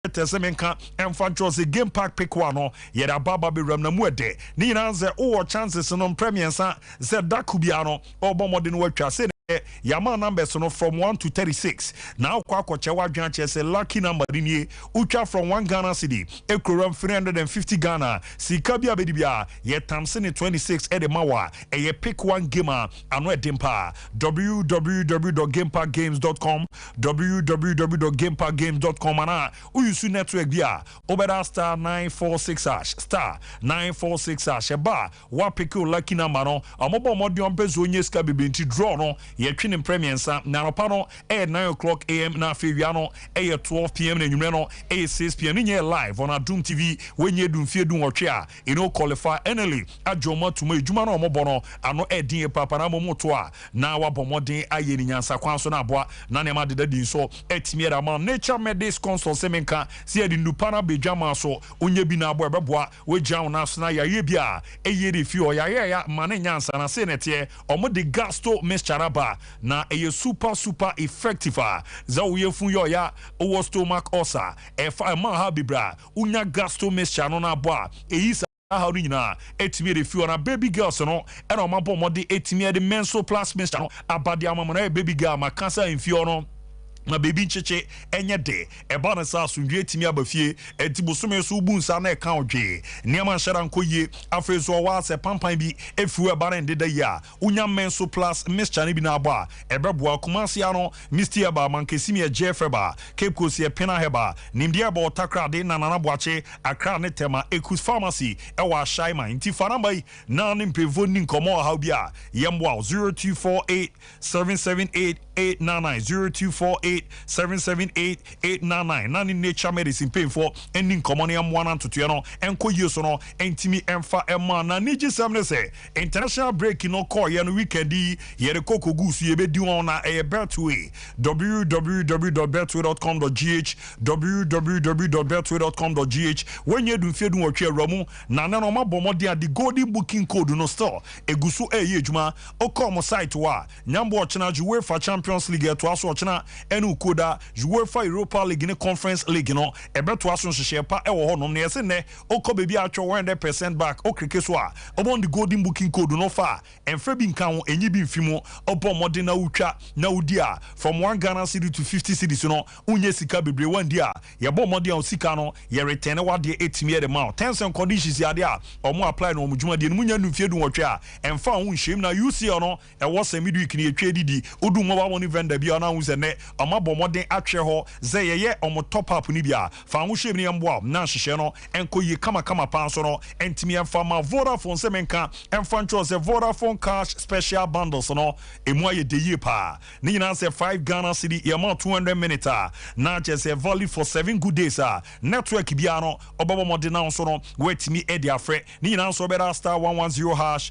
Tesemenka and Fanchos game pack pick one. Yet a baba be ramnamude. Nina ze or chances on Premier Sa Dakubiano or Bomodin Workers. Yama numbers from 1 to 36. Now Kwakochewa Janche say lucky number in Ucha from 1 Ghana city. Ekuram 350 Ghana. Sikabia Bedibia. Ye Tamsin 26 Edemawa. E ye pick one gamer and wet dimpa. www.gamepackgames.com www.gamepackgames.com and Uyusu network bia. Obeda star 946 hash. Star 946 hash. Eba wa pick lucky number no. Amobo modion pezo nyeska bibinti draw no. Ye twin premier sa na pano 9 o'clock am na fewiano 12 pm na nwumre no 6 pm nye live on Adum TV when ye dum fie dum otwe a qualify enely adwoma tuma edwuma na omobo no ano edin papa na momoto a na wabomodin aye ni nyansa kwan so na aboa na ne ma deda din so etimi da ma nature medis consult semenka se edi nupana bejama so onye bi na abo ebeboa we jaw na so na yaye bia eye de fi o yaye ya ma ne nyansa na se nete omo de gasto mischaraba na eye super effective za uye fun yo ya o stomach ulcer e fa ma ha bibra unya gasto mischar no na abo a eyisa how do you know? Etimi de few na baby girls no e no ma bomode etimi de menso plus mischar no abade amamona baby girl ma cancer in few no na baby cheche enye de eba na sa asundwe timi abafie etibosome so bunsa na eka odwe niam anhara nkoye afrezo wa se pampan bi efu eba na ndeda ya unya menso plus mischane bi na aba ebeboa kumasi ano misti aba mankesimi ejefreba cape coast ye pena heba nimdi aba otakra de na nana boache akra ne tema ekus pharmacy ewa shaima nti faramba na nimpevo ni nkomo ha bia yemwa 0248 778 899 0248-778-899 nani nature medicine pay for ending common am one and to no enko yeso no entimi emfa emma na niji semne say international break no call ye no weekend ye de koko gusu ye be di on na e betway www.betway.com.gh www.betway.com.gh when you do fedu otwe ramu na na no mabomode the golden booking code no store egusu eye adwuma okom site wa nyambo ochina UEFA Champions League to aso ochina enu koda UEFA Europa League ne Conference League no ebeto aso nhye pa e wo ho no ne yese ne okọ bebi atwo 100% back okrike so a obon the golden booking code no fa emfa bi nkan ho enyi bi mfimo obo mode na utwa na udi a from 1 Ghana cedi to 50 cedis no unye sika bebre wandi a ye bo mode a sika no ye return wade etimi de ma terms and conditions ya de a omo apply no omudwuma de munya nu fie du wotwe a emfa ho nhiem na UC no e wo semi week ne etwe didi odu mo ba woni vendor bi na hu se ne omabo moden atwe ho ze ye omo top up ni bia fa ho hwem ne yemboa na hyehyɛ no enko yi kama pan so no entimi emfa ma Vodafone semenka emfa ncho se Vodafone cash special bundles no emu aye de ye pa ni nyina se 5 Ghana cedi ye ma 200 minutes na je se volley for 7 good days network bia no obabo moden na so no wetimi e de afre ni nyina so beta star 110 hash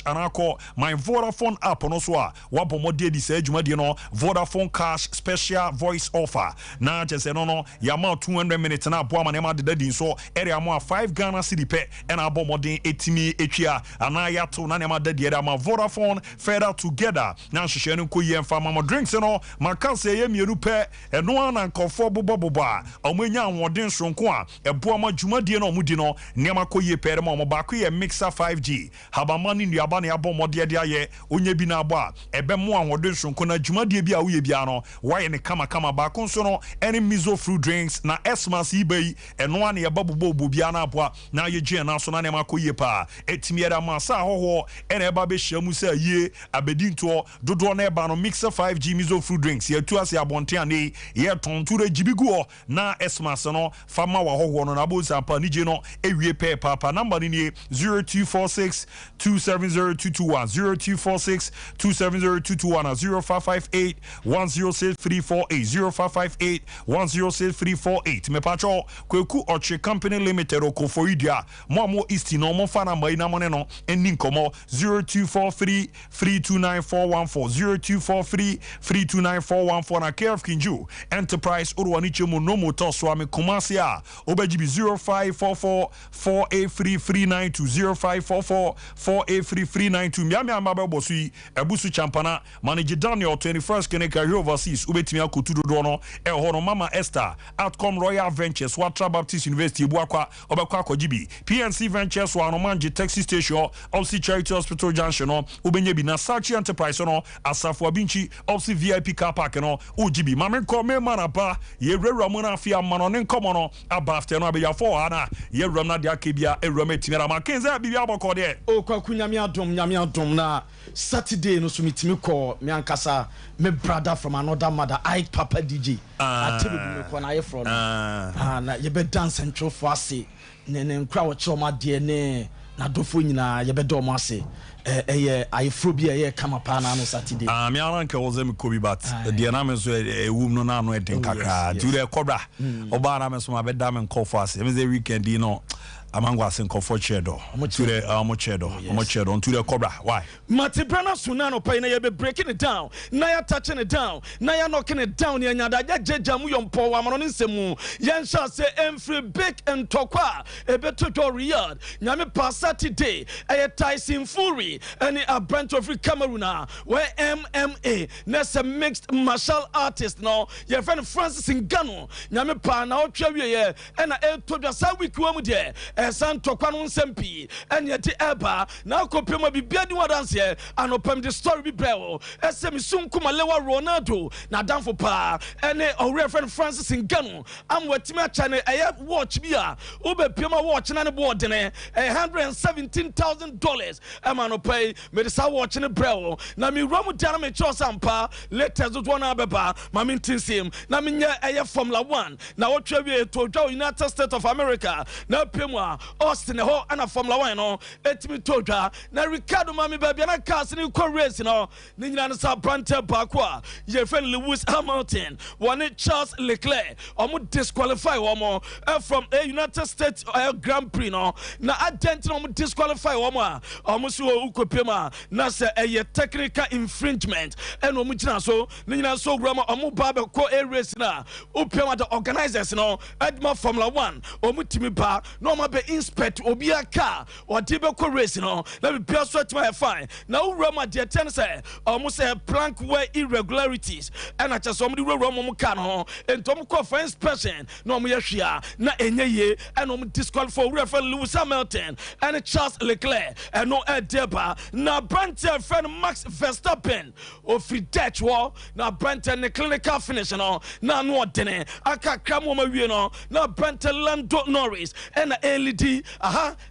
and I call my Vodafone app no so a wabo mode di se adwuma de no Vodafone cash special voice offer na je se no ya ma 200 minutes na abo ama na ma de din so area mo 5 Ghana cedi pe and abo modern etimi etwia ana ya to na ma de de ma Vodafone further together na hwehwe no koyi emfa ma drinks no maka se ye mieru pe eno ana nkofo bobobobo a omanya anwodin sonko a ebo ama dwumadie na omudi no nema koyi pe de ma omo ba ko ye mixer 5G habamani nuaba na abo mode de aye onye bi na abo a ebe mo anwodin sonko na dwumadie bi a wo ye bia no why ne kama ba ko so no any miso fruit drinks na Esmas ibai eno ana ye babobo bia na abo na ye gye na so na nema koyi pa etimi era ma sa hoho ene eba be hyamu sa ye abedinto dodo na eba no mixer 5G miso fruit drinks ye tu ase abonte ane ye tonture jibiguo na Esmas no fama wa hoho no na bo sampa ni je no ewie pe papa number ni 0246 270221 0246 270221 0558 106348 0558 106348 me pacho kweku oche company limited okofoidia mo east no mo fana mai na mo ne no eni nkomo 0243 329414 0243 329414 na KF Kinju Enterprise Urwani chemu no motor so ame komasi a obajibi 0544 483 0544 483 392 miami amabebo sui ebusu champana manage Daniel 21st keneka overseas ubetimi akotu dodo no hono Mama Esther Outcome Royal Ventures Watra Baptist University Buakwa obekwa akojibi PNC Ventures wa no manje taxi station Opsi Charity Hospital Junction no ubenye bi na Sachi Enterprise no Asafo Abinchi Opsi VIP car park no ujibi mame ko me manapa ye rewra mo na afia mano ne nkomo no abafte no abeya fo ana ye rewra na de akebia ewra metimera ma kenza bibia aboko de o kwaku nyame adom na Saturday no so mitimi ko me ankasa me brother from another mother I Papa DJ atibu me ko na ye from na ye be dance and throw for ase ne nkra wo choma de ne na dofo nyina ye be do mo ase ayefro bia ye kama pa na no Saturday me aranke wo zem ko bi bat de na me so ewum no na no eden kakra tu de kobra oba na me so ma be da me nkofo ase me ze weekend no amangwa sen comfort chedo to the chedo to the cobra why Mati Brana Sunano pay na ye be breaking it down na ya touching it down na ya knocking it down ya nyada ya jejamu yompo wa mano nsemu yan sha say emfree big and tokwa e beto to Riyadh nyame pa Saturday e Tyson Fury any a branch of Cameroon where MMA ness a mixed martial artist no your friend Francis Ngannou nyame pa na otwa wie ye e na e to dwa sa week wa mu de Santo Kwano Sempi, and yet Eba, now Copema be bearding what answer, and open the story be bravo. SM soon Kumalewa Ronaldo, now down for pa, and a Reverend Francis Ngannou. I'm what Tima Channel, I have watched me, Ube Pima watching and a board, $117,000. A man pay, Medisa watching a bravo. Now me Romu Dana Cho Sampa, letters with one abeba, Mamin Tinsim, Naminya Aya Formula 1, now what trivia to United States of America, now Pima. Austin ho ana Formula 1 no etimi todwa na Ricardo mami baby na cars ni ko race no ni nyina no sa brante baako a ye friend Lewis Hamilton one Charles Leclerc omo disqualify omo from a United States Grand Prix no na Argentina omo disqualify omo a omo so ukopema na se a technical infringement and omo nyina so ni nyina so grama omo ba be ko a race na upema the organizers no Edma Formula 1 omo timi ba no omo be inspect obia car or dibe ko race no let me be so my fine now rama de ten say almost say plank way irregularities and at somebody rama car no and tom ko for inspection no mo yehwia na enye and no disqualify referee Lewis Hamilton and Charles Leclerc and no deba na Brandon friend Max Verstappen of free Dutch war na Brandon the clinical finish no na no dene aka kramo ma wie no na Brandon Lando Norris and LED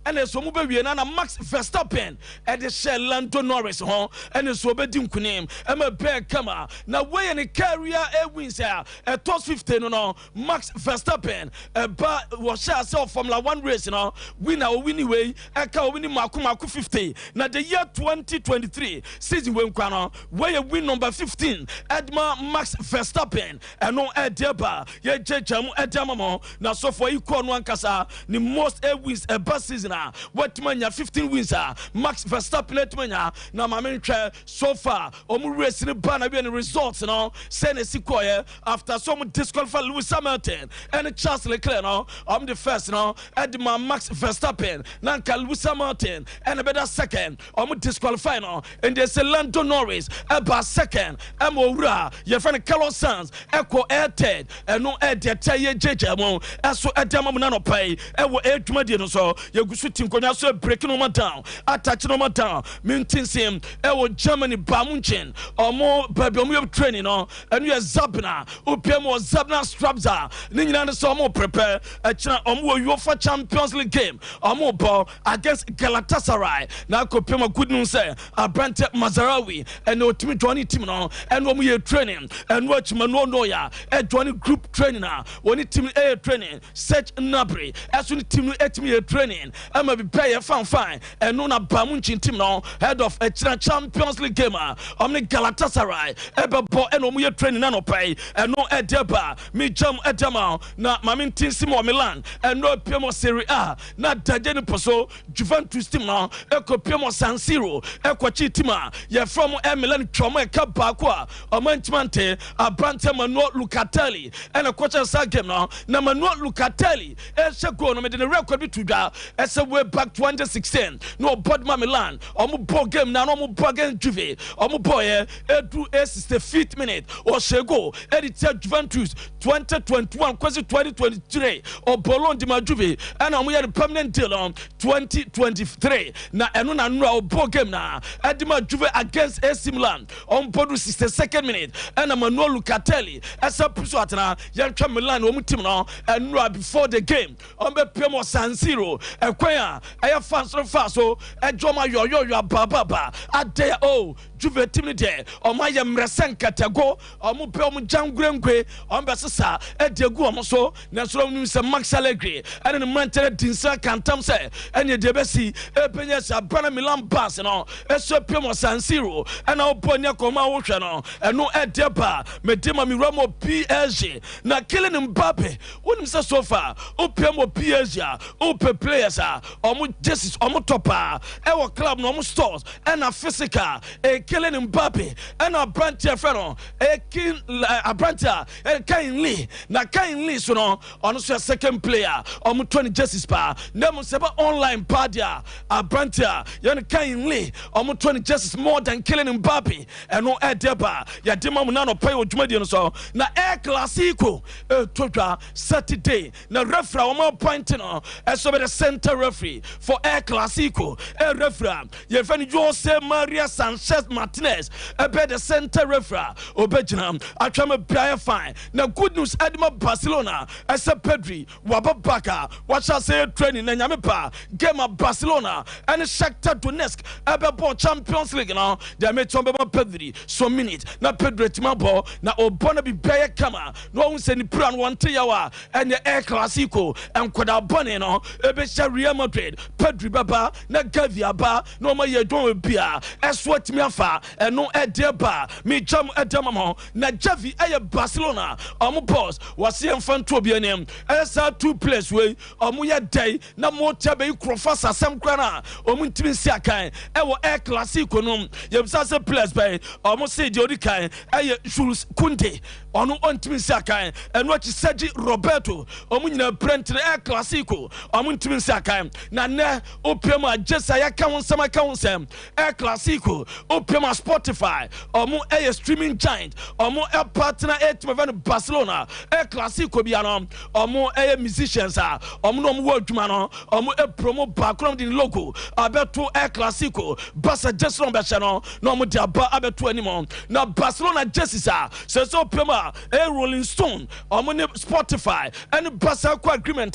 and so move be na Max Verstappen and the shell Lando Norris ho and so be dim kunim e ma be kama na way any career wins here at top 15 no Max Verstappen ba was self Formula 1 race no winner winning way e ka winning maku 50 na the year 2023 season when kwano where win number 15 Edma Max Verstappen and no edeba ye jejamu edamamo na so for equal no ankasa ni most wins a bus season what mania 15 wins Max Verstappen etmanya na mamen twa so far omu race ni ban abi any results no say na sikoye after some disqualify Lewis Hamilton and Charles Leclerc no the first no Edma Max Verstappen na Lewis Hamilton and better second disqualify no and there's Lando Norris about second ura your friend Carlos Sainz echo air third and no air de taye jejamo aso edama na no pay edwuma no so you go team konya so breaking no down attach no down mintinsim Germany Bamunchen omo baby omo training no and you Zabna upemo Zabna Strabza ni nyina no so omo prepare achina omo UEFA Champions League game omo ball against Galatasaray na kopema good news say Abrante Mazarawi and no team 20 team no and omo ye training and watch no ya e 20 group training na woni team a training search Nabri as woni team etimi training ama be pay fine and no na Bamunchin team no head of a Champions League game omni Galatasaray ebebo and omo ye training na no pay and no edeba me jam edema na mamin team Simo Milan and no Piemo Serie A na dajeni poso Juventus team no eko Piemo San Siro ekwachi tima ye from Emilan Choma Kabakwa Omantimante Abrante Manuel Lucatelli and a coach sa game now na Manuel Lucatelli go no me the record to da as a way back 2016 no Bodma Milan omo ball game na no mo bargain Juve omo boy edu 65th minute or shego edit Juventus 2021 quasi 2023 or Bolon di Juve and omo the permanent deal on 2023 na eno na no ball game na edima Juve against AC Milan on bodu 62nd minute and Manuel Lucatelli as a puso atana yantwa Milan omo team no and before the game on be pemo San Siro ekwan a fans so ejoma yo baba ade oh Juve team ni de o ma ye mresen katago o mo pe o mo jangrenkwe o be sesa edegu o mo so na so nim se Max Allegri ene ne mantere dinsa kantam se ene de besi epenya sa bana Milan pass no eso pemo San Siro ene o ponya koma wo hwe no eno edeba medema mi ramo PSG na Kylian Mbappe wonim se so far o pemo PSG o pe players omo Jesus omo topa e wo club no omo stores ena physical Kylian Mbappe ena Brantia Feno Brantia Kain Lee na Kain Lee so no ono so second player omo 20 Jesus pa na mo seba online padia Brantia yen Kain Lee omo 20 Jesus more than Kylian Mbappe eno edeba ya dema mo na no pay odwumadi no so na Clasico totwa Saturday na referee omo point no eso be the center referee for Clasico referee ye fani Jose Maria Sanchez Martinez be the center referee obejina atwama bia fine na good news Edma Barcelona as a Pedri wababaka what shall say training na nyame pa game of Barcelona and Shakhtar Donetsk ebe Champions League now they made some Pedri so minute na Pedri timabo na obona bi bia kama no unse ni plan wante yawa and the Clasico and kwada bone no ebe Real Madrid Pedri baba na Gavi aba no ma ye don bia eswat mi afa eno edeba mi jam edamamo na Gavi aye Barcelona omo boss wase emfanto bia nem esa two players we omo ye day na mo tabe krofasa asem kra na omo ntimi si akan e wo Clasico no ye bisa se players by omo se di odikan aye Jules Koundé ono ontimi si akan eno chi Sergi Roberto omo nyina Brent na Clasico omo ntimi si akan na ne opema Jessa ya ka wonsama ka wonsam Clasico opema Spotify omo streaming giant omo partner team of Barcelona Clasico bia no omo musicians omo no mo adwuma no omo promo background din logo abeto Clasico Barca just no be no no mo dia ba abeto animo na Barcelona Jesus so opema Rolling Stone omo ne Spotify and Barca agreement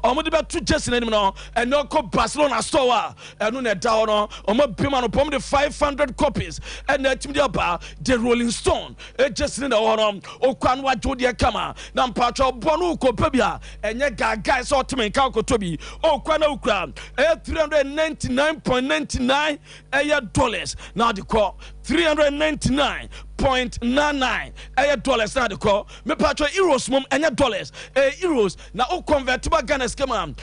omo de beto Jesus animo no and no ko Barcelona store eno na da no omo pema no pom de 500 copies and na tim de ba the Rolling Stone just in the one okwan wa jodi kama na mpacho bonu ko pebia enye gaga so timen ka ko tobi okwan okra 399.99 dollars now the call 399.99 dollars na de call me patcho euros mum enya dollars euros na o convert ba Ghana schema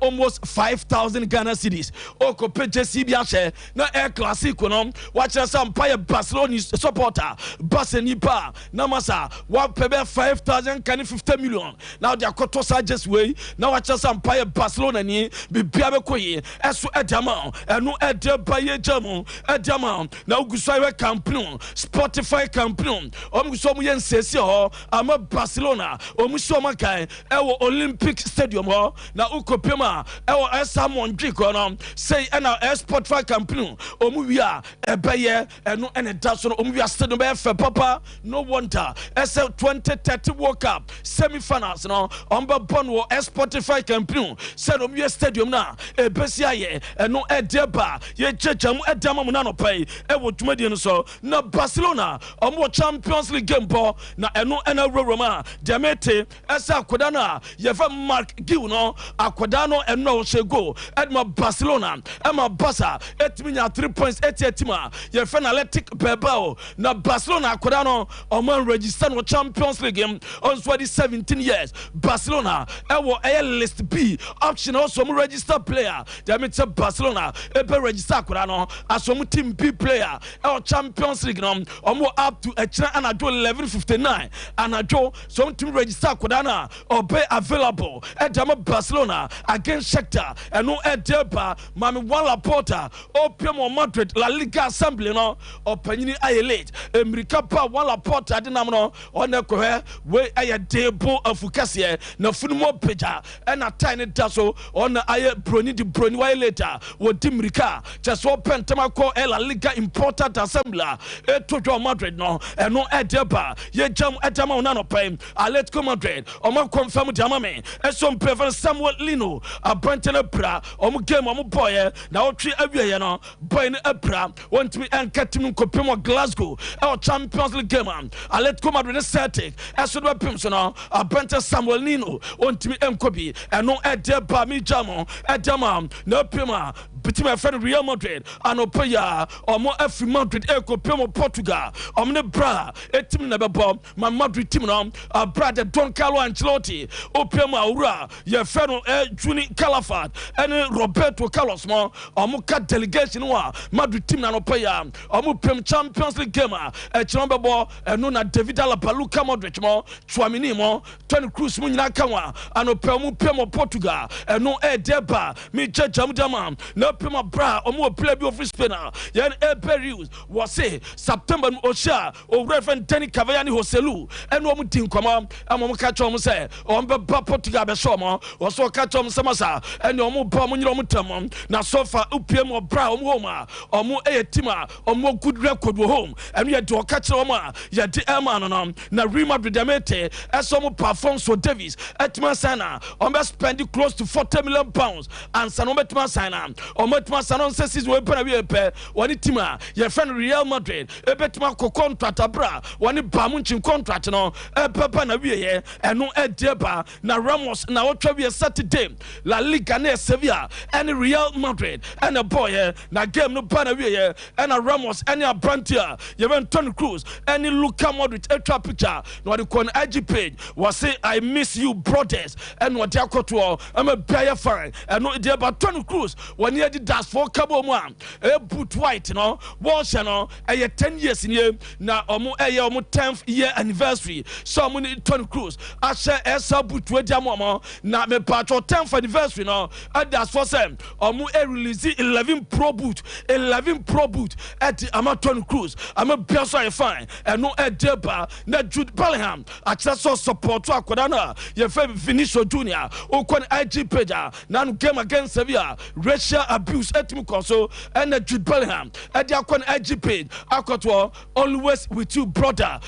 almost 5,000 Ghana cedis o ko peje CBA share na Clasico no watch some Empire Barcelona supporter Barcelona pa na masa wa pebe 5,000 can 50 million now they are koto just way now watch some Empire Barcelona ni bibia be koyi eso edama eno edeba ye jamu edama na uguswa Campeon Spotify Campeon omuso mu yensesi ho ama Barcelona omuso makai ewo Olympic Stadium ho na ukopema ewo Samon Driko no say na Spotify Campeon omu wia ebeye eno ene daso no omu wia stadium be fe papa no wonder ese 2030 World Cup semi-finals no omba bon wo Spotify Campeon say omu wia stadium na ebesi aye eno edeba ye checham edama mu na no pai ewo dwumadi no so na Barcelona omo Champions League game ball na eno ena Roma Demete esa akoda na yefa Mark Gill no akoda no eno she go edma Barcelona ema Barca etiminya 3 points etima yefa na Athletic Bilbao na Barcelona akoda no omo register no Champions League game on 17 years Barcelona ewo list B option also register player Demete Barcelona ebe register akoda no aso team B player our Champions League no omo up to a china and 11:59 and some team register kodana or be available at Barcelona against Shakhtar and no at Derba Mami Walla Porta Opium Madrid La Liga Assembly no or Panini Ayelate Emrikapa Walla Porta dinamno on the cohe way aya debo afukasie na funimo peja and a tiny tasso on the aye broni di broni way later what Dimrika just open Tamako La Liga important assembly to Madrid no and no Edeba ye jam Edama Nano Pay Atletico Madrid Oma confirm Jamame and some prefer Samuel Lino a Brenton Bra game boy now tree away no boy Bra want me and Katim Copimo Glasgow our Champions League game Atletico Madrid Celtic as well Pimson a Brenton Samuel Lino want me and Kobe and no Edeba mi Jamo Edama no Pima between my friend Real Madrid and Opaya or more F Madrid Eco Pimo Portugal omne bra etim na bebo my Madrid team no brother Don Carlo Ancelotti Opema Ura ye friend Juni Calafat and Roberto Carlos mo omuka delegation wa Madrid team na no paya omupem Champions League game e chirombe bo eno na David Alaba Luka Modric mo Tchouameni mo Toni Kroos mo nyina kanwa anopem pem Portugal eno deba mi jajam dama na pem bra omu play bi of Spain yen Eberius was say September Osha o Reverend Danny Cavallani Hoselu eno omu tin koma amomu ka chom say ombe ba Portugal be so mo so ka chom samasa eno omu ba mo nyiro omu tam na sofa upiem bra omu homa omu eyetima omu good record wo home eno ye do ka kire omu ye de Elman no na Real Madrid demete eso omu perform so Davis etima sana ombe spend close to 40 million pounds and sana omu etima sana omu etima sana say season we para we pe woni tima ye friend Real Madrid ebetima ko contract abra woni ba mu nchin contract no papa na wie ye eno edeba na Ramos na otwa wie Saturday La Liga na Sevilla and Real Madrid and a boy na game no pa na wie ye and Ramos and a Brantia ye ben Toni Kroos and Luka Modric extra picture no the kon IG page was say I miss you brothers and what ya koto am a player fine and no edeba Toni Kroos when ye did dash for cabo mo boot white no wash no 10 years in here na omo 10th year anniversary so mo Toni Kroos asha esa boot we dia mo na me patro 10th anniversary no that's for them omo release 11 pro boot at Toni Kroos am a person fine and no edeba na Jude Bellingham access support to akoda na ye fe Vinicius Junior o kon IG page na no game against Sevilla racial abuse etimi konso and Jude Bellingham at their kon IG page akoto always with you brother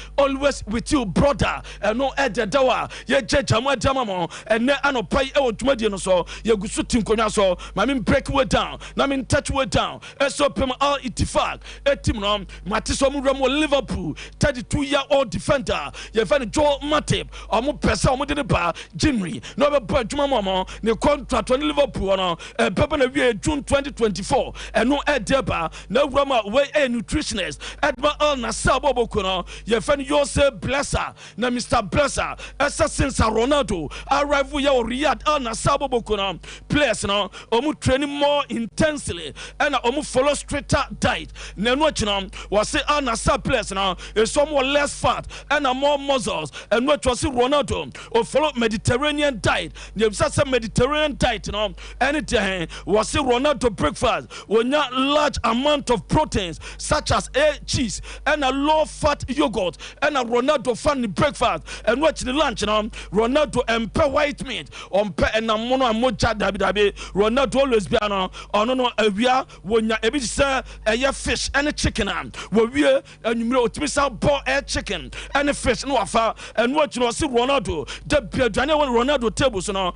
and no ededawa ye jejamo edamamo and ne anopai e wotumadi no so ye gusu tinkonya so ma me break way down na me touch way down eso pem all itifak etim no matiso mu remo Liverpool 32-year-old defender ye fan Joel Matip omo pesa omo de ba January no be ba djuma momo ne contract on Liverpool no bebe na wie June 2024 and no edeba na wrama we a nutritionist edma all na saboboko no ye fan Jose Blesser na Mr. Blesser assassin Ronaldo arrive ya Riyadh all na saboboko no players no omo training more intensely and omo follow stricter diet na no chino was say all na sub players no is some more less fat and more muscles and what was Ronaldo or follow Mediterranean diet you say Mediterranean diet no anything was say Ronaldo breakfast when not large amount of proteins such as cheese and a low fat yogurt and a Ronaldo funny breakfast and watch the lunch no Ronaldo and white meat on pe and mono and mocha dabi Ronaldo always be no no awia wonya ebi say a fish and a chicken we and you otimi ball air chicken and a fish no afa and what you know see Ronaldo the Ronaldo table so no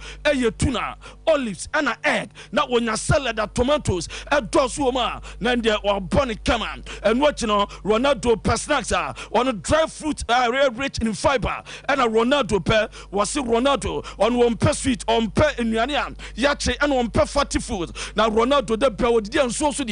tuna olives and an egg na wonya salad the tomatoes at Dosuma, Nandia or Bonnie Kaman, and watching Ronaldo Pasnaxa on a dry fruit area rich in fiber, and a Ronaldo pair was Ronaldo on one per sweet on per in Yanian, Yache and on per fatty food. Now Ronaldo the Belgian Sosu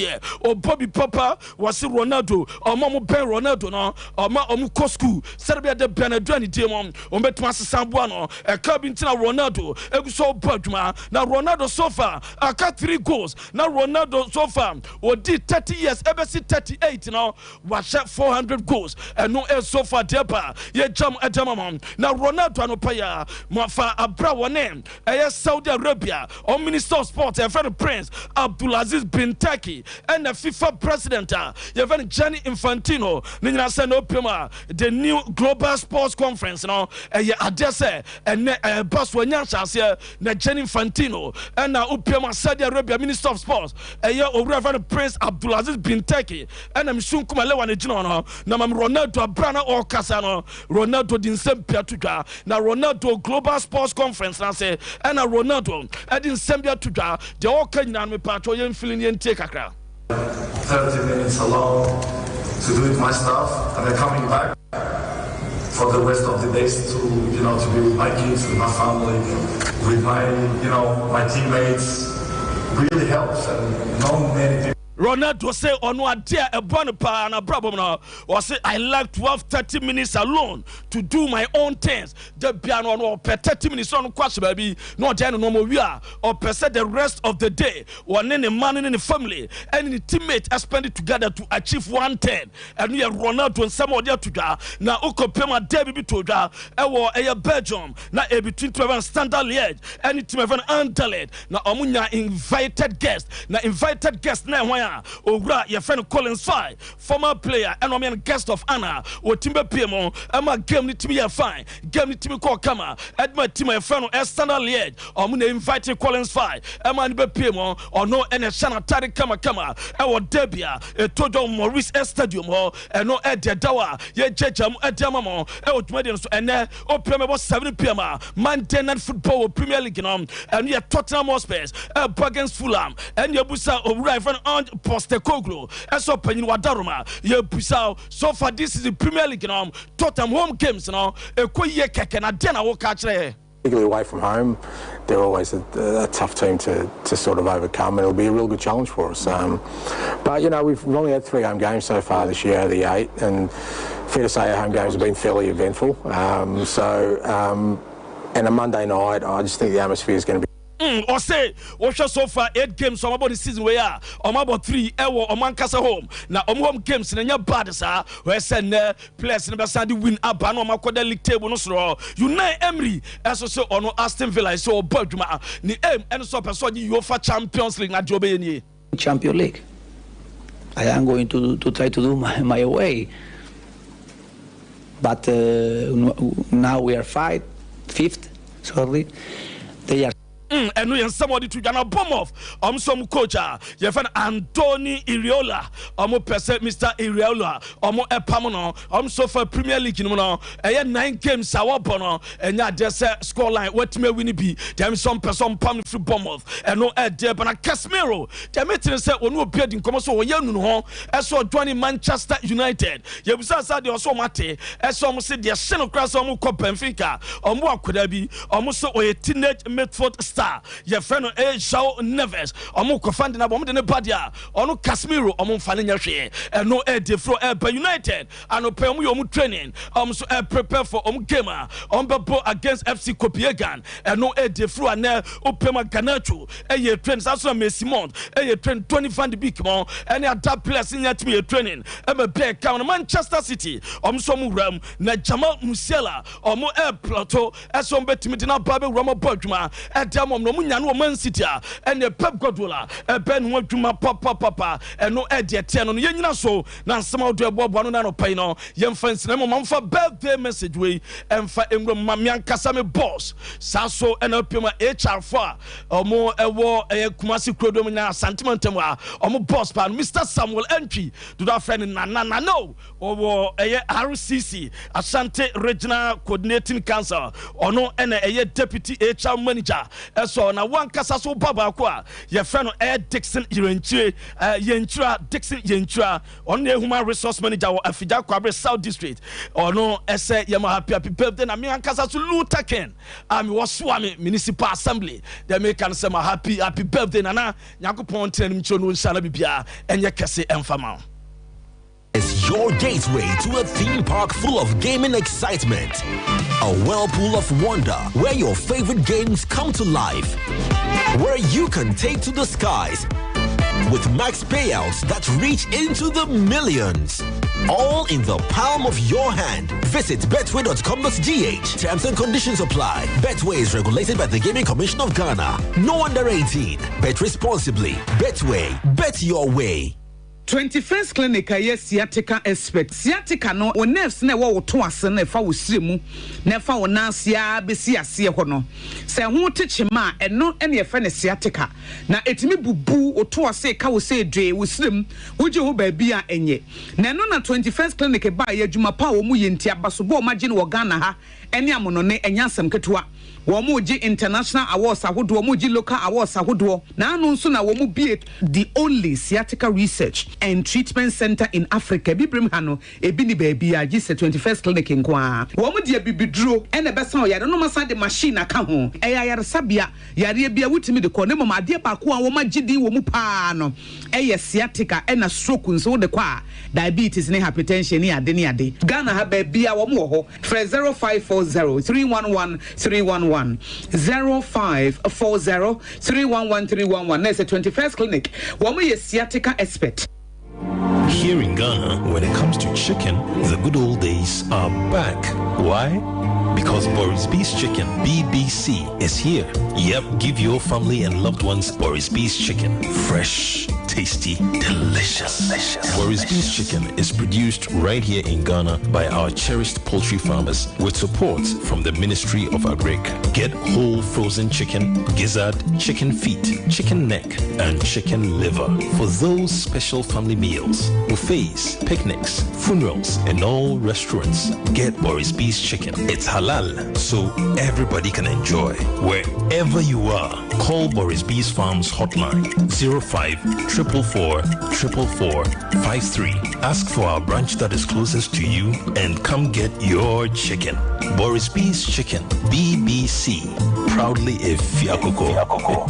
or Bobby Papa was Ronaldo or Momo Ben Ronaldo no or Kosku, Serbia the Benedrani Demon, or Betmas Sambuano, a Cabintina Ronaldo, Eguso Bajma. Now Ronaldo so far, I got 3 goals. Now Ronaldo so far, or did 30 years, ever see 38 now, was shot 400 goals, and no air so far, Depa, ye jam at Jamamon. Now Ronaldo no paya, Mafa Abra name, Saudi Arabia, or Minister of Sports, a friend Prince Abdulaziz bin Turkey, and the FIFA president, Yevon Gianni Infantino, Nina Sano Pima, the new Global Sports Conference, now, Adese, and Boss Wanyansas here, Gianni Infantino, and now Upima Saudi Arabia Minister of Sports, Reverend Prince Abdulaziz bin Turkey, and I'm soon come alone and John, Namam Ronaldo Abrana or Casano, Ronaldo Dinsem Piatuga, now Ronaldo Global Sports Conference, and say, and a Ronaldo, and in Sambia Tuga, the all Kenyan with Patroyan filling in take a crowd. 30 minutes alone to do it my stuff, and then coming back for the rest of the days to, to be with my kids, with my family, with my, my teammates, really helps, and not many people. Ronaldo say on what dear a bonapa and a problem now or say I like to have 30 minutes alone to do my own things. The piano or per 30 minutes on question baby, not then no more we are or per se the rest of the day or any man in the family and the teammate are spend it together to achieve 110 and we are Ronaldo and some other to now Uko Pema Debbie to a Belgium now a between 12 and Standard Liège any team of an Anderlecht now Omunya invited guest now why Ogra, your friend Collins Fine, former player, and I'm a guest of honor, or Timber Piemo, and my game need to be a fine, game need to be called Kama, at my team, my friend, Standard Liège, or I'm inviting Collins Fine, and my Piemo, or no, and a Shana Tari Kama, or Debia, a Todo Maurice Stadium, and no Ed Dawa, ye Jejam, at Damamo, and then, oh, Premier was 7 p.m. Mandarin football Premier League, and we are Tottenham Hotspurs, against Fulham, and your Busa, or Rival on Postecoglou, as open in Wadaruma, ye Busa. So far, this is the Premier League, Tottenham home games, a Koye Kek and Dena will catch there. Particularly away from home, they're always a tough team to sort of overcome, and it'll be a real good challenge for us. But we've only had 3 home games so far this year, the 8, and fair to say our home games have been fairly eventful. And a Monday night, I just think the atmosphere is going to be. Or say, so far 8 games on about the season we are, about 3 or Mancasa home. Now, home games in your bad, sir, where send players in the Sandy win up and on my league table. No, Unai Emery, as also on Aston Villa, so Bergman, the aim and so person you offer Champions League, not Jobe. Champions League. I am going to try to do my way. But now we are 5th, sorry. They are. And we and somebody to Ghana bomb off. Some coach, your friend Anthony Iriola, Mr. Iriola, Epamon, so for Premier League, a 9 games, our bono, and ya just score line, what may we be? There is some person palm through bomb off, and no air there, but a Casemiro. The meeting said, when we appeared in Comoso, or young, as so joining Manchester United. You was outside the Osomate, as some said, the Senocras, Benfica, or more could there be, almost a teenage Medford star. Your friend Shao Neves, Omuko Fandina, Omden Badia, Onu Casemiro, Omun Faninya, and no air defro by United, and no Pemu training, so prepare for Gamer, Ombabo against FC Copenhagen, and no air defro and Opema Ganachu, a year trains also Messimont, a year train 20 Van de Beekmont, and a tap players in yet me training, and a bear count Manchester City, Somuram, Jamal Musiala, or more air plateau, as some Betimidina Babe Rama Bergman, at no munya Man City and the Pep Guardiola Ben Wajuma papa and no idea 10 on yenina so na some do bob one no pay no yem fans na mom for birthday message we and for England mamian kasame boss saso and opema HR4 omo ewo Kumasi Krodom na sentiment wa omo boss pan Mr. Samuel Entry do that friend na no owo RCC Asante Regional Coordinating Council ono and deputy HR manager so na one kasa so baba kwa your friend Dixon Yenchura Dixon Yenchura on the human resource manager of Afija Kwabre South District or no ese yama happy birthday na me ankasa so Luther Ken was swami municipal assembly they make an say happy birthday nana Yakupon tenim chono nshala bibia enye kese emfama. It's your gateway to a theme park full of gaming excitement. A whirlpool of wonder where your favorite games come to life. Where you can take to the skies with max payouts that reach into the millions. All in the palm of your hand. Visit betway.com.gh. Terms and conditions apply. Betway is regulated by the Gaming Commission of Ghana. No under 18. Bet responsibly. Betway. Bet your way. 21st clinic aye sciatica expert sciatica no o nerves na wo to ase na fa wo siremu na fa wo nansia besi ase ho no se ho techima eno ene ye fa ne sciatica na etimi bubu o to ase ka wo se dwe wo sirem wo je ho ba bia enye na no na 21st clinic ba ye adwuma pa wo mu ye ntia baso bo ma je no Ghana ha ene amono ne enya asem ketewa wo ji international awards ahodo wo ji local awards ahodo na anu nso na wo mu be the only sciatica research and treatment center in Africa bibrim ha no ebi ni ba bia ji 21st clinic nko wo mu de bibiduro ene besa o yare no masa de machine aka ho yare sabia yare bia wutimi de ko ne mama ade ba ko wo ma gidi wo mu pa no sciatica ena stroke nso de kwa diabetes ne hypertension ne ade Ghana ha ba bia wo mu ho 0540 311 311 0540 311 311. That's a 21st clinic. Woman is sciatica expert. Here in Ghana, when it comes to chicken, the good old days are back. Why? Because Boris B's Chicken, BBC, is here. Yep, give your family and loved ones Boris B's Chicken. Fresh, tasty, delicious. Boris B's Chicken is produced right here in Ghana by our cherished poultry farmers with support from the Ministry of Agric. Get whole frozen chicken, gizzard, chicken feet, chicken neck, and chicken liver for those special family meals, buffets, picnics, funerals, and all restaurants. Get Boris B's Chicken. It's halal, so everybody can enjoy. Wherever you are, call Boris B's Farms hotline 05-444-444-53. Ask for our branch that is closest to you and come get your chicken. Boris B's Chicken, BBC, proudly a Fiakoko.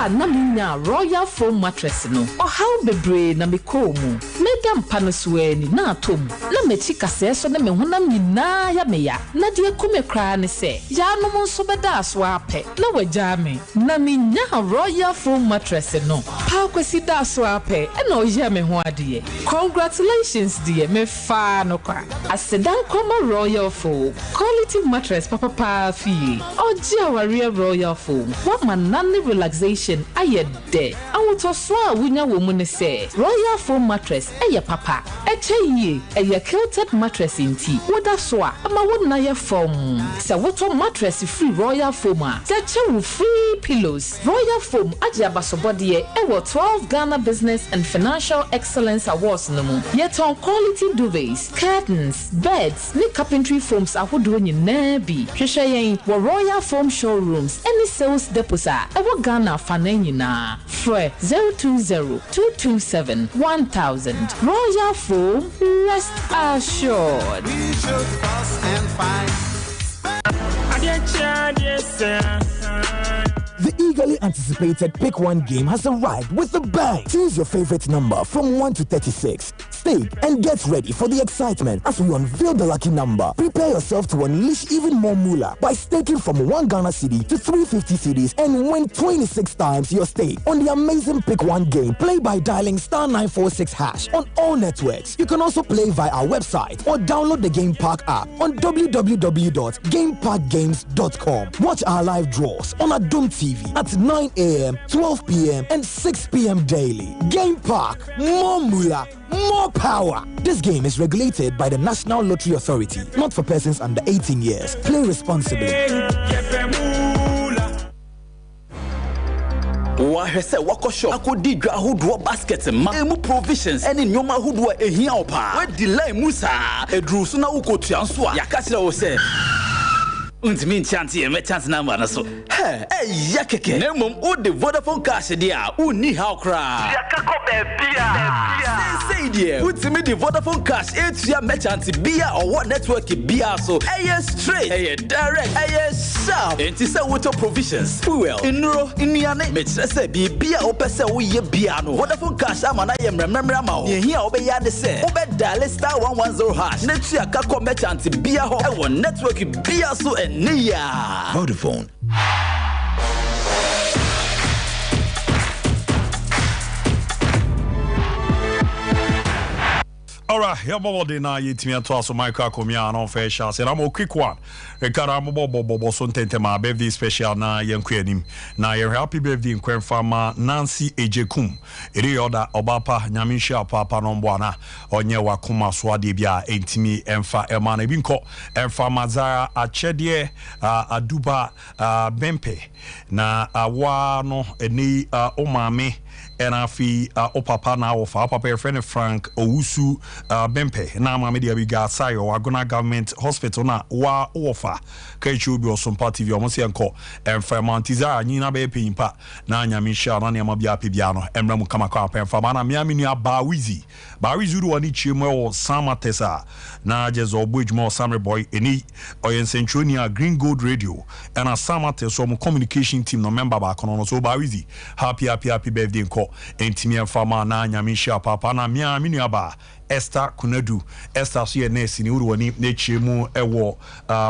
Na minya Royal Foam mattress no o how bebre na me ko mu meda mpa no suani na atom na me chika se so na me honam nyina ya me ya na de kume kra ne se ya no nso beda aso ape na wagya me na minya Royal Foam mattress no pa kwesi da aso ape e na o ya me ho ade. Congratulations dear me fa no kwa asedan koma Royal Foam quality mattress papa fi oji aware Royal Foam what man none relaxation aye de awoto so a wunya wo mu ne se Royal Foam mattress eye papa echeye eye quilted mattress inti woda so a ama wona ye foam se woto mattress free Royal Foam a se wo free pillows. Royal Foam age abasobode e wo 12 Ghana Business and Financial Excellence Awards no mu yet on quality duvets, curtains, beds, ni carpentry foams ahodo nyina bi hwehwe yen wo Royal Foam showrooms any sales depots a wo Ghana Fanenina. Fre 020-227-1000. Royal Foam, rest assured. The eagerly anticipated Pick One game has arrived with a bang. Choose your favorite number from 1 to 36. Stake and get ready for the excitement as we unveil the lucky number. Prepare yourself to unleash even more moolah by staking from 1 Ghana cedi to 350 cedis and win 26 times your stake on the amazing Pick One game. Play by dialing *946# on all networks. You can also play via our website or download the Game Park app on www.gameparkgames.com. Watch our live draws on Adom TV at 9 a.m., 12 p.m. and 6 p.m. daily. Game Park, more moolah, more power. This game is regulated by the National Lottery Authority, not for persons under 18 years. Play responsibly. wahwɛ sɛ wakɔ shop akɔdi dwa ahodoɔ basket ma emu provisions ɛne nneɛma ahodoɔ a ehia wo paa wadi line mu saa eduru so na wokɔtua nso a yɛaka kyerɛ wo sɛ untimi nchante ye mechance number na so ya keke na mom o de Vodafone cash dia uni how cry ya kako bia say dia untimi de Vodafone cash etua mechante bia or what network bia so straight direct sharp enti say water provisions fuel inro iniane mechire say bia o pese wo ye bia no Vodafone cash ama na ye mremremra ma o ye hia o be ya de say o be dial *110# na tua kako mechante bia ho e wo network bia so Nia Vodafone. All right, here we na yitimi ato aso Michael Akomia na fair chance. And I'm a quick one. Rekara bobo so ntente ma birthday special na yenku anim. Na your happy birthday in Farmer Nancy Ejekum. Eri oda obapa nyamisha papa no mbwana onye wakuma so ade bia entimi emfa ema na binko emfa mazara achedie aduba bempe na awa no eni omame enafi opapa na ofa papa friend Frank Owusu Bempe na ma media biga sayo agona government hospital na wa ofa kachi obi Sompa TV omo enko enfamantiza nyina be pimpa na nyamisha na nema bia pebia no emra mu kama kwa pemfa na me aminu Bawizi ru wani chiemo Sama Tesa na jezo obujmo Samre boy eni oyensentronia Green Gold Radio and a Sama Tesa mu communication team no member ba kono so Bawizi happy birthday nko entimi enfama na nyamisha papa na me aminu aba Esther Kunadu Esther so ye nurse ni urwani na chiemu ewo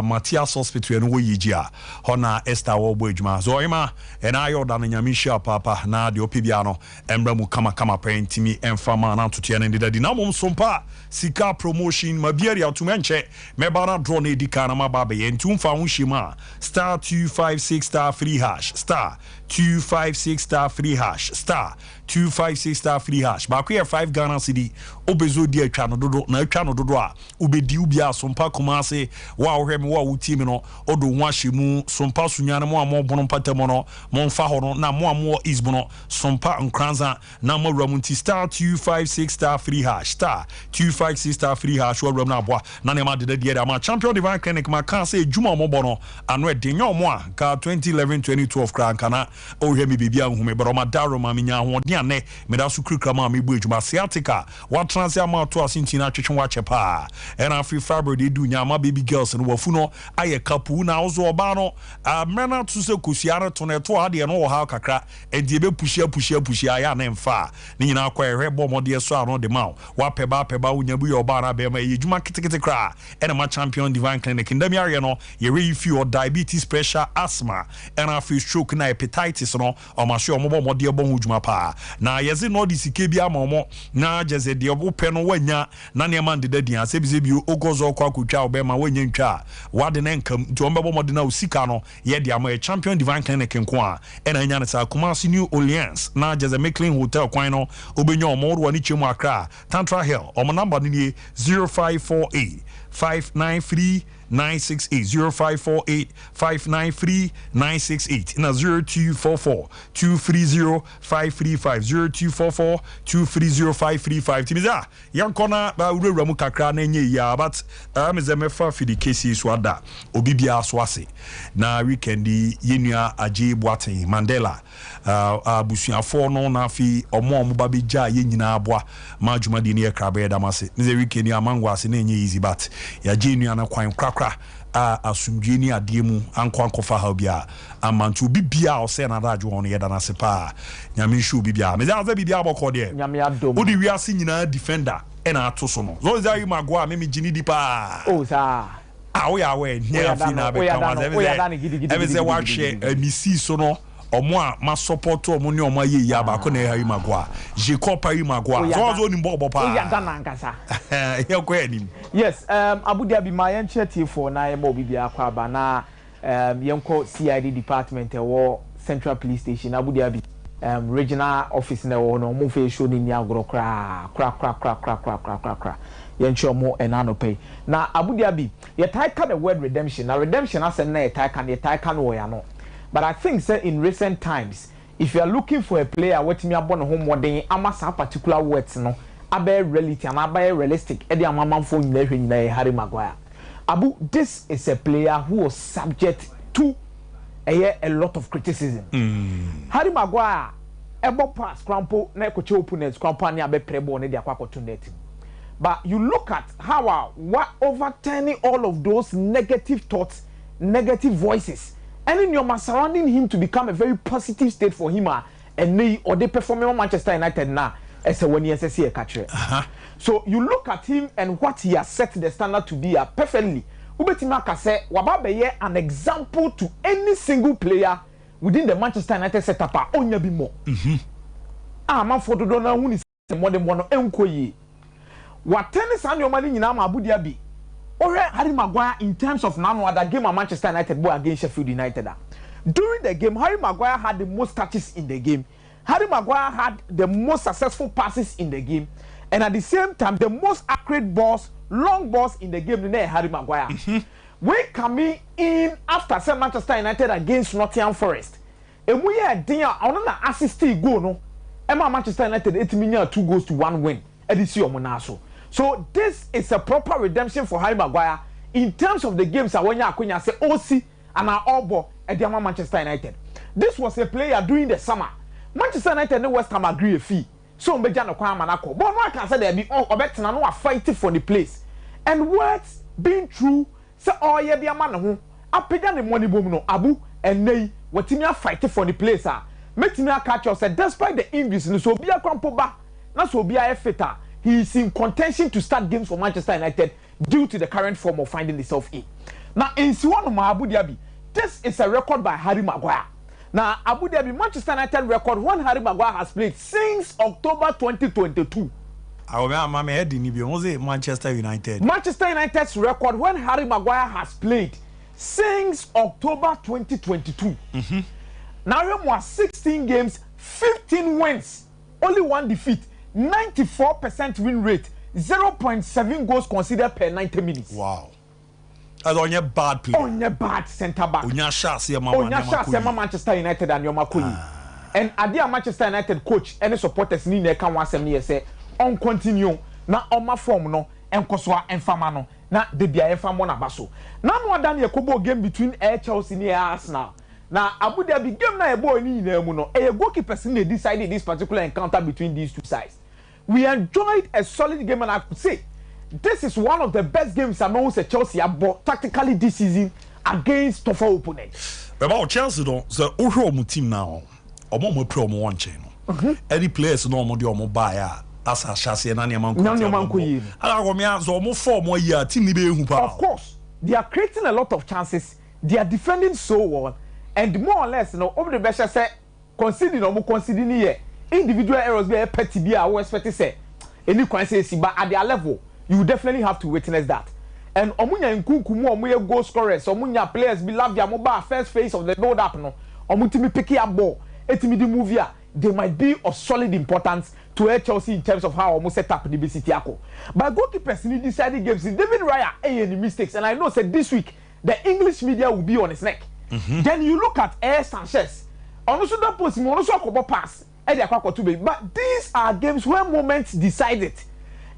Matthias Hospital no yijia hona Esther wo boadwuma so ima ena ayoda na nyamisha papa na de opibia no embra mu kama pentimi enfama na totia na ndida di na mom Sompa sika promotion mabiari atumenche mebana draw na edika na mababe ye ntumfa ho hima star 256*3# star 256*3# star 256*3# ba kwa 5 Ghana cedi obezo di atwa no dodo na atwa no dodo a ubedi ubia Sompa Kumase wa ohwem wa wuti mi no odo ho ahyemu Sompa sunyane mo amobono mpatemo no mo mfa ho no na mo amo isbono Sompa nkranza na mo wram nti star 256*3# star 256*3# wa wram na aboa na ne ma de de ama Champion Divine Clinic ma kan say ejuma mo bono ano edenyo mo a ka 2011 2012 kran kana ohwemi bibia hume bro ma daro ma minya ho de ane me da su krikra ma me bu ejuma sciatica wa trans ama to asinti na twetwe wa chepa ena free fiber de du nyama baby girls no wafu no aye kapu na ozo oba no amena to se kosiare to na to ade no wo ha kakra e de be pushia aya na mfa ni nyina akwa ehwe bo mode so ano de ma wa peba unyabu ye oba na be ma ye juma kitikiti kra ena ma Champion Divine Clinic ndami are no ye re feel diabetes pressure asthma ena free stroke na hepatitis no o ma hwe omo mode bo ho juma pa na yeze no di sike bi amomo na jeze de ope no wanya na ne man de dadian asebize bi ogozo kwa kutwa obema wanya ntwa wade na nkam nti ombebo mode na usika no ye de am Champion Divine Clinic nko a ena nya ne sa Kumasi New Orleans na jeze Mclean Hotel kwan no obenya omoro ani chemu Accra Tantra Hill omo number ni 0548 593 968 0548 593 968 na 0244 230 535 0244 230 535 timiza yankona ba wura mu kakra na nye ya but mezemefa fidi cases wada obibia so ase na weekend yenua aje boaten Mandela abusuafo no na fi omo ba beja ye nyina aboa ma dwumadi ne yakrabe damase ne weekend amangwa ase na nye easy but ya je nua na kwan krakra asumdwe ni ademu ankofa ha bia amantu bibia o se na radwo on ye dana sepa nyame hwu bibia me za bibia bokọ de nyame adom odi wiase nyina defender na ato so no so za yi magwa me gini di pa sa we are we near fina be come as e wa hwe misi so no omo a ma support omo ni omo ye ya ba ko na Harry Magua Jacob Harry Magua so ni bobo pa ya dana nkasa ye ko enim yes Abu Dhabi ma yen cheti for na ye mo bibia akwa ba na yenko CID department e wo Central Police Station Abu Dhabi regional office na wo no mo fe show ni ni agro kra yencho mo enano pay na Abu Dhabi ye tai ka the word redemption na redemption asem na ye tai ka wo ya no. But I think say in recent times, if you are looking for a player what me abon home modern ama some particular words no abe reality and abe realistic e dey amamanfo nyina hwe nyina Harry Maguire Abu, this is a player who was subject to a lot of criticism. Harry Maguire, ebo pass, crampo, na koche opponents, crampo ni abe prebo ne di akwa to net. But you look at how what overturning all of those negative thoughts, negative voices, and in your surrounding him to become a very positive state for him, and they or they performing Manchester United now as a 1 year SSC catcher. So you look at him and what he has set the standard to be perfectly. Ubetima Kase Wababeye an example to any single player within the Manchester United setup. Onya bi more. Man for do na who is more than one enkoyi. What tennis and your money in Abu Dhabi. Ore Harry Maguire in terms of now other game of Manchester United boy against Sheffield United. During the game, Harry Maguire had the most touches in the game. Harry Maguire had the most successful passes in the game, and at the same time, the most accurate balls, long balls in the game. Harry Maguire. When coming in after say Manchester United against Nottingham Forest, and we had on an assist goal no, Emma Manchester United 8 million 2 goals to 1 win. Edisi Omonaso. So this is a proper redemption for Harry Maguire in terms of the games. I want you say OC and our Obo at the Manchester United. This was a player during the summer. Manchester United and West Ham agree a fee. So Mbeja no kwa manako. But no I can say there be obet na no fighting for the place. And words being true, say oh yeah be a man ho. Apega ne money boom no Abu and nei watimi fighting for the place ah. Metimi catch us despite the injuries so be a crampo ba na so be a fitter. He is in contention to start games for Manchester United due to the current form of finding himself in. Now in Siwano Abu Dhabi, this is a record by Harry Maguire. Now, Abu Dhabi Manchester United record when Harry Maguire has played since October 2022. Manchester United. Manchester United's record when Harry Maguire has played since October 2022. Now, he was 16 games, 15 wins, only 1 defeat, 94% win rate, 0.7 goals considered per 90 minutes. Wow. That's on your bad player. On your bad centre back. On your shots, Manchester United and your Makuyi. And Adia Manchester United coach, any supporters need to come once and say, on continue, na on my form no, and Koswa and Famano, na the Bia Famona Basso. Now, more than a Kobo game between Chelsea and Arsenal. Now, Abu Dhabi game na a boy in Muno, a goalkeeper decided this particular encounter between these two sides. We enjoyed a solid game, and I could say, this is one of the best games I know Chelsea have bought tactically this season against tougher opponents. But about Chelsea, though, the overall team now, more promo one chain. Any players no more do buy as a chassis and any man. Of course, they are creating a lot of chances. They are defending so well, and more or less, over the best say, considering or more considering here, individual errors be a petty be our expect to say. Any consequences, but at their level. You definitely have to witness that. And omunya nkunkumu omuye goal scorers, omunya players be love their mobile first phase of the build up no. Omutimi picking up ball, etimi di move they might be of solid importance to Chelsea in terms of how almost set up the BCT. But goalkeepers need decided games. David Raya any mistakes, and I know said this week the English media will be on his neck. Then you look at Air Sanchez. Also that post also pass. But these are games where moments decided.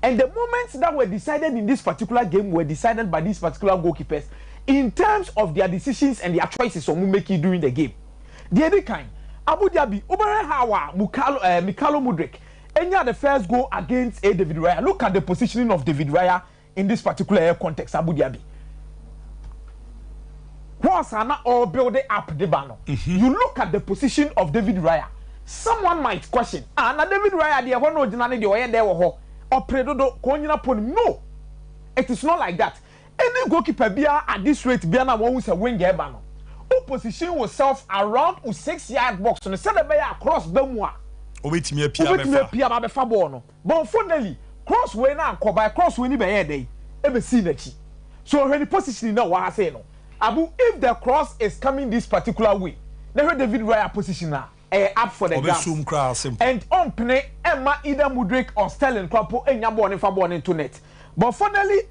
And the moments that were decided in this particular game were decided by these particular goalkeepers in terms of their decisions and their choices on making during the game. The other kind, Abu Dhabi, Ubere Hawa, Mikalo Mudrik, and the first goal against David Raya. Look at the positioning of David Raya in this particular context, Abu Dhabi. Once not all building up the banner. You look at the position of David Raya. Someone might question, now David Raya, the one ordinary the way they were. Or predodo konyina pon no, it is not like that. Any goalkeeper bia at this rate bia na one who's a winger ba no. Opposition will self around 6-yard box no say be across bemua. Obetimi pia ba be fa ball no. But unfortunately, cross way na anko by cross way ni be here dey. E be see nachi. So when the position na wa say no. Abu, if the cross is coming this particular way, then David Raya position na up for the grabs. And on play Emma either Mudrik or Sterling Kwapo enya ball ne fa ball into net. But finally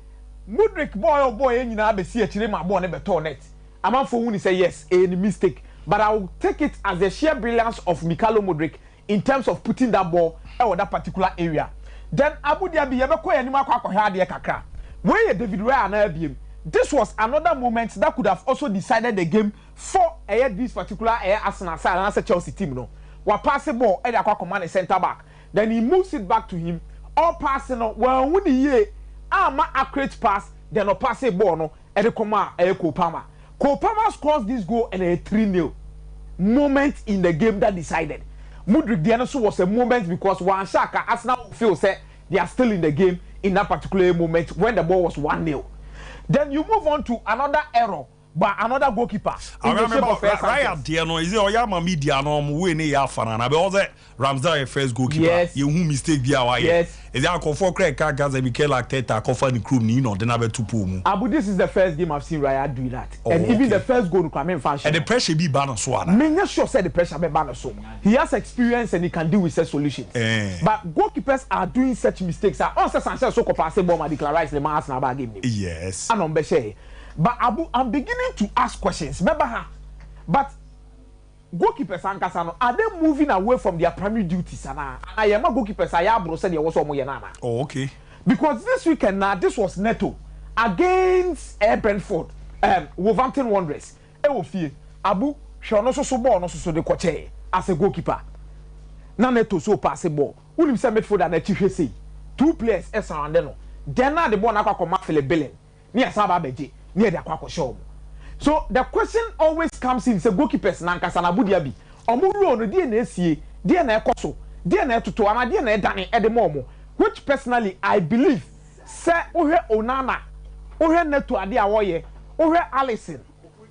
Mudrik boy any na be see actually my ball ne be turn net. A man for who say yes, any mistake. but I will take it as the sheer brilliance of Mikhailo Mudryk in terms of putting that ball over that particular area. Then Abu Dhabi yebeko yanima kwa hade kakra. Where David Raya na biem. This was another moment that could have also decided the game for this particular Arsenal side and Chelsea team no. Wa pass the ball e akwa command the center back. Then he moves it back to him. All passing no well when he ama accurate pass then no pass the ball no e de command Cole Palmer. Cole Palmer scores this goal and a 3-0 moment in the game that decided. Mudryk Dianaso was a moment because one Shaka Arsenal feel say they are still in the game in that particular moment when the ball was 1-0. Then you move on to another error by another goalkeeper. I remember Ryan Diano is Oyama media no we ne ya fana na be all that Ramsdale first goalkeeper. Yes. You who mistake bi awa. Yes. Is there a for crack Gaza Mikel Arteta cover the crew ni no then have to pull mu. Abu, this is the first game I've seen Raya do that. Oh, and even okay. the first goal Kwame function. And the pressure be ban so ana. Me not sure said the pressure be ban so. He has experience and he can deal with such solutions. But goalkeepers are doing such mistakes. On se Sanchez so ko pass ball ma declare the man na bad game. Yes. And on be share. But Abu, I'm beginning to ask questions. Remember, but goalkeepers are they moving away from their primary duties? And I am a goalkeepers. I have said there was almost. Oh, okay. Because this weekend now, this was Neto against Brentford, Wolverhampton Wanderers. Abu, she also so ball, also so the coach as a goalkeeper. Now Neto so pass the ball. Who himself midfield and the say 2 players as around them. Then now the ball now come back for the billing. Near Saba Beji. Near the Aqua show. So the question always comes in: say goalkeepers Nankasa na Abu Dhabi. Omuru no DNA DNA Koso, DNA Tutu, and DNA Dani Edemomo. Which personally I believe, say Ohe Onana, Ohe Neto Adi Awoye, Ohe Allison,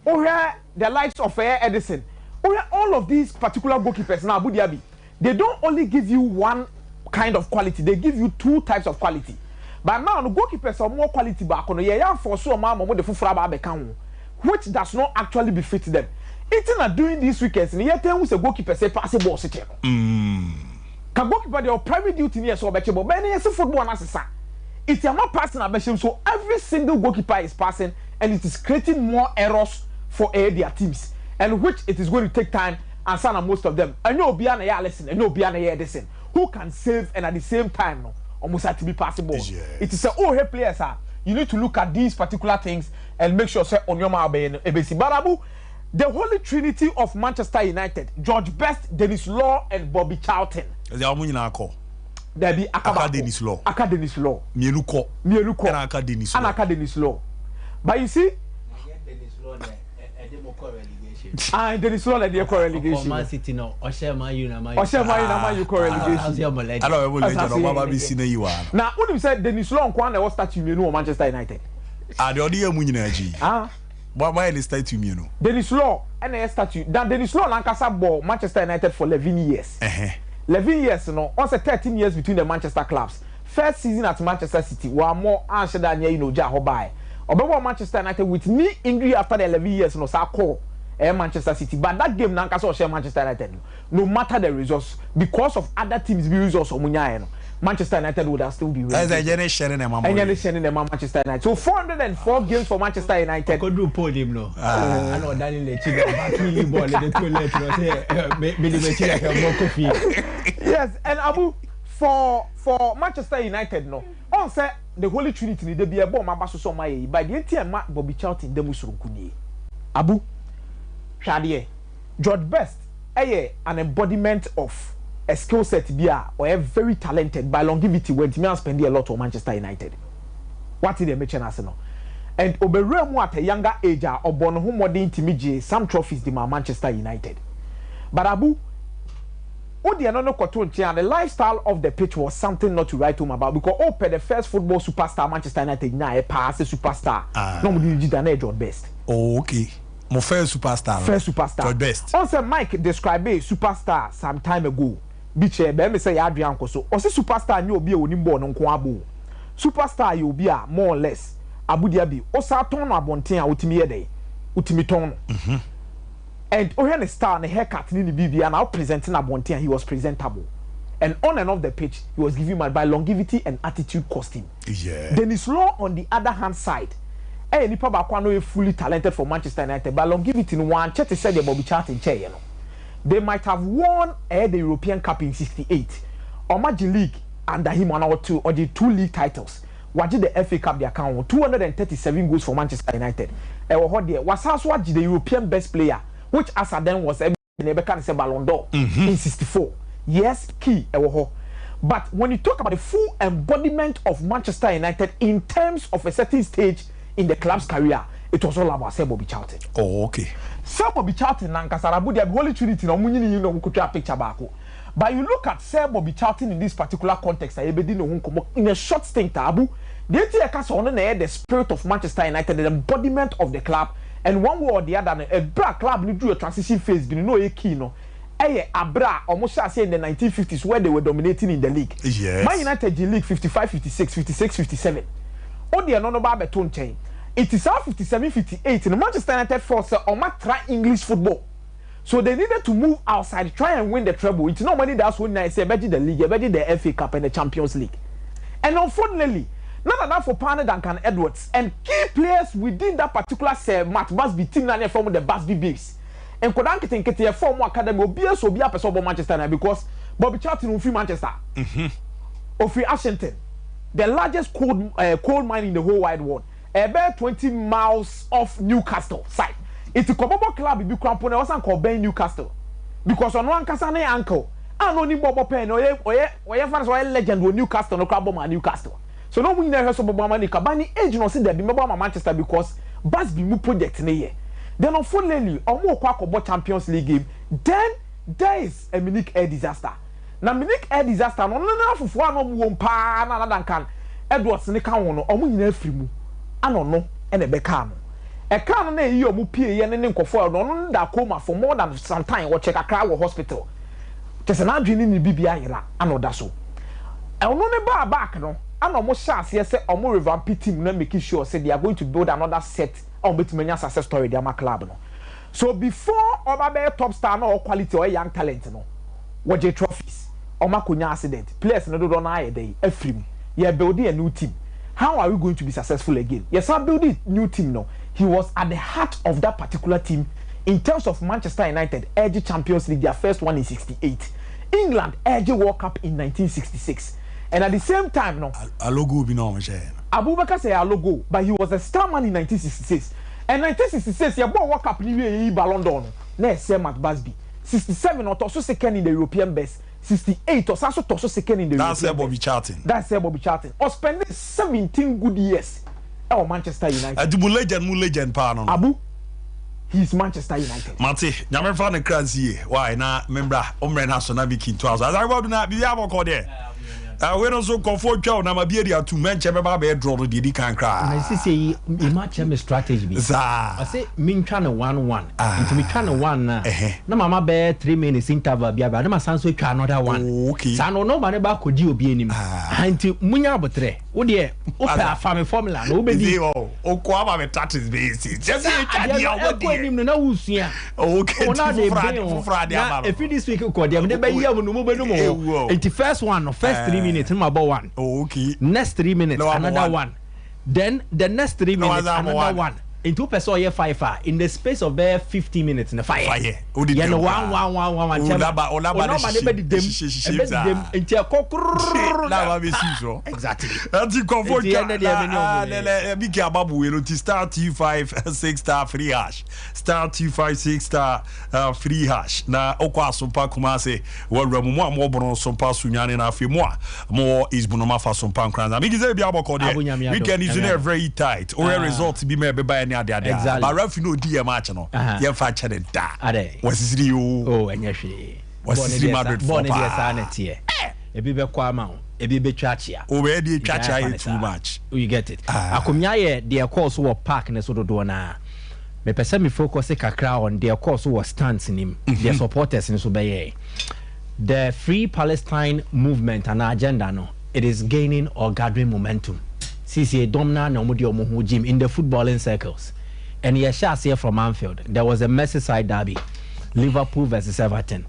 Ohe the likes of Edison, Ohe all of these particular goalkeepers now Abu Dhabi. They don't only give you one kind of quality; they give you 2 types of quality. But now the goalkeepers are more quality back on the for so the which does not actually befit them. It's not doing these weekends. And yet, who's a goalkeeper say pass a ball? Can goalkeeper their primary duty near so much, but many as a football assassin. It's a more passing ambition, so every single goalkeeper is passing, and it is creating more errors for their teams, and which it is going to take time and some most of them. And no Biana listen, and no Biana Edison, who can save and at the same time no. Almost had to be possible. Yes. It is a hey players you need to look at these particular things and make sure say on your ABC. But Abu, the holy trinity of Manchester United, George Best, Dennis Law, and Bobby Charlton. There be Aka Dennis Law. Aka Dennis Law. Mieluko. And Aka Dennis Law. And Aka Dennis Law. But you see, and Dennis Law the relegation. Man City no. Oshema you na Man relegation. I don't now, when you said Dennis Law nkwana was start you Manchester United. The audio munyi na why they start you know? Dennis Law and a statue. Then Dennis Law Lancashire ball Manchester United for 11 years. 11 years no. Also 13 years between the Manchester clubs. First season at Manchester City were more answer than Jahobai. Obewa Manchester United with knee injury after the 11 years no sa call Manchester City. But that game Nankasa share Manchester United. No matter the results, because of other teams be results of Munya, Manchester United would have still be winning. Manchester United. So 404 games for Manchester United. I could do podium no. I know Daniel Lechi ball Yes, and Abu for Manchester United no. On say the Holy Trinity they be a bomb abaso so my by the NTM Bobby Charlton dem usurukuni. Abu Shadie George Best an embodiment of a skill set or a very talented by longevity when Timmy spend a lot on Manchester United. What did they mention as no? And Oberemu at a younger age or born home modern Timmy some trophies the Manchester United. But Abu the lifestyle of the pitch was something not to write home about because the first football superstar Manchester United now a pass a superstar. Nobody did an George Best. Oh, okay. My first superstar. First superstar. George Best. Also, Mike described a superstar some time ago. Biche, be say Adrian Koso. Also, superstar you be a nimbo no kwabo. Superstar you be a more or less. Abu Dhabi. Also, ton abonten a utimi yede. Utimi ton. And when the star and the haircut in the BB and now presenting abonten, he was presentable. And on and off the pitch, he was given by longevity and attitude cost him. Yeah. Dennis Law on the other hand side. nipa ba kwa no fully talented for Manchester United, but longevity in one chat said Bobby Charlton chair, you know. They might have won the European Cup in 68. Or Magic League under him one or two, or the 2 league titles. What did the FA Cup the account 237 goals for Manchester United. Was also the European best player, which as a then was Ballon d'Or in 64. Yes, key. But when you talk about the full embodiment of Manchester United in terms of a certain stage in the club's career, it was all about Sir Bobby Charlton. Oh, okay. Sir Bobby Charlton and Kasarabu, the Holy Trinity, no money, you know, could picture back. But you look at Sir Bobby Charlton in this particular context, in a short stint, Tabu, the spirit of Manchester United, the embodiment of the club, and one way or the other, a black club need to do a transition phase, but no, a key, no. Abra, almost I say in the 1950s, where they were dominating in the league. Yes. Man United G League 55, 56, 56, 57. Oh, they are not about beton chain. It is our 57, 58. And Manchester United force on my try English football. So they needed to move outside, try and win the treble. It's not money that's when I say, better the league, better the FA Cup and the Champions League. And unfortunately, none of that for Partner Duncan Edwards and key players within that particular Matt Busby team from the Busby Bears. And Kodanke think it's a former academy will be a so be a person of Manchester now because Bobby Charlton will free Manchester. Or free Ashington, the largest coal mine in the whole wide world. About 20 miles off Newcastle side. It's a Kobobo club if you come on was called Ben Newcastle. Because on one Casane uncle, I don't need Bobo Pen or fans or legend with Newcastle no Craboma Newcastle. So no we never saw Bobo Mani Kabani age no see that the Manchester because Busby mu project in a year. Then unfortunately, Omo Kwakobo Champions League game. Then there is a Munich air disaster. Now Munich air disaster. No for one of pa na can Edwards ne kan wono. Omo nyina free mu. Ano no e na be ka no. E ka no na yi omo pie ye ne nkofo no da coma for more than some time. We check Accra hospital. Just na adwini ni bibia yera ano da so. E ono ne ba back no. Ano mo chance ye say omo revamp team na make sure say they are going to build another set. On success story their club no. So before Oba top star no or quality or young talent no, what your trophies or makunya accident players no do na day efrim you building a new team. How are we going to be successful again? Yes, I'm building new team no. He was at the heart of that particular team in terms of Manchester United edge Champions League, their first one in 68. England edge World Cup in 1966. And at the same time no a logo be no Abubakar say a logo, but he was a star man in 1966. And 1966, you bought World Cup in Ballon d'Or. Next, Sir Matt Busby. 67 or also second in the European best. 68 or also second in the That's European Bobby Charlton. That's Bobby Charlton. Or spending 17 good years at Manchester United. Mu legend pa no. Abu, he's Manchester United. Mate, nyame fa ne kransie. Why na membra omre na so na bi kin 2000. As I go do na bi abo ko there. We don't so comfort twa na ma bia to menche be ba be draw no di kan kra. Na say e match me strategy bi. I say me twa na 1-1. Into me twa na 1 na mama be 3 minutes interval bia ba na ma san so twa another one. Okay. Sa no ba ne ba kodi obi anim. Anti munya abotre. Wo de o pa afame formula no be di. O ko aba me tactics base. Just twa dia o di. Anim no na wusua. Okay. Fufra de aba. If this week ko de be yam no mo be no mo. Anti first one no first 3 minutes about one. Okay. Next 3 minutes, another one. Then the next 3 minutes, another one. In 2 person, you 5 in the space of bare 50 minutes in the fire. Yeah, no 1. Exactly. That's comfort. Big Ababu, you know, to star 256 star free hash. Star 256 star free hash. Na okwa Sompa Kumase, well, Ramu more bono Sompa Sunyani na fi more is Bunoma for Sompa Kranza. Big is a biabo weekend is very tight. Or results be maybe by any. Exactly. But Ralph, you know, dear match, no, you're fetching it. What's it you? Oh, and yes, what's it, Madrid? Born in the sanity. A bit of Quamau, a bit of Chachia. Already, Chachia too much. You get it. I come here, their course were park in a sort of door. Me person me focus a crowd on their course was stands in him, their supporters in Subay. The Free Palestine movement and agenda, no, it is gaining or gathering momentum. CCA Domna no Mudio Jim in the footballing circles. And yes, here from Anfield, there was a Merseyside derby, Liverpool versus Everton.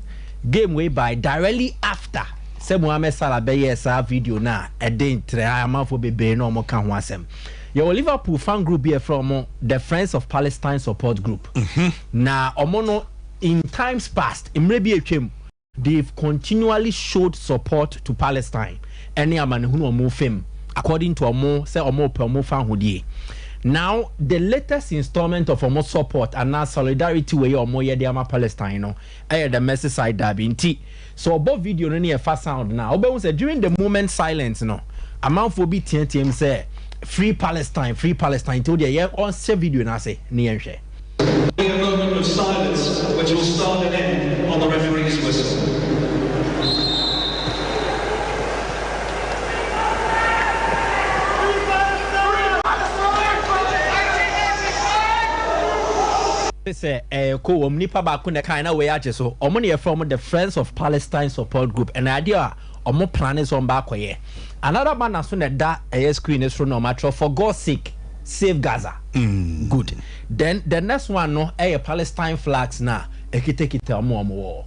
Game whereby directly after Mohamed Salah be video na a day for be no more can wasem. Your Liverpool fan group here from the Friends of Palestine support group. Now, omono in times past, they've continually showed support to Palestine. Any man who move him according to Omo say Omo per Omo fan who. Now, the latest installment of Omo support and now solidarity way Omo Yediama Palestine, no, the Merseyside derby. So, above video, no a fast sound now. Obe say during the moment silence, no, amount for be TNTM say free Palestine. Told you, yeah, on say video and I say, near share. A moment of silence, which will start and end on the referee's whistle. Say ko nipa ba ko ne kan na we age so omo ne from the Friends of Palestine support group and idea omo plan is on ba koye another man so ne da screen is from no matter for God's sake save Gaza. Good. Then the next one no Palestine flags na ekite omo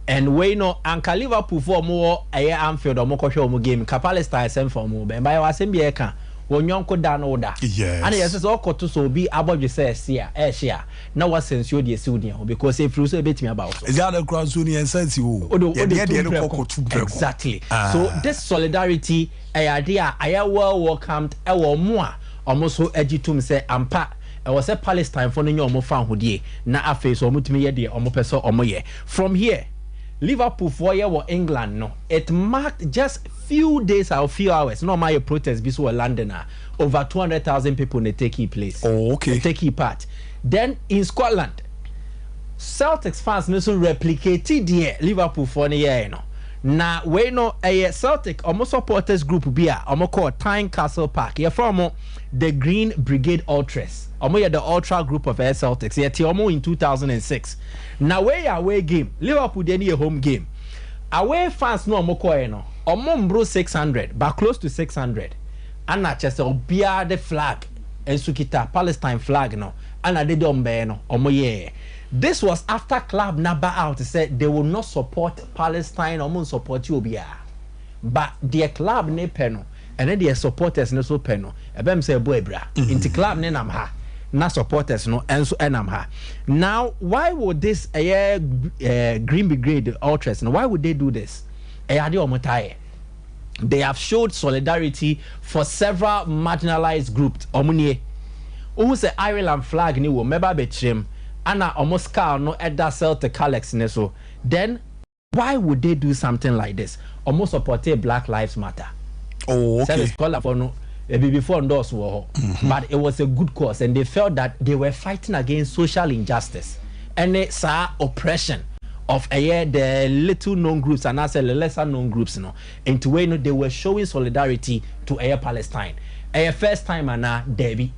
and we know anka Liverpool for more Anfield omo ko hwe omo game ka Palestine send for omo be by wasem be ka wonyonko da no da. Yes. And yes so okoto so bi abodwe say share na what sense you dey see odi because if you say bet me about is that the crowd so near sense you exactly. So this solidarity idea well welcomed mo a almost so agitum say ampa was a Palestine for no omo fan hodie na afa so omutumi ye de omo peso omo ye from here Liverpool for year or England no it marked just few days or few hours no my protest be so London over 200,000 people in take place. Oh, okay. Take part. Then in Scotland Celtics fans no so replicated the Liverpool for the year no na we no Celtic almost supporters group be almost called Tynecastle Park here from the Green Brigade Ultras the ultra group of Celtics here in 2006 now we away game Liverpool then a home game away fans no no mbro 600 but close to 600 and na chese obia the flag and sukita Palestine flag no and na de dombe no this was after club number out said they will not support Palestine or support you but their club ne peno and then their supporters no so peno ebem say boy bra into club ne nam ha na supporters no enso enam ha now why would this Green Brigade Ultras why would they do this they have showed solidarity for several marginalized groups omunie who say Ireland flag ni wo meba betrim ana almost car no edda Celtic Alex ne so then why would they do something like this almost support Black Lives Matter. Oh, okay. For no before endorse war but it was a good cause and they felt that they were fighting against social injustice and oppression of the little known groups and also the lesser known groups into way they were showing solidarity to Palestine first time and Debbie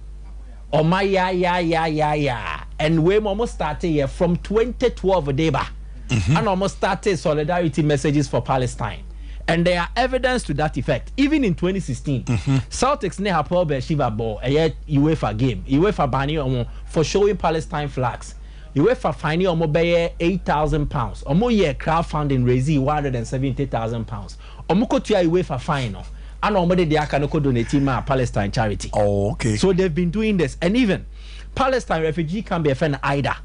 oh my yeah and we almost started here from 2012 deba and almost started solidarity messages for Palestine. And there are evidence to that effect. Even in 2016, Celtics ne Hapoel Beersheba ball a UEFA game. UEFA banning for showing Palestine flags. UEFA fining £8,000. Omo crowdfunding raising £170,000. Omo kotua UEFA final. And omo de akanoko donate ma Palestine charity. Oh, okay. So they've been doing this, and even Palestine refugee can be a friend Ida.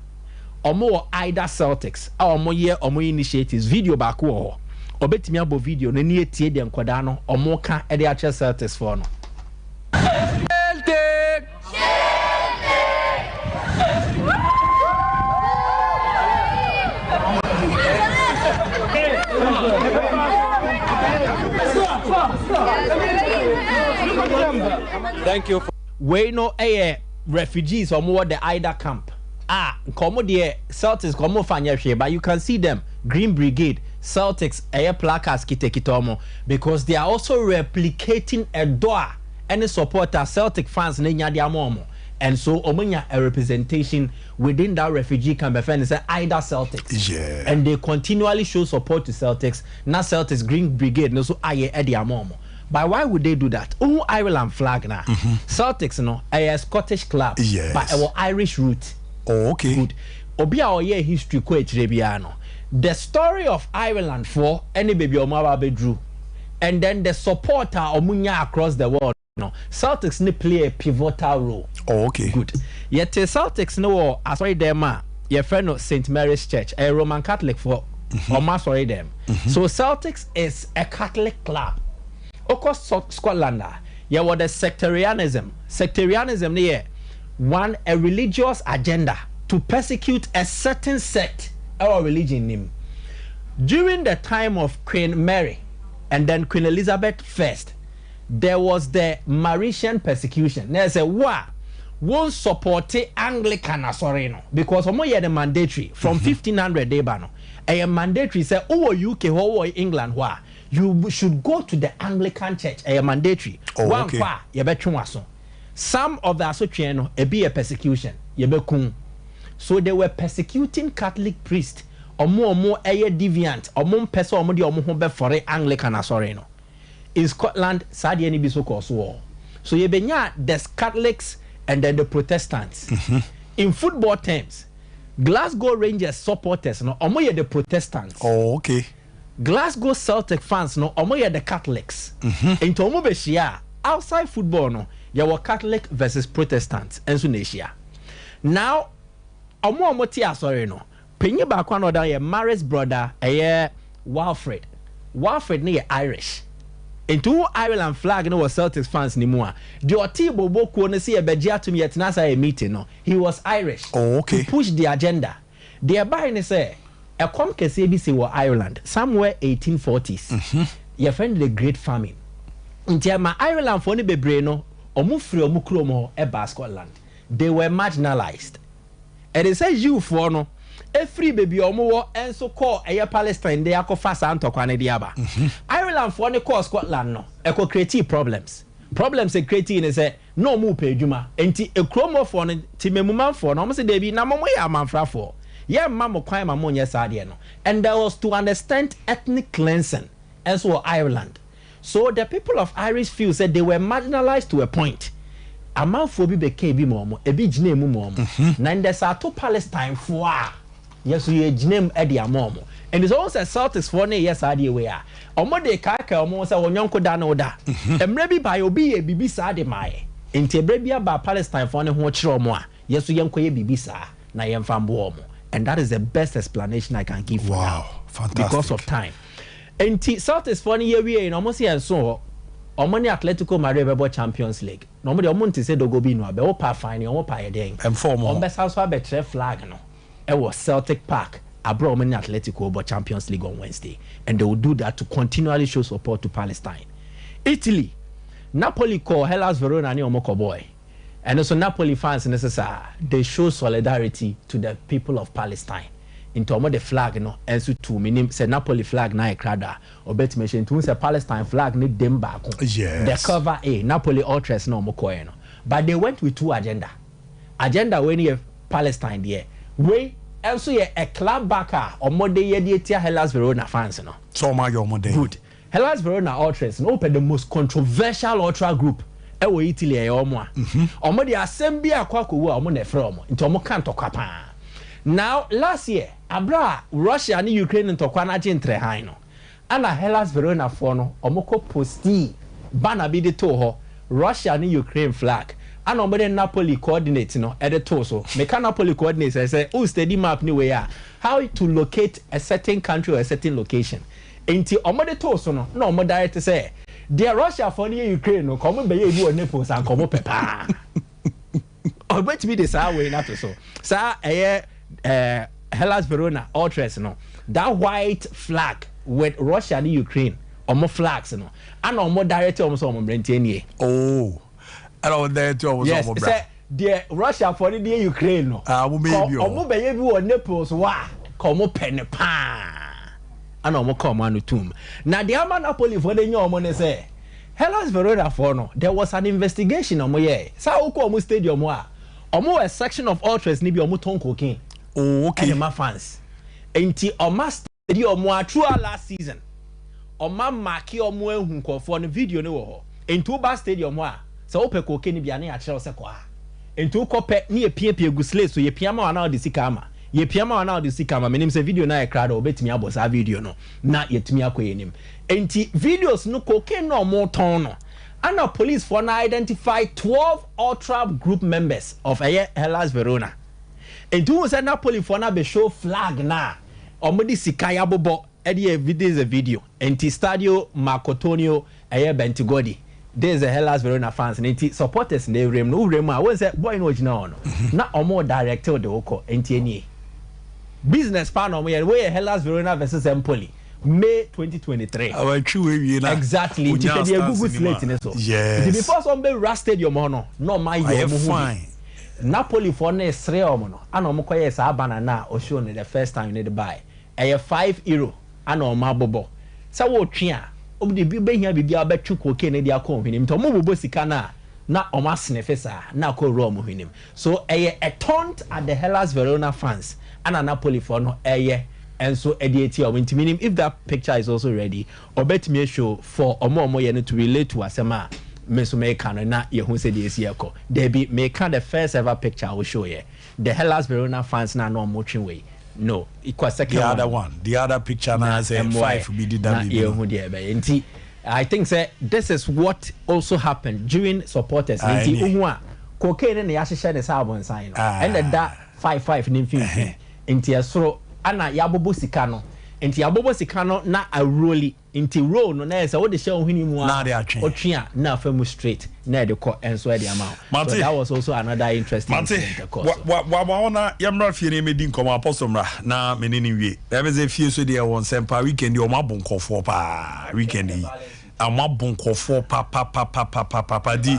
Omo Ida Celtics. Omo initiatives video back war. Obetimi abo video no ni etie de nkoda no omo ka e de a che Celtics for no Thank you. We know refugees omo the Ida camp komo de Celtics komo fanya hwe but you can see them Green Brigade Celtics placards kitomo because they are also replicating a door any supporter Celtic fans nenya dia momo and so omunya a representation within that refugee camp is either Celtics and they continually show support to Celtics na Celtics Green Brigade no so aye e dia momo. But why would they do that? Ireland flag na Celtics no a Scottish club but a Irish root. Oh, okay. Good. Obi a oye history ko etire no. The story of Ireland for any baby Omaba Bedru and then the supporter omunya across the world no Celtics ni play a pivotal role. Oh, okay. Good. Yet Celtics no sorry them your friend of St. Mary's Church, a Roman Catholic for or mass sorry them. So Celtics is a Catholic club. Of course, Scotland, yeah, what the sectarianism. Sectarianism near one a religious agenda to persecute a certain sect or religion name. During the time of Queen Mary and then Queen Elizabeth first, there was the Marician persecution. There's a war. Won't support Anglican sorry no because the mandatory from 1500 day bano. A mandatory say oh UK or England where you should go to the Anglican church. A mandatory. Oh, okay. Some of the association be a persecution. So they were persecuting Catholic priests or more deviant or more person or more for Anglican sorry no. In Scotland, Sadi any be so called war. So you be there's Catholics and then the Protestants. In football terms, Glasgow Rangers supporters no omo the Protestants. Oh, okay. Glasgow Celtic fans no omo the Catholics. Into omo be share outside football no you were Catholic versus Protestants and so Asia. Now omo tia sorry no. Penye ba kwa no da ye Maris brother Walfred. Walfred ne Irish. Into Ireland flag no was Celtics fans ni mua. The Otibo Boku no see a begia to me at NASA meeting no. He was Irish. Oh, okay. To push the agenda. The buy ni say a com kese ABC were Ireland somewhere 1840s. Your friend the Great Famine. Until my Ireland for ni bebre no omu free omu kromo eba Scotland. They were marginalized. And they say you for no every baby omo and so call a Palestine they are fast and talk on diaba. Ireland for the call Scotland no eco creative problems e creating is a no mu pay juma enti e kromo for no timemuma for no say dey be na momo ya manfra for ye mamo kwan mamo nya sade no and there was to understand ethnic cleansing as well Ireland. So the people of Irish feel said they were marginalized to a point. Amanfo bi beke bi momo e bi gina mu momo na ndesa to Palestine for yes, we jinem edi amomo. And it's also a Celtics for yes idea we are. Omo de kaka omo say wonyonko da no da. Emre bi ba obi e bibi sa de mai. Enti ebre bia ba Palestine for ne ho kire omo a. Yes, yenko ye bibi sa na yemfa mbo omo. And that is the best explanation I can give for now. Wow, fantastic. Because of time. Enti Celtics for ye we no omo say enso omo ne Atletico Madrid bebo Champions League. No omo de omo nti say dogo bi no be o pa fine omo pa ye den. Inform omo be sa so be tre flag no. It was Celtic Park. Abroad many Atletico but Champions League on Wednesday, and they will do that to continually show support to Palestine. Italy, Napoli call Hellas Verona ni omoko boy, and also Napoli fans necessary they show solidarity to the people of Palestine. Into omo the flag no, and so to meaning say Napoli flag na ekrada or bet mention to say Palestine flag ni dem back. Yes. The cover A Napoli ultras no omoko no, but they went with two agenda. Agenda when you Palestine there. We also a club backer or more day Hellas Verona fans no. So my your good. Hellas Verona ultras no open the most controversial ultra group. Ewo Italy e omo a. Omo the assembly akwako wo omo na frɛ omo. Nti omo kan tokwa pa. Now last year abra Russia and Ukraine ntokwa na gentre han no. Ana Hellas Verona for no omo ko posti banner bi de to ho Russia and Ukraine flag. And on the Napoli coordinates, no, at the torso. Make Napoli coordinates. I say, oh, steady map new way. How to locate a certain country or a certain location. Until on the torso, no more direct to say, dear Russia for near Ukraine, no, come be you Naples and come up pepper. Or bet me this way, not so. Sir, Hellas Verona, ultras, no, that white flag with Russia and Ukraine, or more flags, no, and on more direct almost on Brentini. Oh. I don't dare to almost yes, say the Russia for the Ukraine no. Omo be ye bi wo Naples wa komo pen pa. Ana omo come anu tum. Na the ama Napoli for the new omo ne say Hellas Verona for no. There was an investigation omo ye. Sa uko omo stadium wa. Omo a section of ultras ni bi omo ton cocaine. Oh, okay. And my fans. Enti omo stadium wa throughout last season. Omo marki omo ehun ko for no video ne wo ho. Enti ba stadium wa. So ope koke ni bia na ya kire se kwa enti ukope ni epiepie gusle so ye piama na de sika ama ye piama na de sika ama menim se video na e krado obetimi abo sa video no na yetimi akoye nim enti videos no koke no mo ton no And police for now identify 12 ultra group members of Hellas Verona. And two said Napoli for now be show flag na. Omodi sikaya bobo edi video. Enti Stadio Marcotonio Bentigodi. There's a Hellas Verona fans and supporters ne rem no rem. I was boy no jina na omo director de oko enti eni. Business partner we Hellas Verona versus Empoli. May 2023. Exactly. Google slate so. Yes. Before some be Rust Stadium no my fine. Napoli for ne sre omo and omo koye sa banana o show the first time you need to buy. €5 and o ma bobo. Sa wo twia obi de bi be hia bibia be twuko ke ne dia ko hwenim to mo bobo sika na o ma snefesa na ko ro mo hwenim. So a taunt at the Hellas Verona fans and Napoli for no and so meaning if that picture is also ready or bet me show for omo ye to relate to asema me so make na ye hu say this year ko there be make the first ever picture I will show you the Hellas Verona fans na no watching way no it was second the other picture na say 5 be did that I think say this is what also happened during supporters nti ohu a cocaine na ya hye ne sa abon sign and that 5 ni mfimfini nti asoro ana yabobo sika no enti yabobo sika no na aroli enti roll no na say wo de hye ohini mu a otwea na afamu straight na de ko enso e de amount so that was also another interesting thing wa ona yamra fie ne medi nkomo apostle mra na meneni wie ebe ze fie so de won sempa weekend o mabon kofo pa weekend yi amabon kofo pa di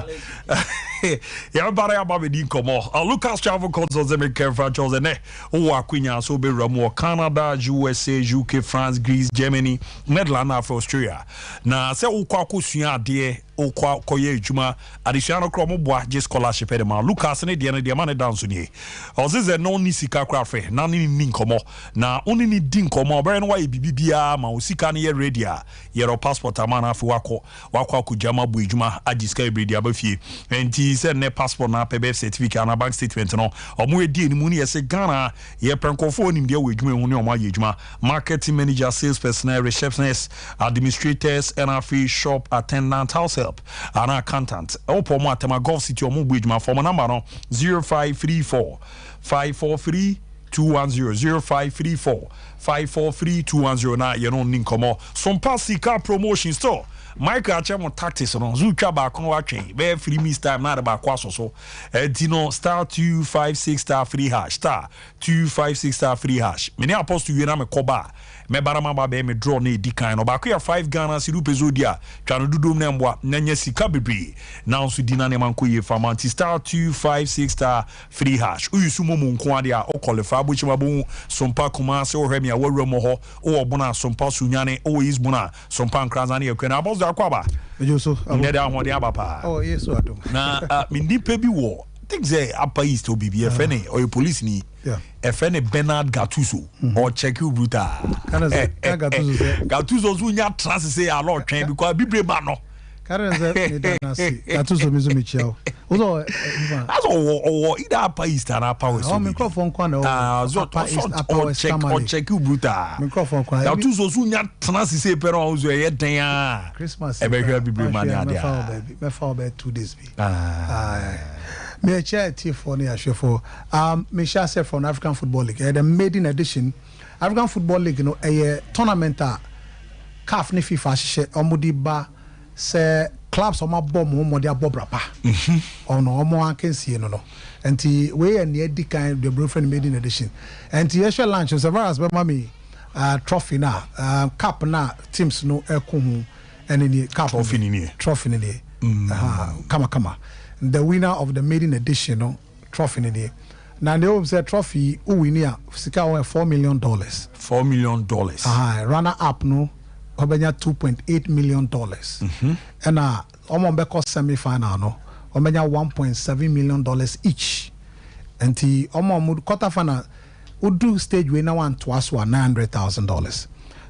ya bara ya ba di nkomo Lucas Travel Consults me care franchise ne o akwanya so be ramu Canada, USA, UK, France, Greece, Germany, Netherlands, Australia na se wo kwa kosua ade o kwa koye adwuma adesua no kromo boa je scholarship de ma Lucas ne de ma ne dance ni o ze no ni sika kra fe na ni nkomo na oni ni di nkomo obere no wa bibibia ma o sika ne ye ready a ye ro passport amana afi wakọ akujama bu adwuma agiska ebredi abafie enti se ne passport na pb certificate na bank statement no omo edi ni mu ni yese Ghana ye prenkofo ni de wo adwuma hu ni omo aye adwuma marketing manager, sales personnel, receptionists, administrators, and afi shop attendant, house help and accountant opo mo atema Gulf City omo bu adwuma for number no 0534 543 210 0534 543 210 na ye no ninkomo Sompa sika promotion store Michael Achemo tactics no zucha ba kon wa twen be free miss time na ba kwa so dino star 256 star free hash star 256 star free hash me ne apostle we na me koba me barama ba be me draw na edi kan no ba ko ya 5 Ghana siru pezodia twa no dudom na mboa na nya sika bebre na nso di na ne man ko ye famanti star 256 star free hash uyusu momo nko ade a o qualify bo chima bo Sompa kuma se o hwemi a wawura mo ho o obona Sompa sunyane o isbuna Sompa nkranza na yakwana abozo akwaba ejoso ndeda ahode abapa oh yes so atom na mi nipa bi wo think say upper east obibi efene or police ni efene Bernard Gattuso or Cheku Bruta Gattuso zunya trans say a lot train because bibre ba no Karen say Gattuso mizo mi chiao ozo as o ida upper east and upper west o microphone kwa na o Cheku Bruta microphone kwa Gattuso zunya trans say pero ozo ye den a Christmas e be hwe bibre man ya me fa be 2 days bi me chair for near for me shall say from African Football League the maiden edition African Football League no a tournament CAF ni FIFA hye omudi ba say clubs oma bom mo dia bobrapa ono omo ankensie no enti we and the kind the boyfriend maiden edition enti ye lunch so far as be mami trophy na cup na teams no ekohu eni cup trophy ni kama the winner of the maiden edition no trophy in there. Now they will say trophy who win here sika $4 million. $4 million. Runner up no obenya $2.8 million. And omo beko semi final no obenya $1.7 million each. And the omo quarter final would do stage winner one twice $900,000.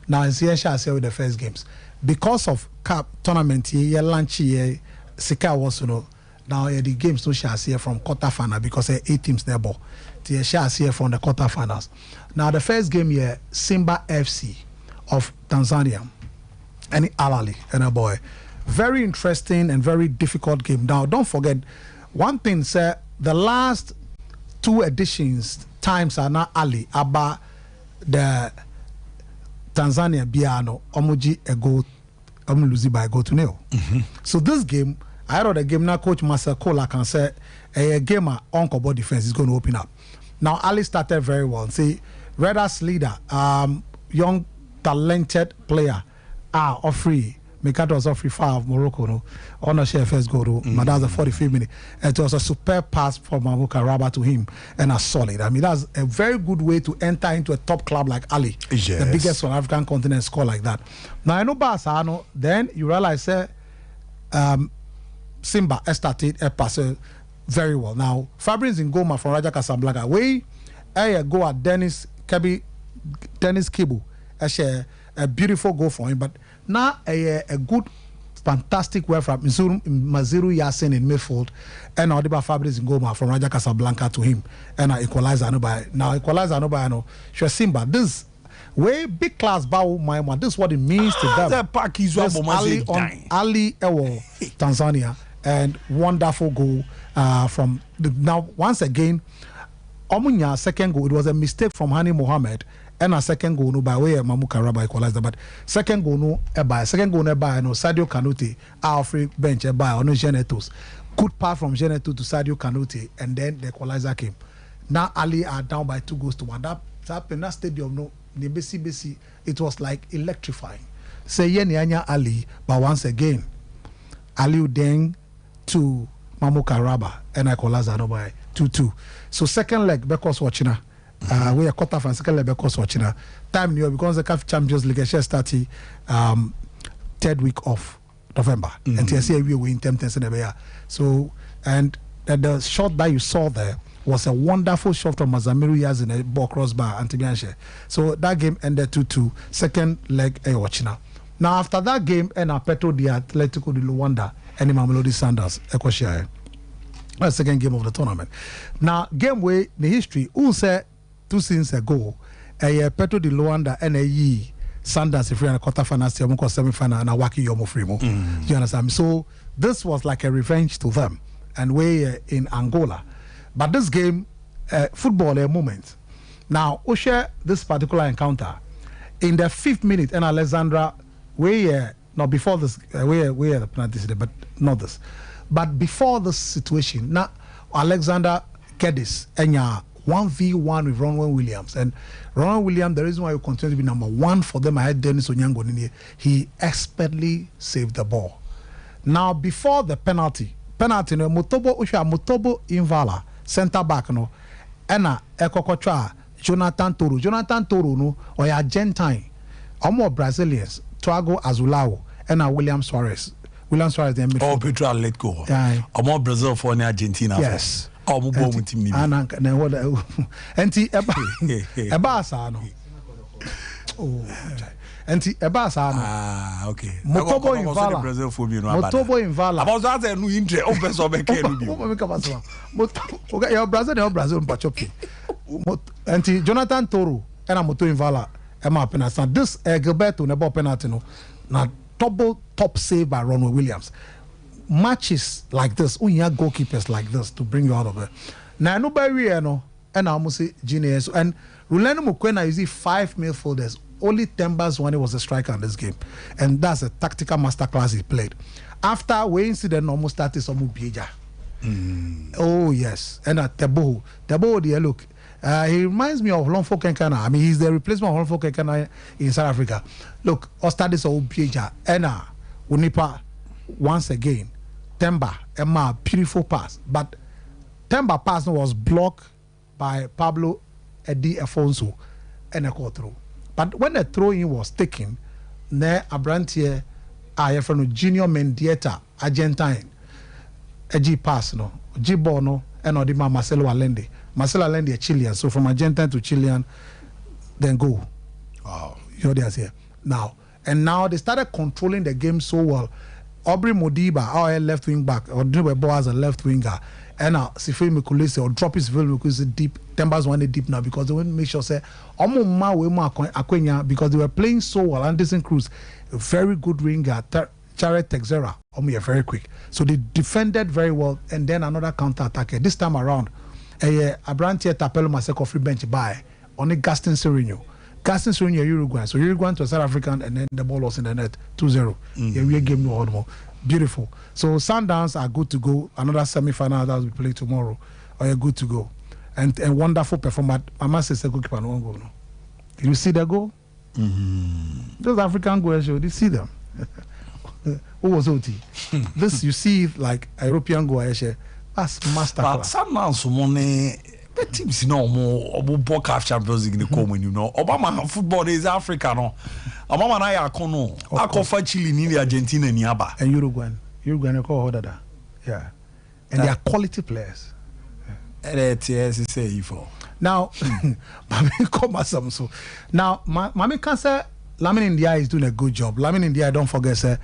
Now it's here shall say with the first games because of cup tournament here lunch here sika was no. Now the games no shall see from quarter final because 8 teams there ball. The shall see from the quarter finals. Now the first game here Simba FC of Tanzania, and Alali and a boy very interesting and very difficult game. Now, don't forget one thing, sir. The last 2 editions times are not Ali about the Tanzania Biano Omuji a goal, losing by a goal to nil. So this game, I wrote a game now. Coach Marcel Kola can say a game on ball defense is going to open up. Now Ali started very well. See, Raiders leader, young talented player, Offrey. Mikato was off far of Morocco, no. On share first goal, but that's the 45th minute. It was a superb pass from Mamuka Raba to him and a solid. I mean, that's a very good way to enter into a top club like Ali, the biggest on African continent, score like that. Now I know Basano, then you realize Simba started a passer very well. Now Fabrice Ngoma from Raja Casablanca, go at Dennis Kibu, a beautiful goal for him, but now a good, fantastic work from Maziru Yasin in midfield, and Audiba Fabrice Ngoma from Raja Casablanca to him, and equalizer now equalizer no Simba. This way big class bow my one. This is what it means to them. The pack is Ali on Ali Ewo Tanzania, and wonderful goal from now once again. Omunya second goal. It was a mistake from Hani Mohammed. And a second goal no by way of Mamuka Raba equalizer, but second goal no by no Sadio Kanute our free bench by no Genetos. Good pass from Geneto to Sadio Kanute, and then the equalizer came. Now Ali are down by 2-1. That stadium no besi it was like electrifying. Say Yenya Ali, but once again Ali Udeng to Mamuka Raba and equalizer no by 2-2. So second leg because watching we are quarter final second level course watching time new because the CAF Champions League shall start 3rd week of November and TSA we win 10 so and the shot that you saw there was a wonderful shot from Mazamiru Yaz in a ball crossbar and Tibianche. So that game ended 2-2 second leg watching now after that game and Petro di Atletico de Luanda and Mamelodi Sanders Ekoshia second game of the tournament. Now game way the history who said 2 seasons ago, Petro de Luanda and Sanders if we are a quarter final, semi-final, and a wacky yomo frimo. You understand? So this was like a revenge to them, and we in Angola. But this game, football a moment. Now, we share this particular encounter in the 5th minute, and Alexandra, not before this, we are the penalty, but not this. But before this situation, now Alexander Geddes and 1v1 with Ronwen Williams, and Ronwen Williams, the reason why you continue to be number 1 for them, I had Dennis Onyango in here. He expertly saved the ball. Now before the penalty no Mutobo Invala center back no, ena ekokotra Jonathan Toro no or Argentine, or more Brazilians, Thiago Azulao, and William Suarez then oh Pedro let go. Or more Brazil for Argentina. Yes. Oh, and okay. Motobo Invala. About that, no interest. Oh, best of Brazil, Jonathan Toro and Moto Invala. This Gilberto Nebo penalty no. Now double top save by Ronald Williams. Matches like this, when you have goalkeepers like this to bring you out of it. Now nobody no, and I almost say genius. And Ruleno Mukwena is 5 midfielders. Only Tembas when he was a striker in this game, and that's a tactical masterclass he played. After we incident almost started some Bieja. Oh yes, and Tebo the look. He reminds me of Longfo Kenkana. I mean, he's the replacement of Longfo Kenkana in South Africa. Look, Ostadis or Bieja, and Unipa once again. Temba, Emma, beautiful pass. But Temba pass was blocked by Pablo Edi Afonso and a call through. But when the throw-in was taken, ne Abrantier, I from Junior Mendieta, Argentine, a G pass no, G Bono, and Odima Marcelo Allende. Marcelo Allende, a Chilean. So from Argentine to Chilean, then go. Wow, you're there here now. And now they started controlling the game so well. Aubrey Modiba, our left wing back, or Boaz as a left winger, and Sifil Mikulisi or drop his Sifil Mikulisi deep. Tembas one deep now because they want to make sure say because they were playing so well. Anderson Cruz, a very good winger. Jared Texera, very quick. So they defended very well, and then another counter attack. This time around, Abrantia Tapelo Maseko free bench by only Gaston Serino. Gaston Serino Uruguay. So Uruguay to South African, and then the ball was in the net 2-0. Yeah, we game no more. Beautiful. So Sundowns are good to go. Another semi-final that we play tomorrow. Are good to go. And wonderful performance. I must say, goalkeeper no goal. No. You see the goal? Those African goals, you see them. Who was OT? This you see like European goal. That's master. But Sundowns money. The teams no more. Obo CAF Champions League in the common, you know. Obama football is Africa, no. Obama na ya kono. Akofa Chile ni Argentina ni aba. And Uruguay they call that. Yeah. And they are quality players. Now, now, Mami can say Lamin India is doing a good job. Lamin India, don't forget, say,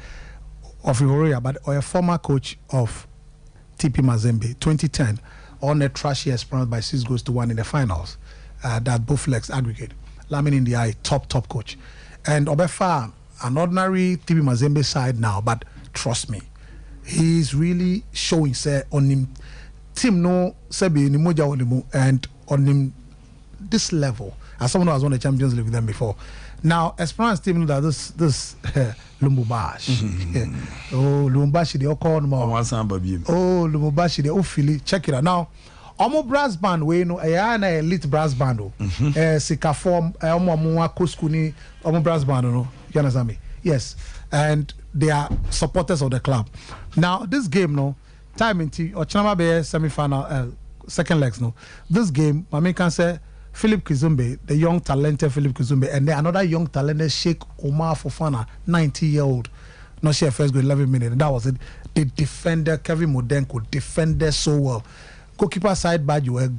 of Ivoria, but a former coach of TP Mazembe, 2010, on a trashy Esperance by 6-1 in the finals. That both legs aggregate. Lamin India, a top coach. And Obefa, an ordinary TP Mazembe side now, but trust me, he's really showing, say, on him. Team no Sebi ni moja onimu and on him this level as someone who has won the Champions League with them before. Now Esperance team know that this Lumumbashi. Oh Lumumbashi they all call him. Oh Lumumbashi they all feel it. Check it out. Now omo brass band we know na elite brass band o. Sika form omo amwa koskuni omo brass band no. You understand me? Yes. And they are supporters of the club. Now this game no time into Ochinama Bay semi-final second legs no. This game, I can say Philip Kizumbe, the young talented Philip Kizumbe, and then another young talented Sheikh Omar Fofana, 90-year-old. Not sure first go 11 minutes. That was it. The defender Kevin Modenko defended so well. Goalkeeper side back you were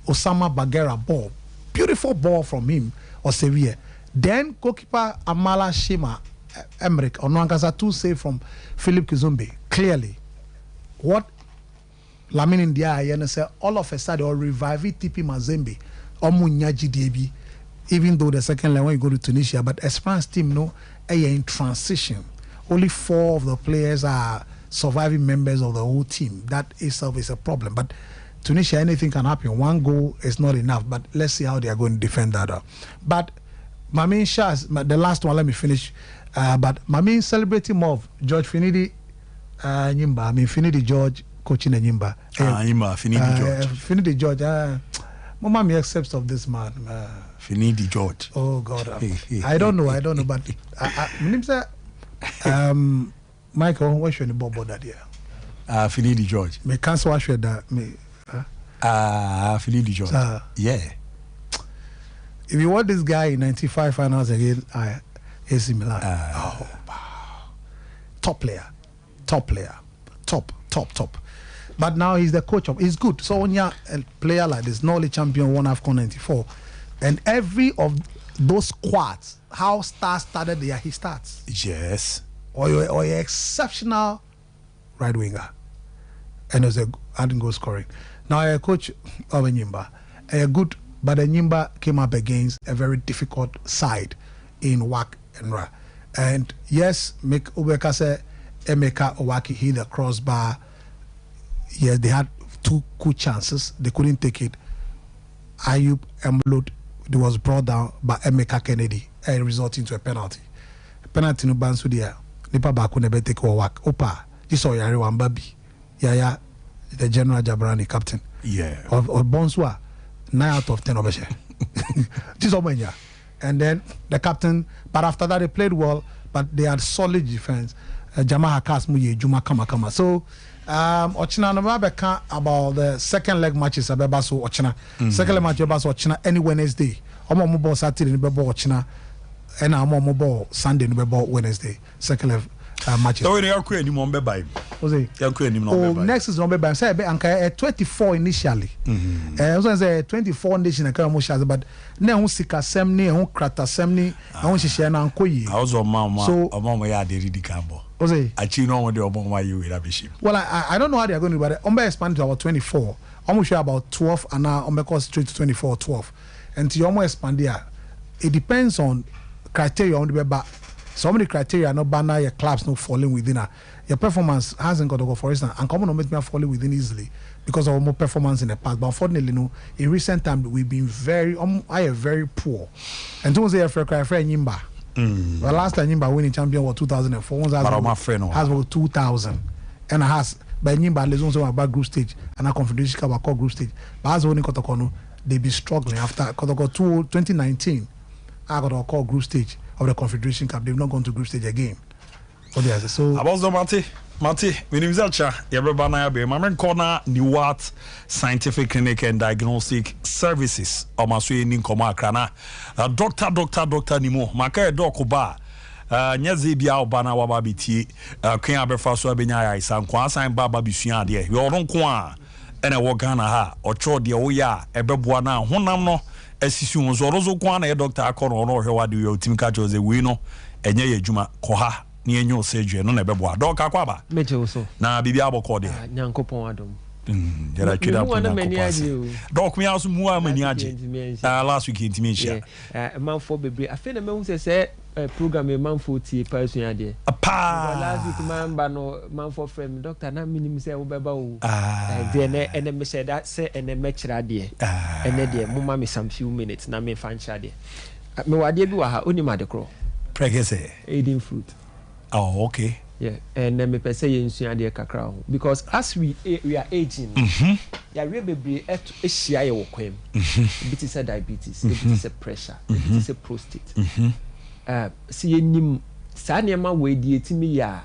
Osama Bagera ball, beautiful ball from him or Sevilla. Then goalkeeper Amala Shima Emmerich Onwankasa 2 save from Philip Kizumbe clearly. What Lamin India say all of a sudden or revive TP Mazembe or Munyaji DB, even though the second line when you go to Tunisia, but Esperance team no in transition. Only 4 of the players are surviving members of the whole team. That itself is a problem. But Tunisia, anything can happen. 1 goal is not enough. But let's see how they are going to defend that up. But my main shots, the last one, let me finish. But my main celebrating more of George Finidi. Nyimba, I mean Finidi George coaching Nyimba. Nyimba, Finidi George. Finidi George. Mama me accepts of this man. Finidi George. Oh God, I don't know, but Michael, what should the bobo that year? Finidi George. Me cancel what should that me. Finidi George. Yeah. If you want this guy in 95 finals again, AC Milan. Oh, wow. Top player. Top. But now he's the coach of. He's good. So when you're a player like this, Norley champion, won AFCON 94, and every of those squads, how stars started there, he starts. Yes. Or you're exceptional right winger, and there's a adding goal scoring. Now a coach of Nyimba, a good, but Nyimba came up against a very difficult side in WAC and Ra, and yes, make Ubeka say. Emeka Owaki hit the crossbar. Yes, they had 2 good chances. They couldn't take it. Ayub Emlod was brought down by Emeka Kennedy and resulting to a penalty. Penalty no ban there. Nipa baku nebe take Owak. Opa, this or Yari Wambabi. Yaya, the General Jabrani captain. Yeah. Of Bonswa, 9 out of 10 over here. This Omenya. And then the captain, but after that they played well, but they had solid defense. Jama Hakas Muye Juma Kama. So Ochina no beka about the second leg matches abeba so Ochina. Second leg match abeba so Ochina any Wednesday. Omo mo ball Saturday no bebo Ochina. And omo mo ball Sunday no bebo Wednesday. Second leg matches. So we are quite any more beba. Next is number beba. Say be anka 24 initially. Also say 24 nation na kama mo but na ho sika semni, ho krata semni, ho hihye na ankoyi. Also mama ya dey ready cambo. Actually, no one why you will have a ship. Well, I don't know how they are going to do, but Ombe expanded to about 24. Almost sure about 12, and now Ombe goes straight to 24 or 12. And to Omo expand here, it depends on criteria on the back. some of the criteria no banner your clubs not falling within your performance hasn't got to go, for instance, and common no make me falling within easily because of more performance in the past. But unfortunately, no, in recent time we've been very very poor. And don't say friend Nyimba. The last time Nyimba winning champion was 2004. Once has about 2000 and has by Nyimba les also about group stage and a confederation cup about group stage. But as only Kotokono they be struggling after Kotoko 2019. I got a call group stage of the Confederation Cup. They've not gone to group stage again. So about the Mati, when you search everybody na be my corner Niwat Scientific Clinic and Diagnostic Services or Masui Ninkoma Krana. Doctor Nimo, Maka Dokuba. Nyazi bia obana wa babiti kwen abefa so abenya isan kwa san baba bisua de yo ron kwa ene wo Ghana ha ocho de wo ya ebeboa na honam no asisi won so rozo kwa na doctor akoro no hwe wade yo timika chose we no enye ye adwuma ko ha na enye osejue no na ebeboa doctor kwa ba meje so na bibia aboko de nyankopon adom jara twida po doc me aso mu amani age last week intimi share manfo bebre afi na mehu se program manfo tie person ade last week mamba no manfo frame doctor na minim se wo beba wo then ene me said that say ene me kira de ene de muma me some few minutes na me fan kira de me wade bi wa ha oni ma de kro pregese eating fruit. Oh, okay. Yeah, and then me per se yensu ade kakra because as we are aging, ya we be ehia ye wo kwem. It is a diabetes, it is a pressure, it is a prostate. See enim sa nema we die timi ya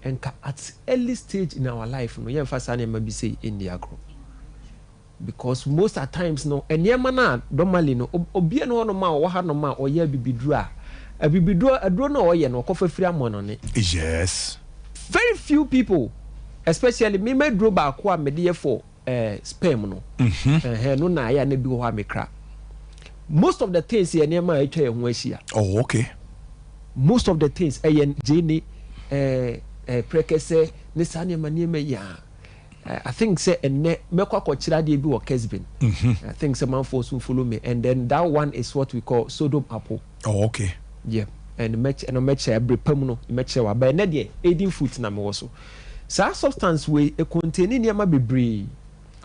enka at early stage in our life no ye fa sa nema bi say in the agro. Because most at times no enema na normally no obi no no ma wo ha no ma oye bibidru a adro no oye no kofa firi amono ne. Yes. Very few people, especially me draw back a media for sperm no. No na ya na bi ho amekra. Most of the things here near my ho ahia. Oh, okay. Most of the things jene prekese ne sane manema ya. I think say enne mekwa kwachira de bi wo Kesbin. I think some man for soon follow me, and then that one is what we call Sodom apple. Oh, okay. Yeah. And match every permuno match wa by na de aiding foot na me so sa substance we e contain niam bebre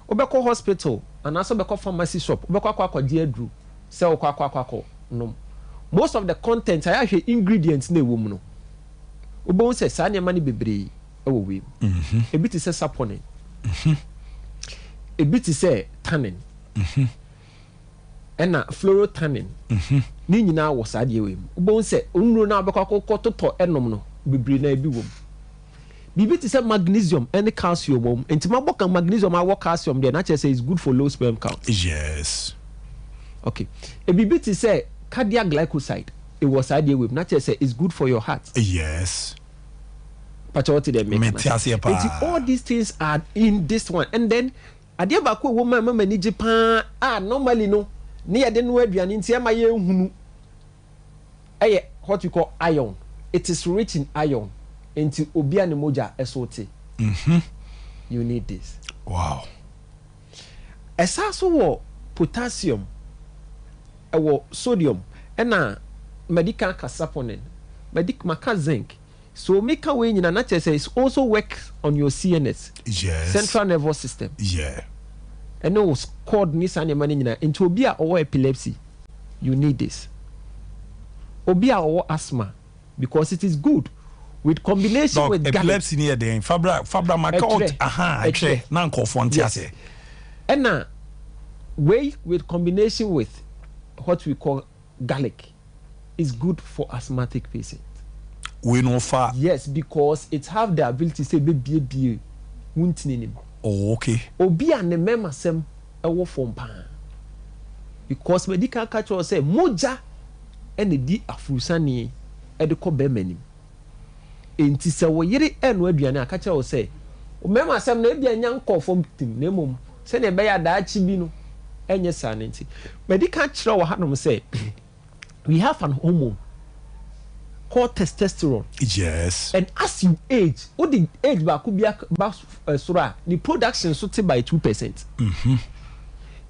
obekọ hospital and also obekọ pharmacy shop obekọ akwa de adru se okwa no most of the content I have ingredients na ewo mu no obo se sa niam ni bebre ewo we e bit is saponin e bit is tannin ena fluorotannin ni nyina wo saade we mu bo nse onuro na abekọ toto enom no bibiri na ebi wom bibi ti say magnesium and calcium wom entima boka magnesium awo calcium there na che say is good for low sperm count. Yes. Okay. E bibi ti say cardiac glycoside e wo saade we mu na che say is good for your heart. Yes. But what they make all these things are in this one, and then ade ba ko wo mama ni jipan normally no ne yede no aduane ntia ma ye hunu what we call iron. It is rich in iron into obia ne moja esote. You need this. Wow. Esaso wo potassium wo sodium na medical saponin maka zinc. So make way in an says also works on your CNS. Yes. Central nervous system. Yeah. And it was called Nissan into Obia or epilepsy. You need this. Obia or asthma. Because it is good. With combination with epilepsy near the Fabra Macau. Nanko Fontiase. And now way with combination with what we call garlic is good for asthmatic patients. We know far. Yes, because it have the ability to say be oh, okay. Obi and the member sem ewo from pan. Because medical culture say moja and the di afusani e de ko be manim. Enti se wo yiri enu aduane akacha wo say o member sem na bia nyanko from tim na mom se na be ya da achi bi no enye sanenti. Medical culture wo hanom say we have an hormone called testosterone. Yes. And as you age, what the age could be the production so by 2%.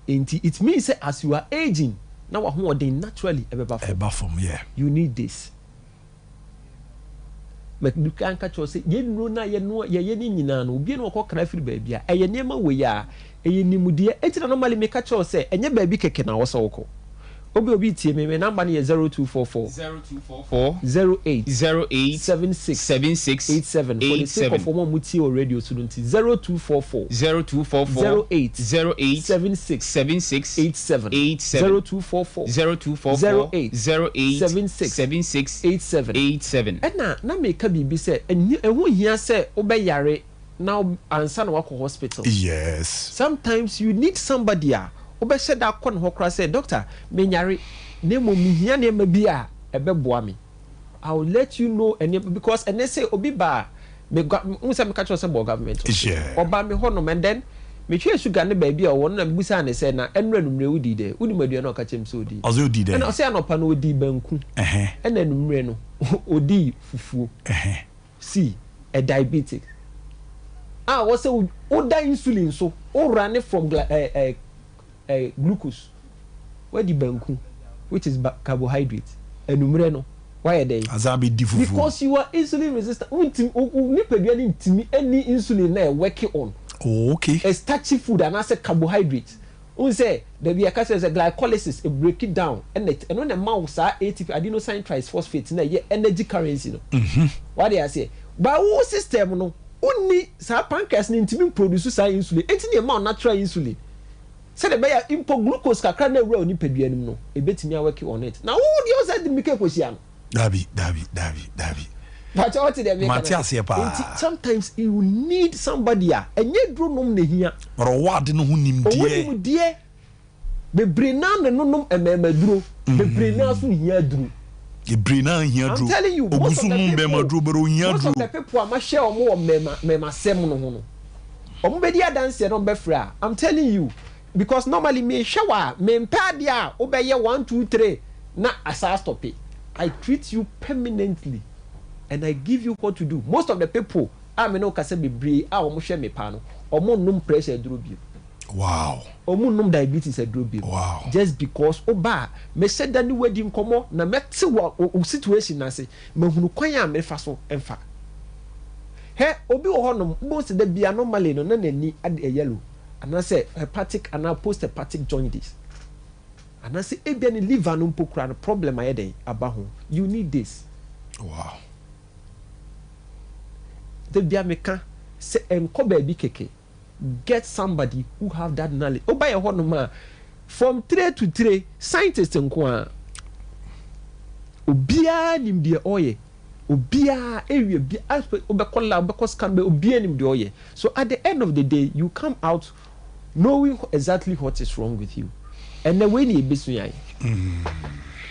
It means that as you are aging, now what they naturally from yeah. You need this. Mekan catch us say, no, na ye no, ye ni nyina no, obi no ko kra firi ba bia. Eye nema we ya, eye nimude. Enti na normally me catch us say, enye ba bi keke na wo so woko. Obi tie me number ni 0244 08 76 87 for the sake of one muti or radio student 0244 08 76 87 0244 08 76 87 na me ka bibi say ehun hia say obeyare now ansa na wako hospital. Yes, sometimes you need somebody obe said that kon ho kra say doctor me nyare na mo mi hia na ma bi a ebe boa me. I will let you know because and they say obi ba me say me catch us about government oba me ho no and then me twe sugar ne ba bi a won na me busa na say na enra numre wudi de wudi madua na ka chem so odi ozo odi de na say anopa na odi banku na numre no odi fufuo see a diabetic what say oda insulin so o run from glucose where the banku which is carbohydrate enumere no why are they azabi difufu because you are insulin resistant nipadua ni ntimi any insulin na working on okay a starchy food and as a carbohydrate say the be a glycolysis it break it down and when the mouse are ATP adenosine triphosphate na energy currency no what they say but who system no only sa pancreas ni ntimi produce sa insulin enti na ma natural insulin say the bear impo glucose kakra na wura oni padua nim no e betimi working on it now who the say the make kwesi am Dabi. But what they make sometimes you need somebody and you do nom ne hia or what no hu nim die be brina ne no nom ememaduro be brina so hia duro e brina hia duro I'm telling you most of the people am share omo mema sem no ho no omo be dia dance no be fra I'm telling you because normally me shower me mpade a obeye 1 2 3 na asa stop it. I treat you permanently and I give you what to do. Most of the people I me no kase be brave omo hwe me pa no omo num pressure duro bi. Wow. Omo num diabetes duro bi. Wow. Just because oba me said that we di nkomo na meti wo situation na se me hunu kwan a me fa so emfa. He obi wo honom most the bia normally no na nani ade yellow and I say hepatic and post hepatic jaundice. And I say, ebia ni liver no mpokura no problem ayede aba ho. You need this. Wow. The bia meka say enko baby keke. Get somebody who have that knowledge. Oba ye ho no ma from 3 to 3 scientists enko a obia nim de oye. Obia area bi aspect obekola obekos can be obia nim de oye. So at the end of the day you come out knowing exactly what is wrong with you. And the way ni ebesu yan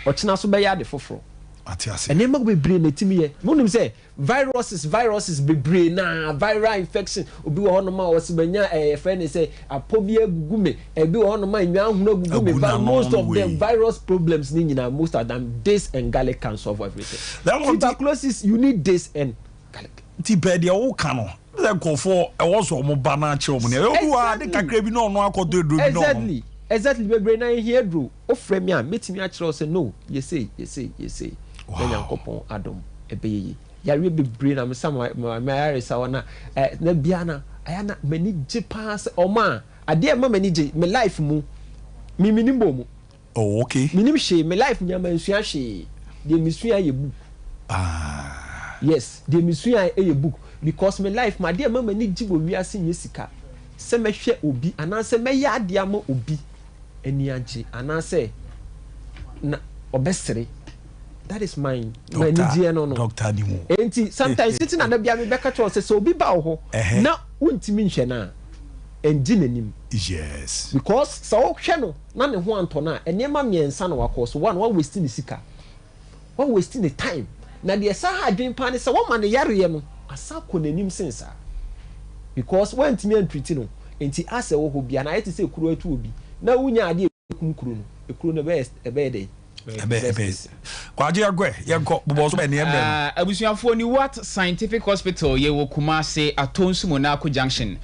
ochina so be ya de foforo atiase and them be brain etimi ye monim say viruses be brain na viral infection obi wo no ma wo se banya friend say apobi agugu me ebi wo no ma nwa hunu agugu me but most of them virus problems ni nyina most of them this and garlic can solve everything. Tuberculosis you need this and garlic tipedia wo kano go for e wo so mo bana che mo ne obi wa de kakra bi no akodo edo bi no exactly be brain na here dro o frame me metimi a kire say no you say then yankopon adom ebeye yare be brain am some my iris na na bia na aya na mani je pass o ma ade ma mani je me life mu mi minimbo mu oh okay minim she me life nyama nsua she de misua ye book yes de misua ye book because me life ma de ma mani je bo wi ase nyesika se me hwe obi ana se me ya ade ama obi eni age ana se na obesere that is mine when you no doctor nimu enti sometimes sitting na bia me beka cho se obi ba ho na untimi nhwe na enji nanim yes because so hwe no na ne ho anto na enema miensa na wakọ so one wasting the sika one wasting the time na de sa ha adwen pa ne se wo ma ne yare no asa ko nanim sensa because when timi antreat no enti ase wo ho bia na yete se kuro atu obi na wunya ade ekum kuro no ekuro no be dey kwaje agwe yenko bobo so be ne embe abusuafo ni what scientific hospital ye wo Kumase Atonsu Monaco Junction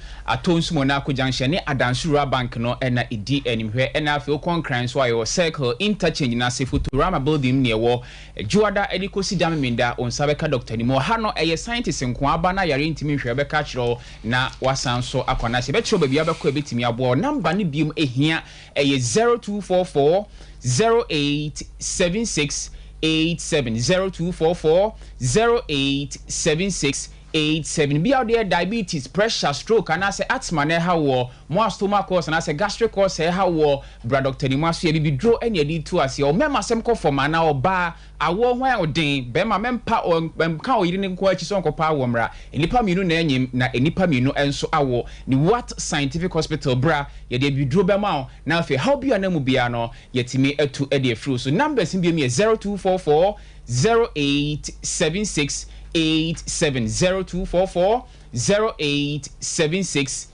ne Adansura Bank no na edi animhwe na afi okonkran so ayo circle interchange na se Futurama building ne wo Juada edikosi damemenda onsabeka doctor ni mo ha no eye scientist nko aba na yare ntimi hwe be ka kiro na wasan so akwana se be kiro ba bia be ko ebetimi abo number ni biom ehia eye 0244 087687 0244 087687 be out there diabetes pressure stroke and as asthma na ha wo mo stomach cause and as gastric cause ha wo bra doctor ni mo aso ye bi draw any adi to ase o mema sem ko for mana oba awo hwan odin be ma mempa o ka o yiri ne nko achi so nko pa wo mra enipa mienu na enyim na enipa mienu enso awo ni what scientific hospital bra ye de bi draw be ma na afi how bi anamu bia no yetimi atu e de fru so numbers bi me 0244 0876 8702440 087687.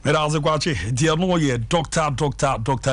Meraze kwache dia no ye doctor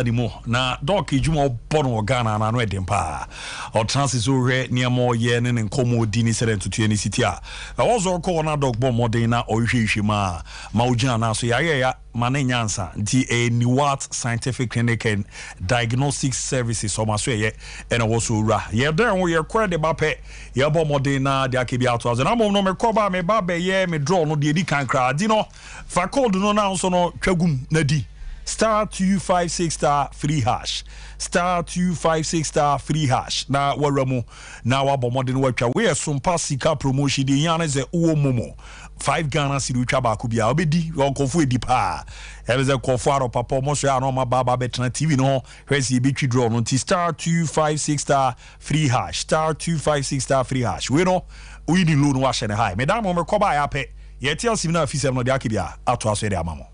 di mo na doc ejuma obono Ghana na no edempa o transit so hwe niamo ye ne nkomo di ni sere ntutu ni city a ozo ko na doc bo modern na ohwehwe ma ojina na so ya mane nyansa nti Niwat Scientific Clinic and Diagnostic Services o maso ye ena wo so ura ye den wo ye kwere de bape ye bo modern na de akebi ato azo na mo no me koba me ba be ye me draw no de di kankra di no fa code no na so no twagum na di *256* free hash *256* free hash na waramu na wabo modern watwa we Sompa sika promotion de yan ze uwo momo 5 Ghana cedi utwa ba ku bia obedi onkofu edi pa ebeze kofu aro papa mo so ya no ma baba betna TV no hwesi e betwi draw no ti *256* free hash *256* free hash we no we ni loan wa shene high medam mo mekoba ya pe ye tia simina afisem no de akibia ato aso de amamo.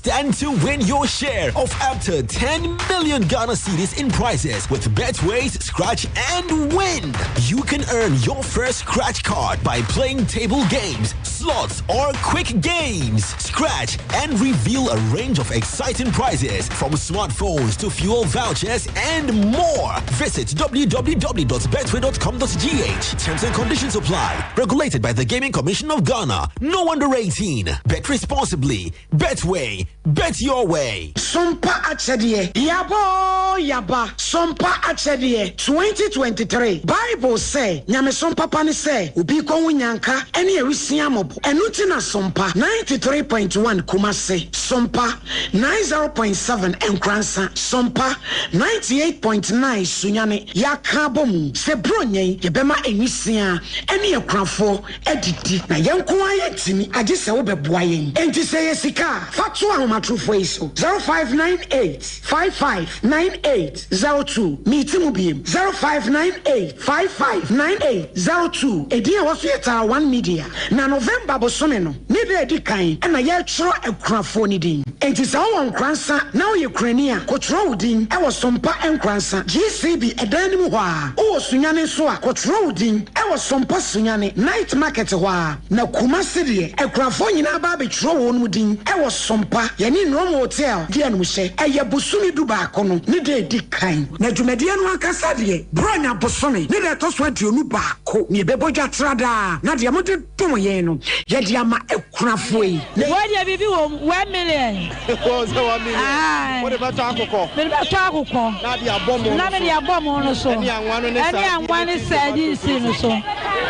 Stand to win your share of up to 10 million Ghana cedis in prizes with Betway's Scratch and Win. You can earn your first scratch card by playing table games, slots, or quick games. Scratch and reveal a range of exciting prizes from smartphones to fuel vouchers and more. Visit www.betway.com.gh. Terms and conditions apply. Regulated by the Gaming Commission of Ghana. No under 18. Bet responsibly. Betway. Bet your way. Sompa Achedie. Yaba. Sompa Achedie. 2023. Bible say, Nyame Sompa Pani say, Ubi Kongu Nyanka, any Erisiamobo. Enutina Sompa, 93.1 Kumase. Sompa, 90.7 Nkransa. Sompa, 98.9 Sunyane. Yakabomu. Sebronye, Yebema Enisia, any Ekranfo, Editi. Na Yankwa Yetimi, Ajisa Obe Boyen. Enti say Sika, Fatua Matru Fweso 0598-559802. Meeting 0598-559802. Edia was yeta 1 media. Na November bosomeno. Nibe edikai. Ena ye tro ekrafoni din. Enti sa won kransa na Ukraine kotro din. E was Sompa enkransa. GCB edanimu hwa. O sunyane so a kotro din. E was Sompa sunyane night market hwa. Na Kumase de ekrafoni na ba be tro won din. E was Sompa yani Rome hotel dia no hye eye bosumi du ba kono ne de di kan na dwumadie no akasa de bronya bosumi ne de to so aduonu ba ko ne bebodwa trada na de amode tom ye no ye de ama ekunafo yi wo de bibi wo 1 million ko se 1 million wo de ba to akoko me ba to akoko na de abomo na me de abomo no so eni anwanu ne sa eni anwanu sa di si no so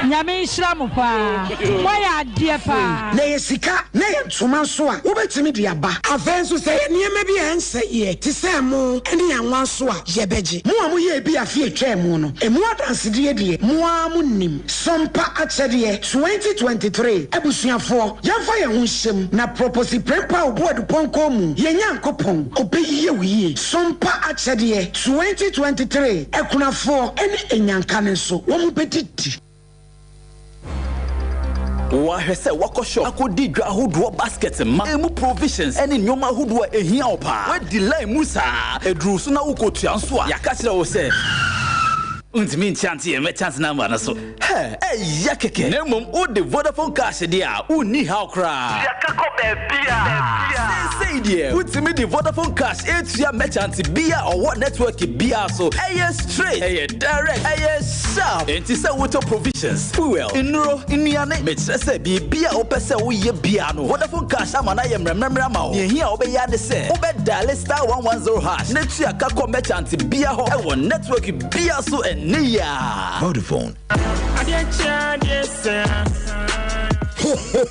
nyame nhiramu pa mo ya de pa na ye sika na ye ntuma so a wo betimi de aba afenso say niema bi ense ye ti say mo eni anwa so a yebeji mo amu ye bi afie twemu no emu adanse de de mo amunim Sompa Achedie 2023 ebusuafo yamfa ye ho hyem na propose prepa obodu ponko mu ye nyankopon obeyiye wiye Sompa Achedie 2023 ekunafo eni enyanka ne so wo mu bedidi Wahese wako shop akodi dwa hodo basket ma emu provisions ene nyoma hodo ehia opa we delay musa edru so na ukotua so a yakachira wo se untimi nchante e me chance number na so ya keke na mom o de Vodafone cash dia uni how cry ya kako bia say dia untimi de Vodafone cash etua merchant bia or what network bia so straight direct sharp enti say water provisions fuel inro inuane me kire say bia o pese wo ye bia no Vodafone cash amana ye mremremra ma o ye hia obe ya de say obe dial star 110 hash na tua kako merchant bia ho e won network bia so enia Vodafone.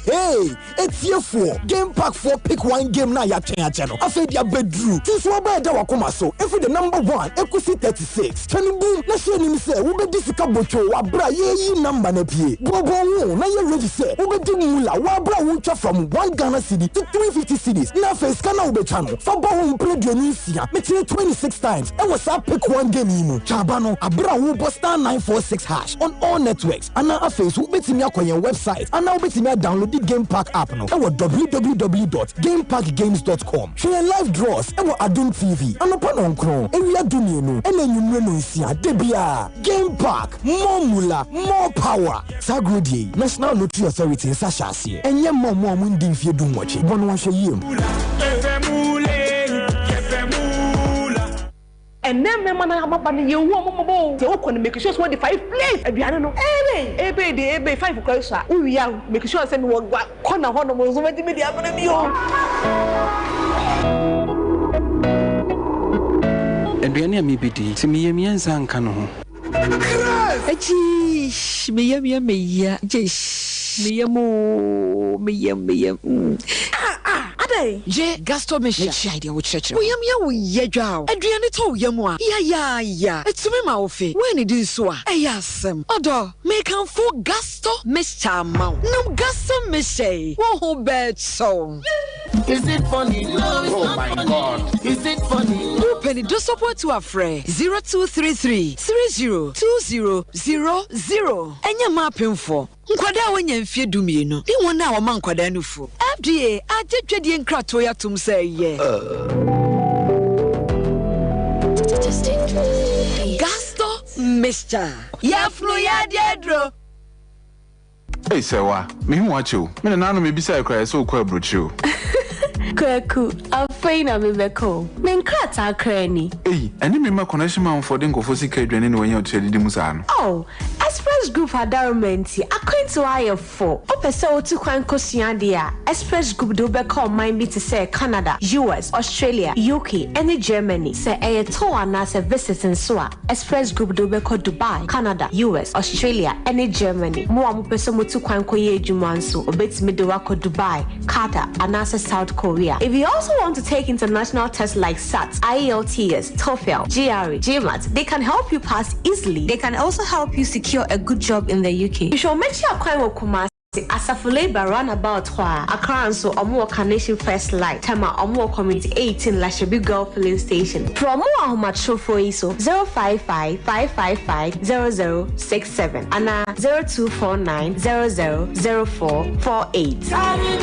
Hey, it's here for Game Pack 4 pick one game na ya channel. I said ya bedroom. Since we buy da wakoma so, if the number 1 ekusi 36. Turn boom, na share ni say we be disika bocho wa bra ye number na pie. Bobo wo na ye ready say we be di mula wa bra wo twa from 1 Ghana cedi to 350 cedis. Na face kana we be channel. Fa bo wo play the nisia. Me 26 times. E was up pick one game mu. Chaba no abra wo star 946 hash on all networks. Ana face wo betimi akoyen website. Ana wo betimi download the Game Pack app now. Ewo www.gamepackgames.com. Share live draws. Ewo Adum TV. Anopa no nkron. Ewia dumie no. Ene nyumre no nsia. Debia. Game Pack. More mula. More power. Sagrodi. National Lottery Authority. Sashasi. Enye mo ndi mfie dumwachi. Bono wa hwe yiem. And then me man am up and you wo they will make sure what the 5 place aduane no ebe 5 cross we are make sure say me wo corner ho no mo so me dey abana bi o aduane am bidi ti me yemi ansa nka no ho achi me ya Adai je gasto me shi idea wo church wo ye dwa aduane to wo yam a ya etumi ma wo fe when it is so a asem odo me kan fo gasto me chama no gasto me say wo ho bet so. Is it funny? No, oh my God. Is it funny? Who penny do support to a friend 0233 302000 enya mapem for nkwada wonya mfie dumienu ni wona wo man nkwada nufu FDA agedwedie nkrato ya tum say ye Gasto Mr. Yaflu ya dedro. Hey sewa me hu wacho me na no me bisa ekra so kwa brochu Kwaku, afeina bebeko. Menkrata krani. Hey, ani me ma connection man for den kofo sika adwane ne wanya otu adidi musa no. Oh, Express Group adarmenti akwentu aye for. Opese otu kwan kosua dia. Express Group do be call mind me to say Canada, US, Australia, UK, and Germany. Say a to ana se visiting so a. Express Group do be call Dubai, Canada, US, Australia, and Germany. Mo amopese motu kwan koye adwuma nso obetimi de wako Dubai, Qatar, and South Korea. If you also want to take international tests like SAT, IELTS, TOEFL, GRE, GMAT, they can help you pass easily. They can also help you secure a good job in the UK. You should make sure you come Asafule run about Accra so Omo Carnation First Light Tema Omo Community 18 Lashabi Girl Filling Station. From Omo Macho for ISO 055-555-0067 and 0249-000448.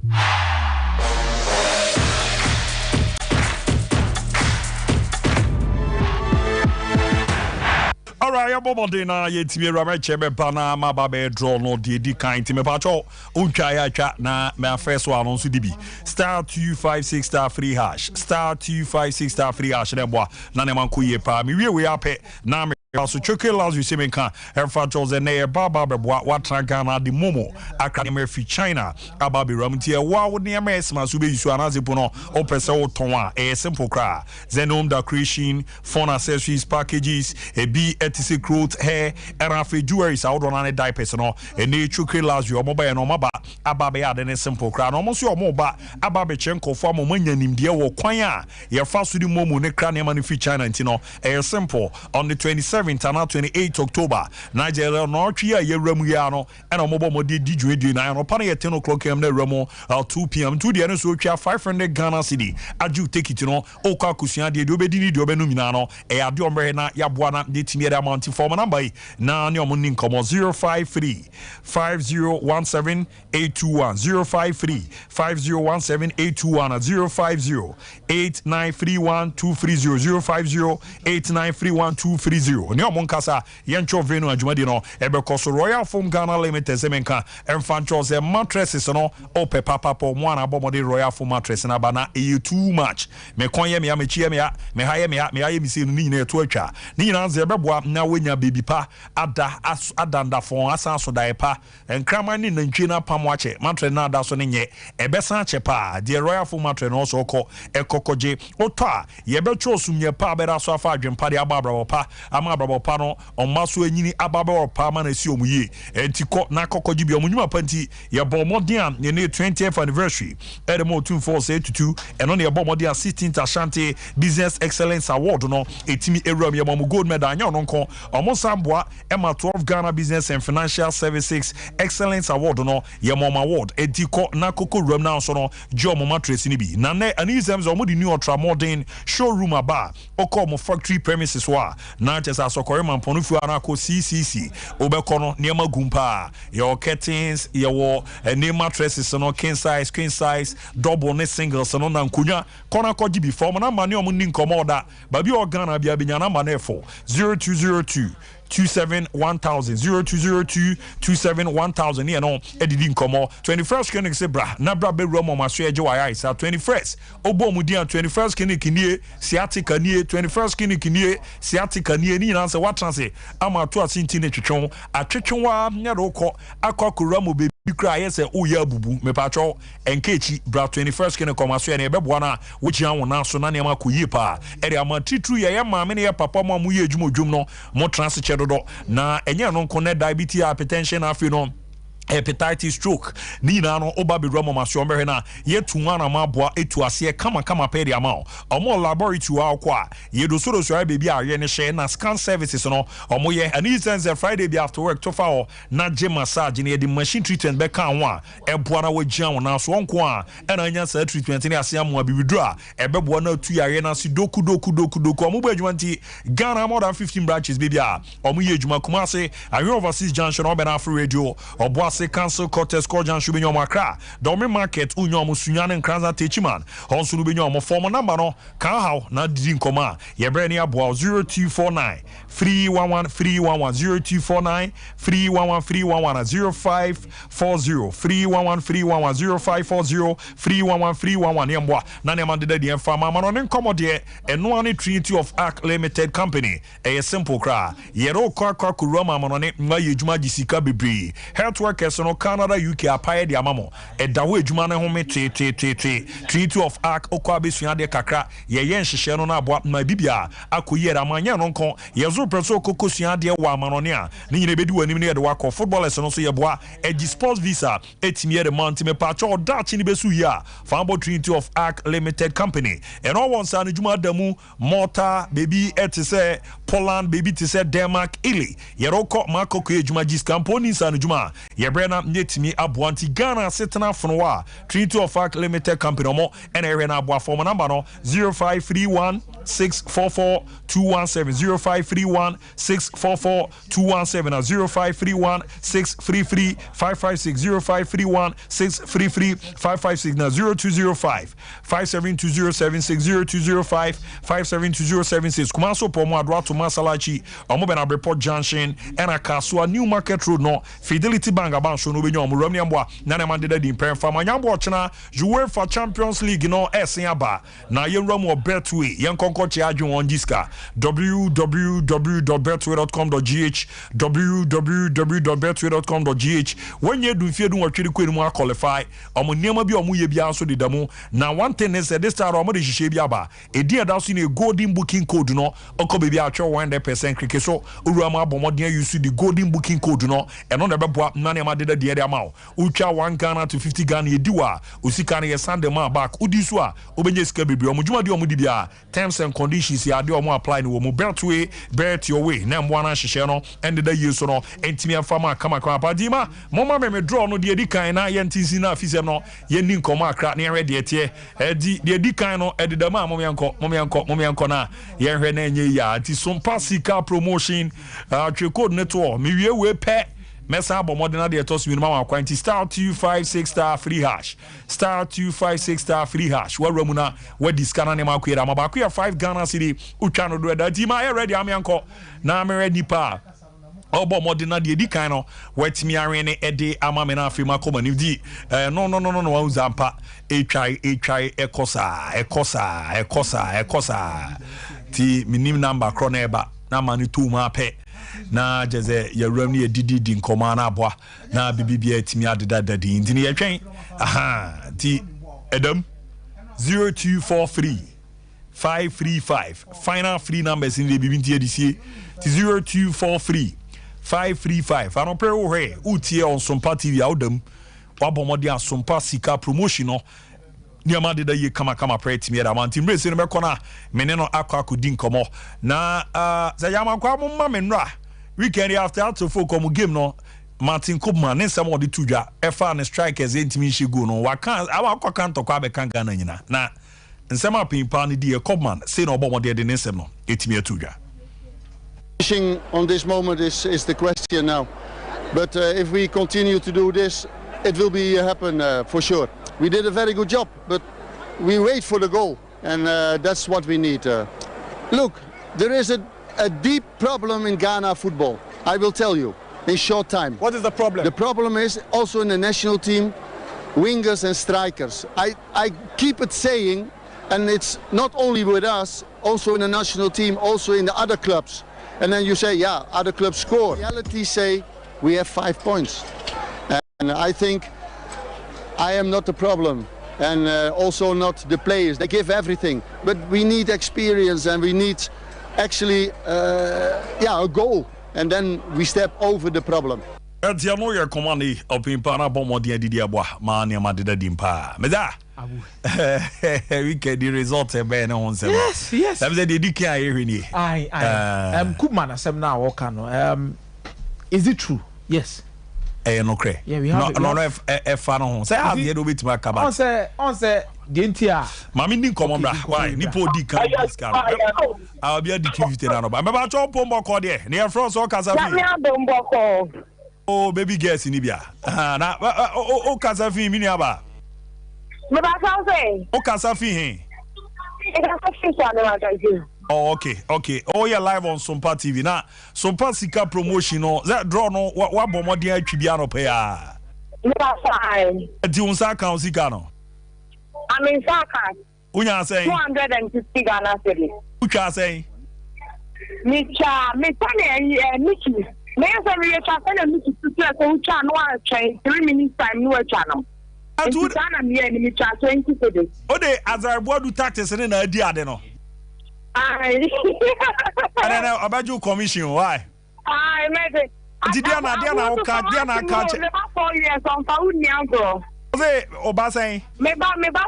Alright, Bobodina, Yetimi Ramachebe Bana, Mababe, draw no D kind to me pacho, Unchaya chat na my first one on CDB. Star 256 star free hash, star 256 star free hash, and boy, Naneman Kuye pa, me we are pet, Nam. So choke last we see me can Herfa Charles and Nair Baba what Ghana the Momo Academy fi China Ababi Ramtia wa would near mess Masubi Suanazipuno or Peso Tonwa a simple cry Zenom da creation phone accessories packages a B86 clothes hair and Rafi jewelries out on a diapers no a nature last you mobile and maba Ababe had a simple cry almost your moba Ababe Chenko for Momania Nimdia or Kwaya your fast with the Momo ne cranium fi China Tino a simple on the 27th and 28th October Nigeria Northia Yeremuano and a mobile modi DJ na no pane 10 o'clock am na remo 2 p.m. to the end so 500 Ghana cedi aju take it no oka kusia de obedi ni de obenu mina no e ade omre na yaboa na de timi de amount form number na ne omo nin komo 053 5017 821 053 5017 821 050 8931 230 050 8931 230 ne omonkasa yencho venu adwumadi no ebekoso Royal Foam Ghana Limited semenka emfancho se mattresses no ope papa po mo na bomode Royal Foam mattress na bana e too much me konye me amechi me haye me haye mi se ni na eto atwa ni nyina ze beboa na wenya baby pa adanda fon asanso dai pa enkrama ni nantwi na pamwache mattress na ada so ne nye ebesan che pa de Royal Foam mattress no so ekokoje oto a yebetwo sumye pa bera so afa adwempa de ababra pa ama abra pa no onmaso anyini ababra pa ma na si omuye entiko na kokoje bi omunyuma panti ye bo modern ne 20th anniversary edemo 2482 eno ne bo modern 16th Ashanti Business Excellence Award no etimi ewram ye mo gold medal anya onko omo samboa ema 12 Ghana Business and Financial Services Excellence Award no ye mo award entiko na koko ram na so no jomo mattress ni bi na ne anizem zo mo di new ultra modern showroom aba oko mo factory premises wa na chesa sokore man ponufu ana ko CCC obekono niema gumpa your curtains your name mattresses no king size queen size double ne singles no na nkunya kona ko gibi form na mane omo ni nkomo da babi organa bia benya na mane 0202 27 1000 0202 27 1000 you know edidi nkomo 21st clinic se bra na bra be romo maso eje wa isa 21st obo mudia 21st clinic nie sciatica nie 21st clinic nie sciatica nie ni na se watranse ama to asinti ne twetwon atwetwon nya roko akokura mo be kra yese oya bubu mepacho enkechi bra 21st clinic komaso ne beboa na wuchi anwo na so na ne ma koyi pa ere ama titru ye ma me ne papa mo ye adwumodwum no mo transe na enye no nko diabetes hypertension afi no hepatitis stroke ni na no oba be romo maso mberhe na yetu na maboa etu ase kama pedi ama omo laboratory wa kwa yedo so baby aye ne share na scan services no omo ye ani sense Friday be after work to fa na je massage na the machine treatment be kan ho a eboa na wagia na so nko a na anya sa treatment ni ase amoa bi withdraw ebeboa na tu yare na si doku omo bu adwuma nti Ghana more than 15 branches baby a omo ye adwuma kuma se awe overseas junction obe na free radio obo se cancel cortes cordian should be your macra domi market unyo musunya ne nkranza techiman honsu no be your form number no kan how na didin koma ye bre ne aboa 0249 311 0249 311 0540 311 0540 311 yemboa na ne mande de fama ma no ne nkomo de eno ane Trinity of Arc Limited Company a simple cra ye ro kwa kuroma ma no ne ma yejuma gisika bebre health workers no Canada UK apaye de amamo edawo ejuma ne ho me Trinity of Arc okwa besua de kakra ye nhihye no na aboa ma bibia akoyere amanya no nko ye zo preso kokosua de wa amanone a ne nyine bedi wanim ne ye de wakọ footballers no so ye boa egi sports visa etimiere month me pacho dachi ni besu ya Fambo Trinity of Arc Limited Company and all one san ejuma damu Malta baby etise Poland baby tise Denmark Italy ye roko makoko ejuma gis company san ejuma ye brena netimi aboanti Ghana setena fonwa Trinity of Arc Limited Company omo and ere na aboa form number no 0531 644 217 0531 644 217 0531 633 556 0531 633 556 na 0205 572076 0205 572076 kuma so pomo adwa to masalachi omo be na report junction and akasua New Market Road no Fidelity Bank abanso no benyo omo ram niamboa na na mande di mpem fama nyambo chena UEFA Champions League no esen aba na yewram o Betway yenkonko chi adwon on diska www.betway.com.gh www.betway.com.gh when you do fear do what you can qualify omo niam bi omo ye bia so dedamu na one thing is this time omo de hihye bi aba edi adaso na golden booking code no okobe bi atwa 100% cricket so uruama abomoden use the golden booking code no eno na beboa na na de de ama utwa 1 Ghana to 50 Ghana ediwa osika na ye sande ma back udi so a obenye sika bebre omo dwuma de omo di bia terms and conditions ya de omo apply no omo Betway bet your way na mbo na hihye no end the year so no entimi afama kama kwa padima moma me draw no de edi kan na ye ntisi na afisem no ye ni nkoma akra na ye de etie edi de edi kan no ededama momianko na ye hwe na enye ya ti Sompa sika promotion twe code network me wie we pe mesa bomodena de toss minimum akwanti star 256 star free hash star 256 star free hash wa ramuna wa diskana ne makwera mabako ya 5 Ghana city utwa no do da ti ma ready amianko na me ready pa obo modena de di kan no wetimi arene ede amame na afima komani di no wa uzampa etwai ekosa ti minim number kroneba na mani tu ma pe na jeze yawram ni edidi nkoma na aboa na bibibia etimi adeda dadi ndini yetwen ti edam 0243 535 final free numbers in the bibinti edisie ti 0243 535 I don't pray we utie on Sompa TV awdam wabomodi a Sompa sika promotion no niama de da ye kama pray timi da man tim race no be kona mene no akodi nkomo na za yama kwa mumma menra weekend after to folk mu game no Martin Koopman ne nsam odi tudwa efa ne strikers entimi hye no waka awakwa to kwa be kan Ghana nyina na nsam apimpa ne die Koopman say no obomodi de ne nsam no etimi atudwa. On this moment is the question now, but if we continue to do this, it will be happen for sure. We did a very good job, but we wait for the goal, and that's what we need. Look, there is a deep problem in Ghana football. I will tell you in short time. What is the problem? The problem is also in the national team, wingers and strikers. I keep it saying, and it's not only with us, also in the national team, also in the other clubs. And then you say, yeah, other clubs score. Reality say we have 5 points. And I think I am not the problem. And also not the players. They give everything. But we need experience and we need actually a goal. And then we step over the problem. Etia no ye komani opimpa na bomodi adidi aboa ma ne ma deda dimpa. Meda. We get the result be na won say. Yes. That say the dike aye hwini. Koopman asem na woka no. Is it true? Yes. No cre. Yeah, we have no fa no ho. Say have ye do betima ka ba. On say the entia. Mami ndi komo bra. Why? Nipo di kan this kan. I will be at the 250 na no ba. Me ba cho pombo ko de. Ne e fro so kasa fi. Na bombo ko. Oh, baby girls in Ibia. Na o kasa fi mi ni aba. Me ba ka say. O kasa fi hin. E ka fi so na ma ka ji. Oh, okay. Oh, you're live on Sompa TV. Now, Sompa Sika promotion, no, that draw no, what bombardier Chibiano pay. Do you say count Sicano? I'm in Saka. Unya say 250 Ghana cedi. Ucha say? Micha, Mickey. May I say, Mickey to Ucha no train 3 minutes time, no channel. I do Micha 20 cedi. Oh, they as I do taxes in an idea, I don't know. I don't know about your commission. Why? I made it. Diana, catch it. 4 years on Fauniago. Say, Obasay. Maybe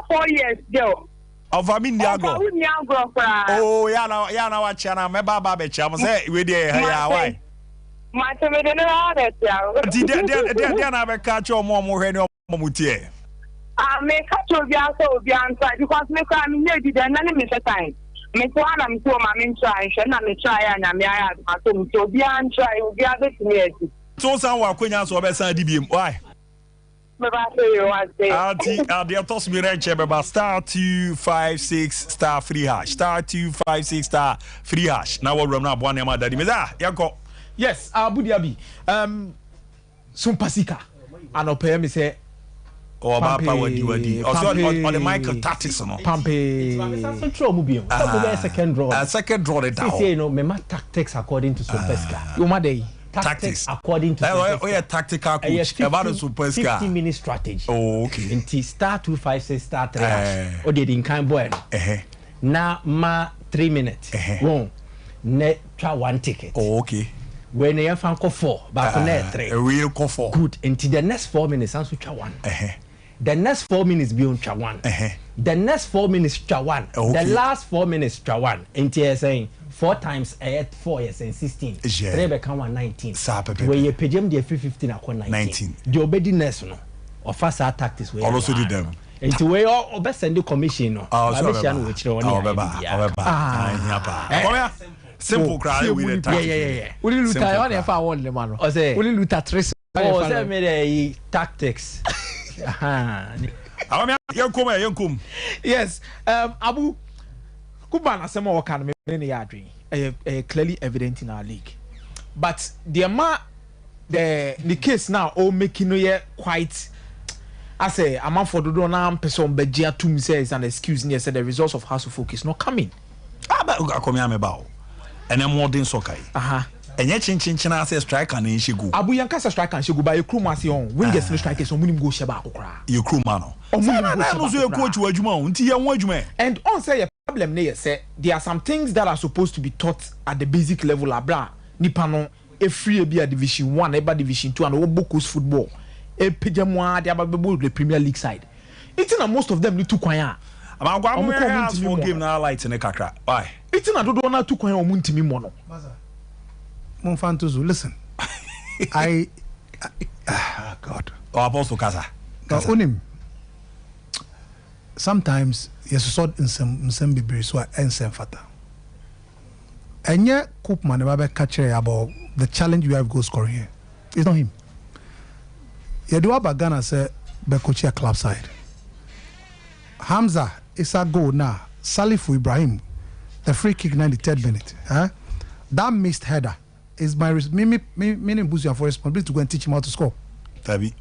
4 years, Joe. Of Amindiago. Oh, Yana, what channel? My Baba Cham say, we did. Why? My Diana, catch your mom or any Mutier. I may cut your biaso bianca because me can nearly the enemy time. Me one am so my main try, and I'm try and I'm so beyond try, we are the community. So, someone when you saw Bessan DBM, why? I'll toss me right here, star 256 star free hash, star 256 star free hash. Now, we'll run up one name, Daddy Meza. Yes, Abu Dhabi. Sompa Sika. And I'll pay me say. Or Wadi. Also on the Michael tactics no. Pampe. Second draw. Second draw the down. Say no, me tactics according to Superstar. You day. Tactics according to Superstar. Oh yeah, tactical coach. About Superstar. 15-minute strategy. Oh okay. Inti star 256 star 3. O de din kan boy no. Na ma 3 minutes. One. Ne try one ticket. Oh okay. When you fan ko 4, back on 3. A real ko 4. Good. Until the next 4 minutes, answer try 1. The next 4 minutes beyond try 1. The next 4 minutes try 1. The last 4 minutes try 1. Until you're saying 4 times 4 years and 16. 3 become 19. Where you pay them the 15 akon 19. The obedi next no. Or fast tactics we. Also did them. Until we all best send the commission no. Commission which no simple crowd with the yeah. Only Luther one if I want the man. Only Luther 3 Oh, that made a tactics. Yes, Abu Kuban asema waka na me ya adwen. Clearly evident in our league. But the case now all making no quite. I say a man for the door now person bejia to me says an excuse near said the results of House of Folk is not coming. And I'm more than soccer. And yet chin I say strike and in Shigu. Abu Yankasa strike and Shigu by a crew masi on wingers no strikers on winning go shaba okra. You crew mano. Coach Wajuma. And on say a problem near say there are some things that are supposed to be taught at the basic level abra nipano a free be a division 1 eba division 2 and Obokus football. A pijamwa they are the Premier League side. It's in most of them need to kwaya. I'm going to game now lights in a kakra. Why? It's in a do not to kwaya muntimi mono. Monfantuzu, listen. God. Oh, Apostle Casa. Unim. Sometimes yes, so in some bibri so and some fata. And yet, Koopman never catch about the challenge we have go scoring here. It's not him. Yedua Bagana say Bekochia club side. Hamza is a goal now. Salifu Ibrahim, the free kick 93rd minute. That missed header is my meaning Busia for responsibility to go and teach him how to score. Tabi.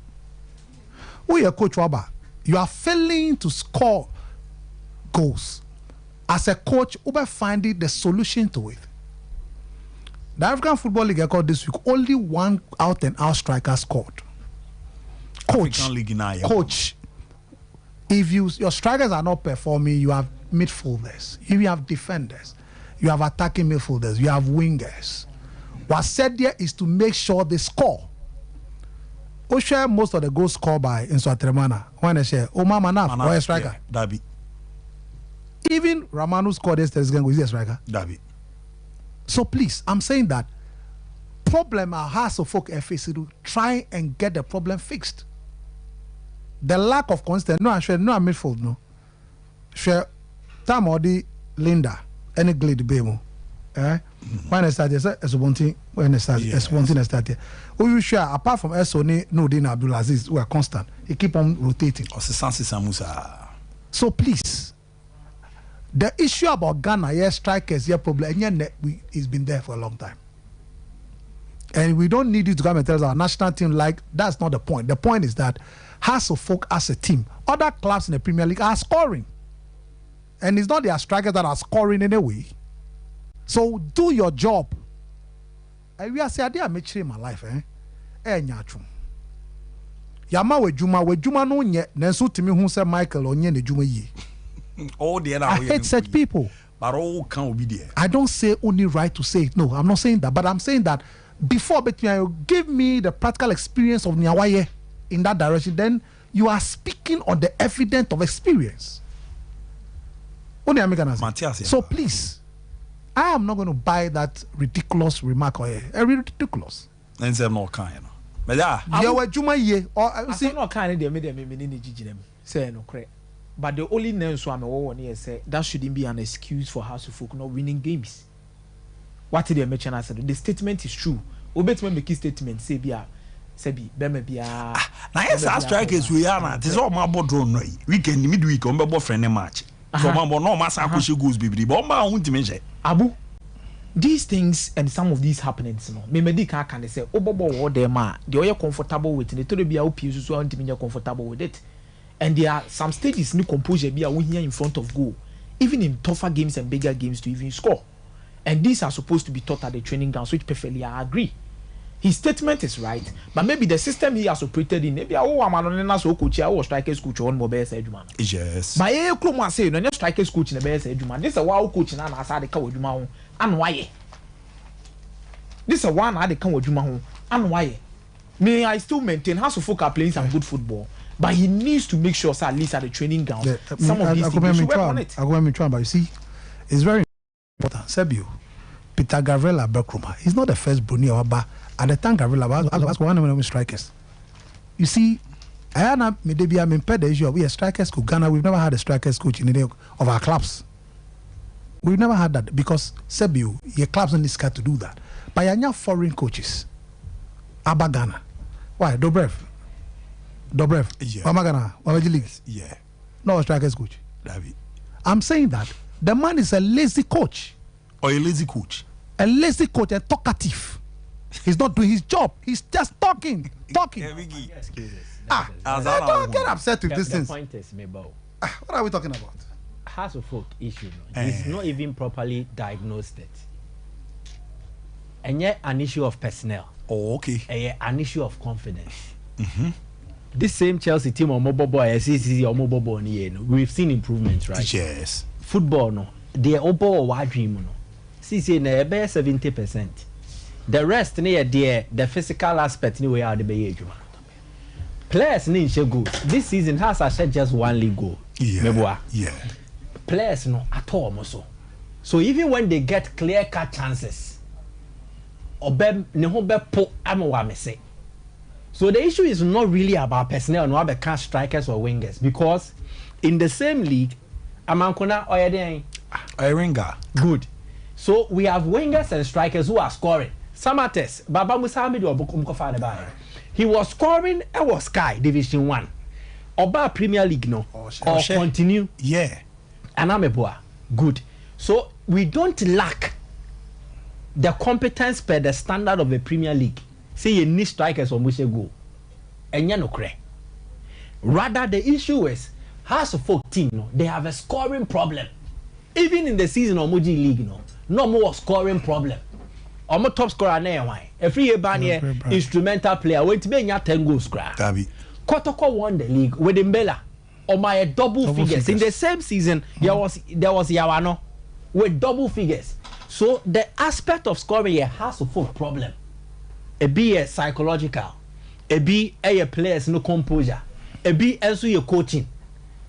We are Coach Waba. You are failing to score goals. As a coach, Uber finding the solution to it. The African Football League called this week, only one out and out striker scored. Coach, if your strikers are not performing, you have midfielders, if you have defenders, you have attacking midfielders, you have wingers. What's said there is to make sure they score. We share most of the goals scored by Inso Tremana. When they share, Omar Manaf, or a striker. Dabi. Even Ramanu scored this game with a striker. Dabi. So please, I'm saying that problem has to folk FAC try and get the problem fixed. The lack of constant, no, I should no midfield, no. Share time or the Linda, any glade bemo. When I started, as one thing, when I started, as one thing I started. We share apart from Esoni, no, Dina Abdulaziz, we are constant. He keep on rotating. So please, the issue about Ghana, yes, strikers, yeah, problem, and yet it's been there for a long time. And we don't need you to come and tell us our national team like that's not the point. The point is that House of Folk as a team, other clubs in the Premier League are scoring. And it's not their strikers that are scoring anyway. So do your job. And we are saying, I make sure in my life, nyachum. Yama we juma no nye, nensu timi hu say Michael onye ne juma yi. Oh, dear, I hate such people. But all can't be there. I don't say only right to say it. No, I'm not saying that. But I'm saying that before give me the practical experience of Nyawaye in that direction, then you are speaking on the evidence of experience. So please, I am not going to buy that ridiculous remark or ridiculous. And say no kind. But yeah, you were Juma ye or see no kind they made them say no correct. But the only name so I'm one here say that shouldn't be an excuse for House of Folk not winning games. What did they mention? I said the statement is true. Obetman make a statement say bia sebi bema bia. Na yes our strikers we are na. This all my board run weekend midweek on be friendly match. So man no massa akushi goals bibiri. But ma won mention. Abu, these things and some of these happenings no. Me medical can say obobo wo dem a they are comfortable with it. They be a opie so antimi comfortable with it. And there are some stages new composure be a here in front of goal. Even in tougher games and bigger games to even score. And these are supposed to be taught at the training grounds, which perfectly I agree. His statement is right, but maybe the system he has operated in, maybe I'm not so coach, I was strikers coach on mobile Edgeman. Yes. By a club say, no, strikers coach in the best Edgeman. This is a wild coach and I said the cow with Juma and why? This is a one I come with Juma and why? May I still maintain House of Folk are playing some good football, but he needs to make sure, at least at the training ground, some of these things should work on it. I'm going to try, but you see, it's very important. Sebio, Peter Gavrila Berkroma, he's not the first Bruni or Ba. At the time, Gavrila was one of the strikers. You see, I am impaired the issue of we are strikers coach Ghana. We've never had a strikers coach in any of our clubs. We've never had that because Sebio, your clubs don't need to do that. But you're not foreign coaches. Abba Ghana. Why? Dobrev. Yeah. Mamagana. Mamaji League. Yeah. No strikers coach. David. I'm saying that the man is a lazy coach. Or a lazy coach. A lazy coach and talkative. He's not doing his job. He's just talking. Don't get upset with this thing. The point is, Mabel. What are we talking about? Has a folk issue. No? He's not even properly diagnosed it. And yet an issue of personnel. Oh, okay. An issue of confidence. This same Chelsea team or mobile boy, we've seen improvements, right? Yes. Football, no. They are all wide dream, no. See, 70%. The rest, the physical aspect, we are the bay. Players need to go. This season has a just one league goal. Yeah. Players no at all, so even when they get clear-cut chances, so the issue is not really about personnel, no about strikers or wingers, because in the same league, Amankona Oyerenga. Good. So we have wingers and strikers who are scoring. Samates, Baba Musamid or Bukumkofane. He was scoring and was Sky Division 1. Oba Premier League no. Or continue. Yeah. And Ameboa. Good. So we don't lack the competence per the standard of the Premier League. Say you need strikers or Mushe go. And you no cre. Rather the issue is House of Folk team no, they have a scoring problem. Even in the season of Moji League no more scoring problem. Omo top scorer na why. Every year ban here instrumental player wait to be 10 goals cry. Kotoko won the league with Mbella on my double figures. In the same season there was Yawano with double figures. So the aspect of scoring here has a full problem. It be a psychological, it be a players no composure, it be also your coaching.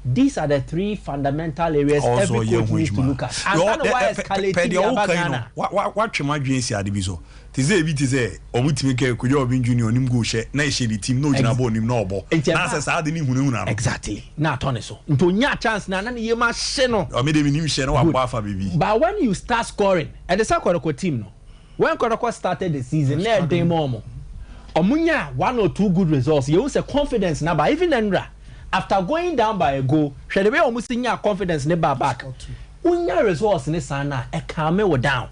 These are the three fundamental areas also every coach needs to look at. I don't know why escalating what you might be saying diviso. Tize omutime kujo obin junior nim go she na she the team no jina bo nim no obo. Na se sa de ni hunu na. Exactly. Na turn so. Nto nya chance na ye ma she no. O me de nim she no wa bo afa bibi. But when you start scoring, and the Sakwako team no. When Kodoko started the season, na dey more. Omunya 1 or 2 good results. You use a confidence na ba even Enra. After going down by a goal, she the way almost in your confidence never back. Unya results in the sana a calm down.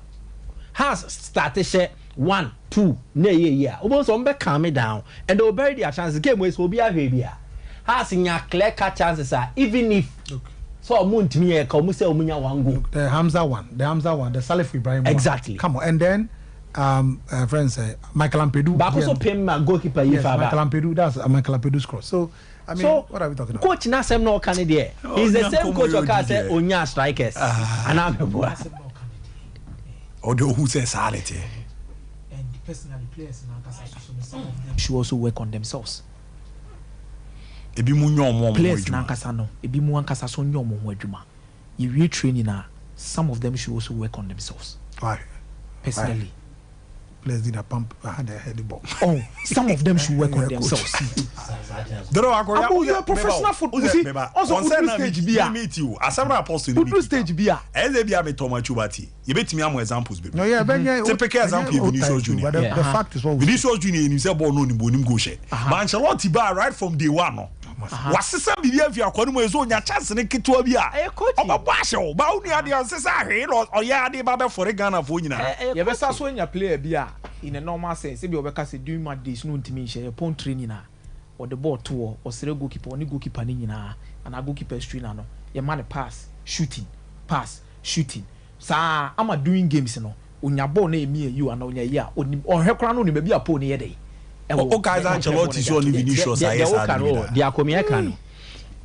Has started 1, 2, yeah. Almost on back calm down, and they'll bury their chances. Game ways will be a baby. Has in your clear cut chances are even if so moon to me a almost say Umunya 1 goal. The Hamza one, the Salif Ibrahim. Exactly. Come on, and then friends Michael Ampedu. But also pay my goalkeeper. Yes, Michael Ampedu. That's Michael Ampedu's cross. So. I mean, so, what are we talking about? Coach Nasem no candidate. He's the same coach who said Onya strikers. And I'm a boy. Although who says sality? And personally, players in some of them should also work on themselves. Ebi mu nyomo players in Ankasa no. Ebi mu Ankasa so nyomo adwuma. You retraining na. Some of them should also work on themselves. Why? Personally. Why? Players did a pump had a heady ball. Oh, some of them should work on themselves. You're a professional footballer. Also, good stage be meet you. As several apostles. Good stage be. As they be a Thomas Chubati. You bet me am examples. No, yeah, typical example Vinicius Junior. But the fact is what Vinicius Junior himself born no bonim go share. But Ancelotti ba right from day one no. Wasesa bibia fi akwanu mo ezo nya chance ne keto bia. Obabashe o ba unu ade ansesa he no oya ade ba be for Ghana fo nyina. Ye be sa so nya player bia in a normal sense. Be obeka say doing my days no ntimi share pon training na. Or the ball to or sere goalkeeper oni goalkeeper ni nyina and a goalkeeper street na no. Ye man pass, shooting. Sa ama doing games no. Onya ball na emi you and onya ya. On hekra no ni be bia po ni ye dey. O guys Ancelotti so only Vinicius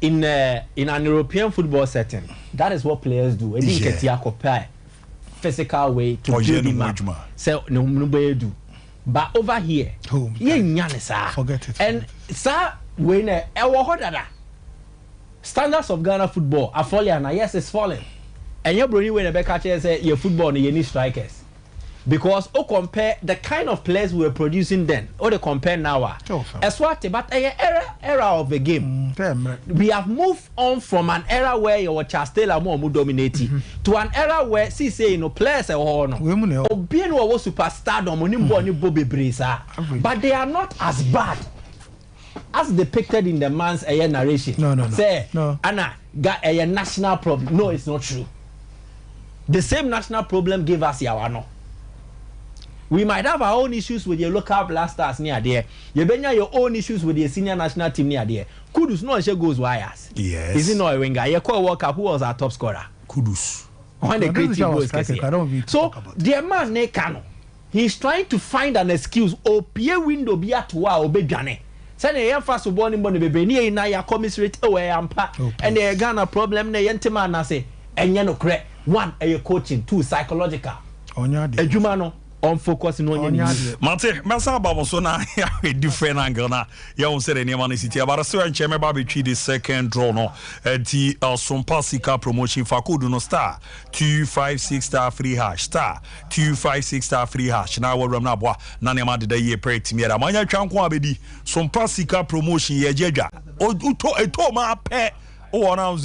in an European football setting, that is what players do. They didn't get physical way to build him up. So no do. But over here, forget it. And sir, when standards of Ghana football are falling, and yes, it's falling. And your brother when the catcher say your football you need strikers. Because compare the kind of players we were producing then, or they compare now. As what but era of the game. We have moved on from an era where you were Chastela more dominating to an era where say players are no. Obiano was superstar but they are not as bad as depicted in the man's narration. No. Say, no. Anna got a national problem. No, it's not true. The same national problem gave us Yawano. We might have our own issues with your local blasters near there. You benya your own issues with your senior national team near there. Kudus no she goes wires. Yes. Is it not a winger? You call World Cup, who was our top scorer? Kudus. When the creative goals. So the man Nekano, he's trying to find an excuse. O pie window be at wa obedwane. Say na yan fast born in boni bebe ni na ya commiserate ampa. And the Ghana problem na yentima na say enye no kre. One, coaching. Two, psychological. Ejuma no. On focus no Mate, masa about so na a different angle na. Ya on say the name city about so and cheme ba between the second draw no. The Sompa Sika promotion fa code no star 256 star free hash star 256 star free hash. Na wo ram na boa na ne ma de ye pre timi era. Manya twanko abedi Sompa Sika promotion ye jedwa. Uto eto ma pe oh, now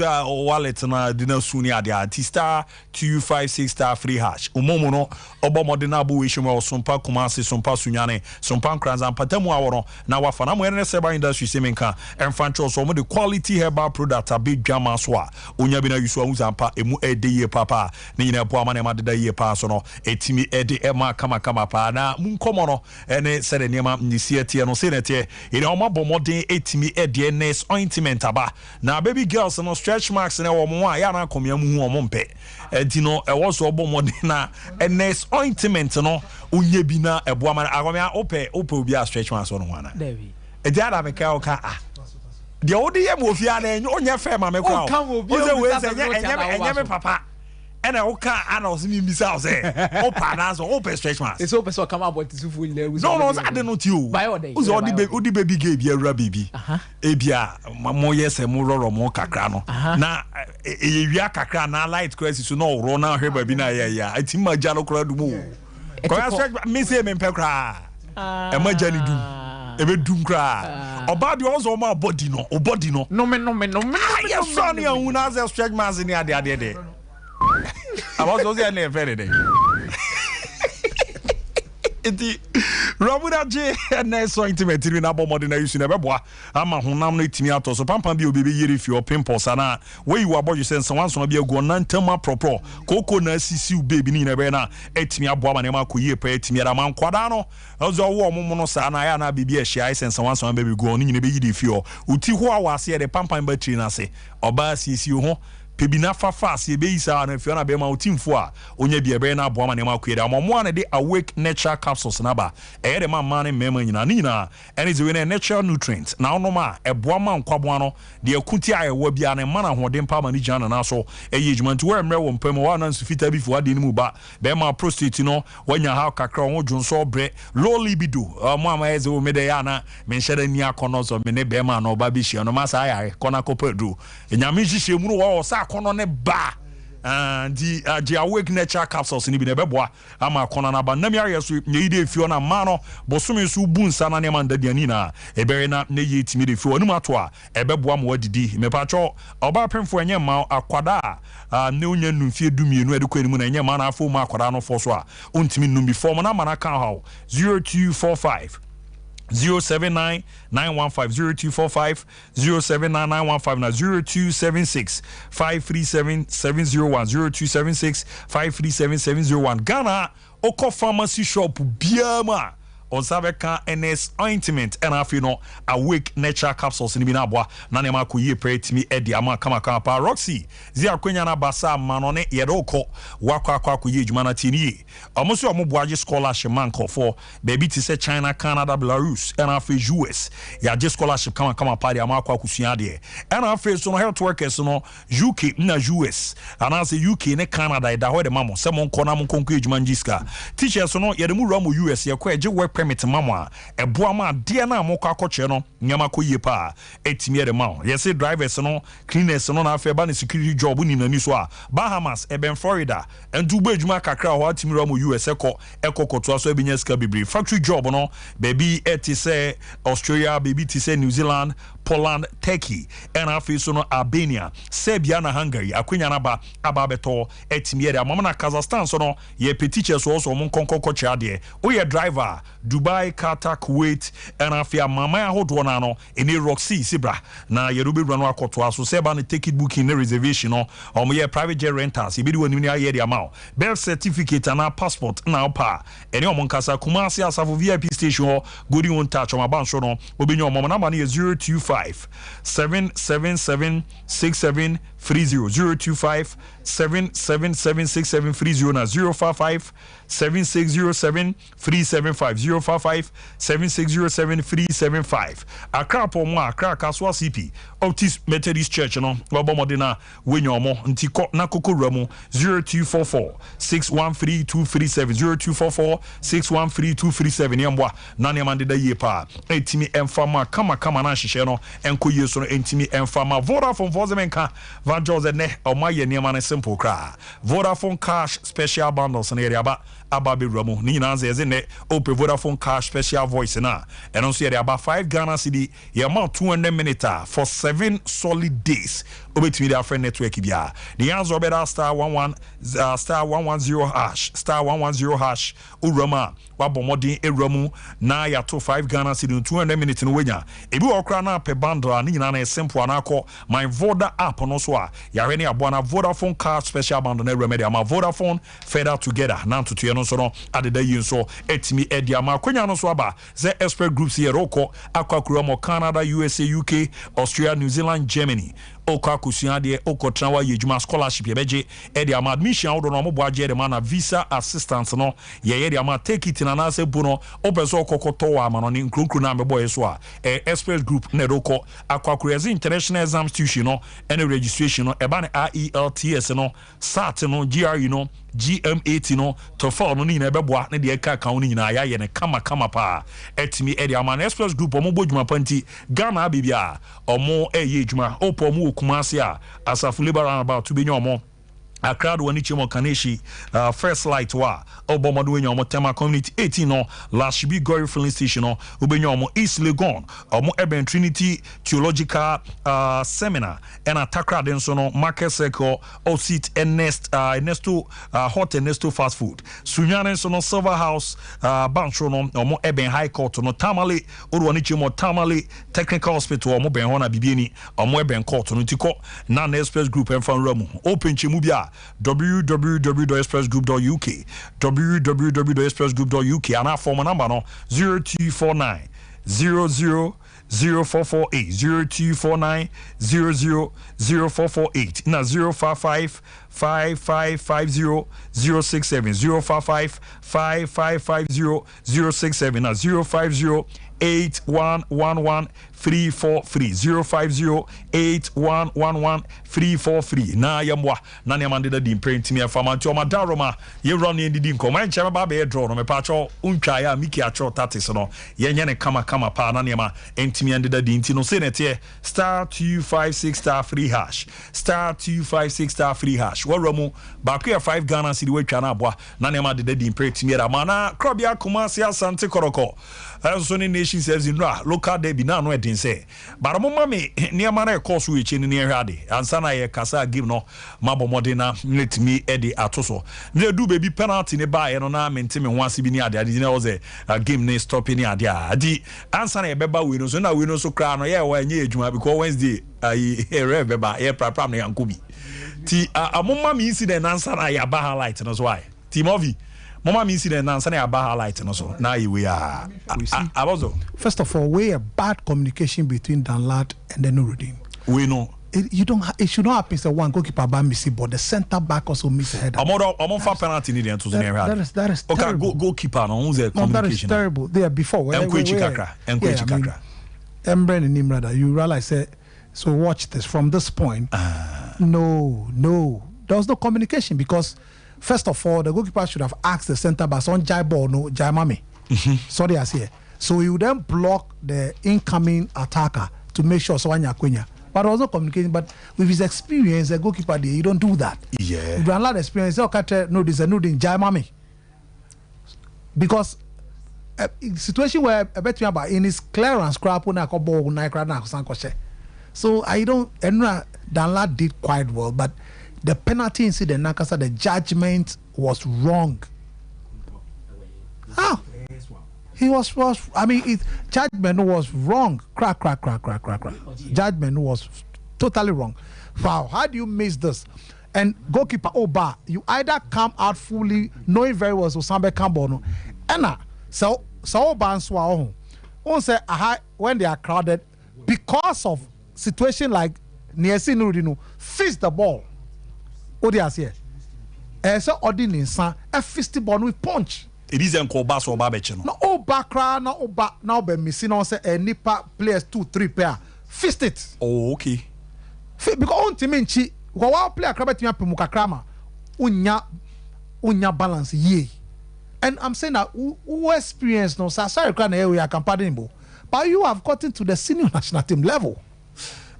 wallet na dinner soon ya the star 256 star free hash. Umomono obomodena bu wishimo Sompa Kumasi Sompa Sunyane Sompa Kranza Patemu aworo na wafana mo ene seba industry semenka emfancho so mo the quality herbal product a big jama so a onya bi na yusu ampa emu ede papa ni nyina po amane ma de pa so no etimi ede ema kama pa na munkomo no ene sede niema nisi etie no se netie ene o mabomoden etimi ede nes ointment aba na baby girls no stretch marks na wo mo a ya na komia mu hu o mo mpe edino e wo so obomodin na nes ointment no unye bi na eboa ma agomia ope obi a stretch marks no wana David e dia da meka o ka ah de odi ye mo fia na enye onye fe ma me kwa o se we se enye me papa ena o ka ana o se mi misa o se o pa na so ope stretch marks it's open so come about to full level no I don't ti o uzo odi baby gay bi ewura baby e bia mo yese mo roro mo kakra no na e wia kakra na light crisis so no ro na hwe baby na ya ati ma ja no kra du mo ko ya stretch me say me mpekra e ma ja ni dum e be dum kra oba de ozo ma body no no me ya so ni ahun as stretch marks ni ade de I was also in very day. Iti Ramuna J and so intimate in abo modern use never boa. Ama honam no timi ato so pampa bi obi yeri fi pimples ana where you about you sense one so be go nantama proper koko na sisi baby ni na be na etimi abo ama ne ma koyie pa etimi ara man kwada no ozo wo omo no sa na ya na bibi e hia sense one so be go ni nyine be yidi fi o uti ho awase de pampa battery na se oba sisi ho pebina fafa se be isa na fiona be ma utimfo a onya bia be na aboa ma ne ma kwede amomo na de awake natural capsules na ba e de ma ne mema nyina nyina ene ze we na natural nutrients na ono ma eboa ma nkwabo no de akuti ayewa bia ne mana hodem pa ma ni jana na so eye dwuma nti we mre wo mpam wa na nsufita bi fo ade ni mu ba be ma prostate no wanya ha kakra wo dwonso bre low libido mo ama eze wo me de ya na me nhyeda ni akono so me ne be ma no ba bi hia no ma sa ya kona kopadu enyame hihye mu no wo sa kono ne ba the awake nature capsules ni bi ne beboa ama kono na ba na mi are so ne ide fio na ma no bosome so bu nsa na ne ma ndadiani na ebere na ne ye timi de fio onum ato a ebeboa mo wadidi me pa cho oba pemfo enye ma akwada ne onya numfie dumienu ade kwani mu na enye ma na afo ma akwada no fo so a ontimi num bi form na ma na kan ha 0245 079 915 0245 079 915 na 0276 537 701 0276 537 701 Ghana Oko Pharmacy Shop biama Onsabeka NS ointment and afi no awake natural capsules ni bi na boa na ne ma koyie pretimi edi ama kama pa Roxy zi akwenya na basa manone yedoko wakwa koyie adwuma na tini omoso omoboaje scholarship man for baby ti say China Canada Belarus and afi US ya je scholarship kama pa di ama akwa kusua de and afi so no health workers no UK na US and as UK ne Canada da ho de mamo se mon kona mon konko adwuma njiska teachers no yede mu ramu US ye kwa eje work permit mama eboa ma de na amokọ akọche no nyama koyie pa etimi ere ma yes drivers no cleaners no na afa ba ne security job ni nani so a Bahamas eben Florida endu gba adwuma kakra ho atimi ramu US ekokoto aso ebinya ska bibri factory job no baby eti say Australia baby ti say New Zealand Poland, Turkey, and Afisono, Albania, Serbia, na Hungary, Aquinanaba, Ababeto, Etimiera, Mamana, Kazakhstan, sono, ye petiches also, Monkonko Kochade, Oye driver, Dubai, Qatar, Kuwait, and Afia, Mama Hodwanano, in a Roxy, Sibra, na Yerubi Ranwa Kotwa, so Seba, ticket booking, reservation, or my private jet rentals, if you do the amount, birth certificate, and our passport, now pa, and your Moncasa, Kumasi, as a VIP station, good on touch on my bank, no, will be your mama number 025 777 6730 025 777 6730 na 055 7607 375 055 7607 375 Accra Pomo Accra Kaswa CP Otis Methodist Church no Wabomodina Winyomo Ntiko Nakoko Ramo 0244 613 237 0244 613 237 Yambwa Nanya Mandida Yepa Etimi Enfama Kama na hyehyɛ no enko yeso no entimi Enfama Vodafone Vozemenka Van Jose ne omaye niema ne simple kra Vodafone Cash Special Bundles na area ababe ramu ni nyina nze eze ne open Vodafone Cash Special Voice na eno so area about 5 Ghana cedi ye amount 200 minutes for 7 solid days obetimi dia friend network bia the answer better star 11 star 110 hash star 110 hash urama wabomodin eramu na ya to 5 Ghana cedi 200 minutes no wenya ebi okra na pe bundle ni nyina na simple anako my Voda app no so a ya hwe ne aboa na Vodafone Cash Special Bundle na remedy ama Vodafone further together na to no so no adeda yin so etimi edia ma kwanya no so aba ze expert groups here roko akwakura mo Canada, USA, UK, Australia, New Zealand, Germany okwa kusia de okotran wa yejuma scholarship ye beje edia ma admission odo no mo boaje de ma na visa assistance no ye de ma take it na na se bu no obeso okokoto wa ma no ni nkronkro na me boy so a expert group na roko akwakura ze international exam institution no any registration no eba na IELTS no SAT no GRE no GM80 no to fall no ni na beboa na de ka kan no nyina ya ye ne kama pa etimi edia ma na express group omo bodwuma panti Ghana bibia omo eye edwuma opo omo Kumasi a asafu labor about to be nyomo Accra do Nichimo Kaneshi first light wa Obama do nyomo Tema community 18 no Lashibi Gori filling station no ubenyomo East Legon omo Eben Trinity Theological Seminar and Atakra denso no Market Circle o seat Ernesto Hot Ernesto fast food Sunyane so no Silver House Bancho no omo Eben High Court no Tamale odo Nichimo Tamale Technical Hospital omo Ben Hona Bibieni omo Eben Court no tiko na Express Group en fan ramu open chimubia www.expressgroup.uk www.expressgroup.uk and our phone number no 0249 00448 0249 00448 na 055 5550 067 055 5550 067 na 050 8111 343 050 8111 343 na yamwa na ne amande da di print me afama nti o madaroma ye run ne didi nko man chema ba be draw no me pa cho untwa ya miki acho tatis no ye nye ne kama pa na ne ma entimi ande da di nti no se ne te star 256 star 3 hash star 256 star 3 hash waramu ba ku ya 5 Ghana cedi watwa na aboa na ne ma de da di print me da mana krobia Kumasi Asante Koroko so ne nation service no local derby na no edin say but mo mame niama na course we chi ne hwade ansa na ye kasa game no mabomode na let me edi atoso ne do baby penalty ne ba ye no na mente me ho ase bi ni ade ade ne was game ne stop ni ade adi ansa na ye beba we no so na we no so kra no ye wa nya ejuma because Wednesday ayi ere beba ye prapram na yankobi ti amoma me incident ansa na ya ba highlight no so why ti movie Mama incident and Sunday about highlight and also now we are first of all, we a bad communication between Danlad and the Nuruddin. We know it should not happen. So one goalkeeper by missing, but the centre back also miss a header. I'm on for penalty in the end. That is okay. Terrible. Goalkeeper no who's communication. That is terrible. There before. Kakra. Embren and Nimrada, you realize so watch this from this point. No, there was no communication because. First of all, the goalkeeper should have asked the centre back on Jai ball, no Jai Mami. Sorry, I say. So he would then block the incoming attacker to make sure Sawanya Quenya. But there was no communication. But with his experience, the goalkeeper there, you don't do that. Yeah. If you allow the experience, okay, no, this is no Jai Mami. Because a situation where I bet you about in his clearance crap when I call ball so I don't Danla did quite well, but the penalty incident Nakasa, the judgment was wrong. How? He was I mean judgment was wrong. Crack. Judgment was totally wrong. Wow, how do you miss this? And goalkeeper Oba, you either come out fully knowing very well so Sambe Kambono. And so Oba and Swao say when they are crowded because of situation like Niesi Nurudinu fist the ball. Odias here. So Odin San a fisty ball with punch. It isn't called Bass or Babich. No Oba cry, no Oba now be missing on say a nipa players 2-3 pair. Fist it. Oh, okay. Because on Timinchi, while player Krabetia Pumukakrama, unya balance ye. And I'm saying that who experience no sorry we are compatible. But you have gotten to the senior national team level.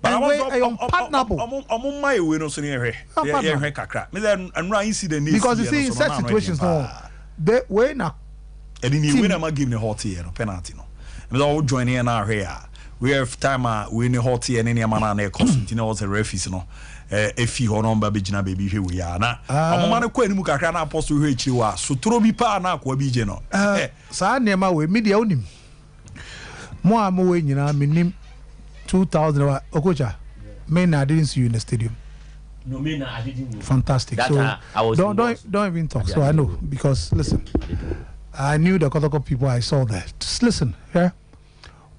But and I'm my way no senior kakra. And right see the needs. Because you see in such situations no they way na and in the way I'm giving the hot here no penalty no. I'm all joining in our here. We have time we in the hot here and any man na cost you know was a referee no. If you hold on baby jina baby here we are na amama ko animu kakra na apostle here chiri wa so tro bi pa na akwa bi je no sa nema we media onim mo amwe nyina menim 2000 okocha men I didn't see you in the stadium. No, me I didn't. Fantastic. So don't even talk. So I know because listen, I knew the Kotoko people I saw there. Just listen, yeah.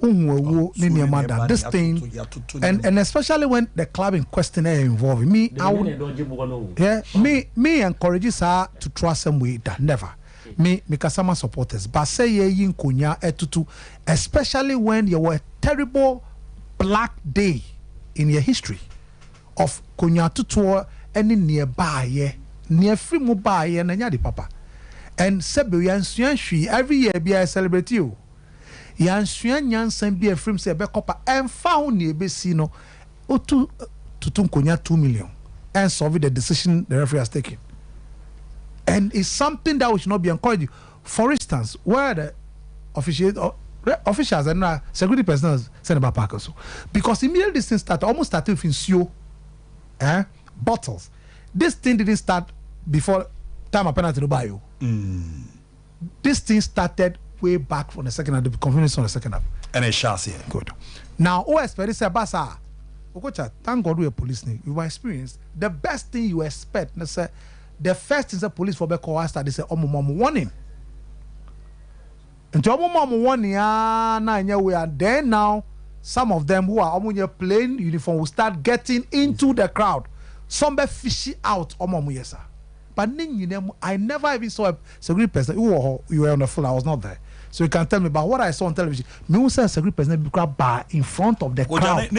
This thing, and especially when the club in question are involved, me encourages her to trust them with that. Never. Me Kasama supporters, but say ye kunya etutu, especially when you were a terrible black day in your history of kunya tutu any nearby near free mobile and nyadi papa. And Sebu Yansuan every year be I celebrate you. Yansuan Yansan be a film say bekopa and found near Besino to kunya 2 million and solve the decision the referee has taken. And it's something that we should not be encouraged. For instance, where the officials and security personnel send about Parker. Because immediately this thing started, almost started with Insio bottles. This thing didn't start before time of penalty to buy you. This thing started way back from the second half, the convenience on the second half. And a chassis. Good. Now, OSP is a basa. Thank God we are police. You were experienced. The best thing you expect, the first is the police for Beko start. They say, "Oh, mom, warning." And to mom warning, now we are there now. Some of them who are on your plain uniform will start getting into the crowd. Some be fishy out. Yes, but I never even saw a security person. You were on the floor. I was not there. So you can tell me about what I saw on television. Me who say security person be grab bar in front of the crowd.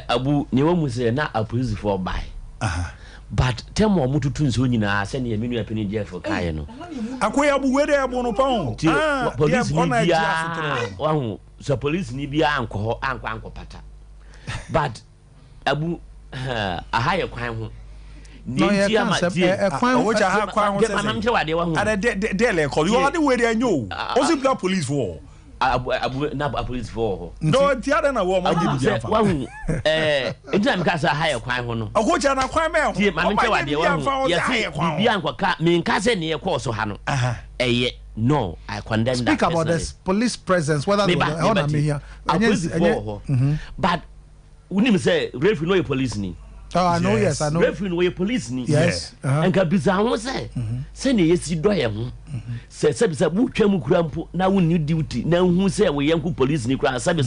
Abu niwa muse na a police for buy. But tell me what to do so nyina send ye menu apeni dia for kai no. Akoya abu we dey abo no pound. Police ni bia wahu so police ni bia anko pata. But abu aha ye kwan ho. No, you can't say a crime which I have crime. They're like, you are the way they know. Also, the police for not police for. No, the other woman. It's time because I hire crime. I watch an crime. No, I condemn. Speak about this police presence. Whether me here, but when you say referee no police ni. Oh, I know, yes, I know. Referee no police ni. Yes. And kabisa won say. Say na yesi do ye ho. Say bu twam kura mpo na won ni duty na hu say we yanku police ni kura sabi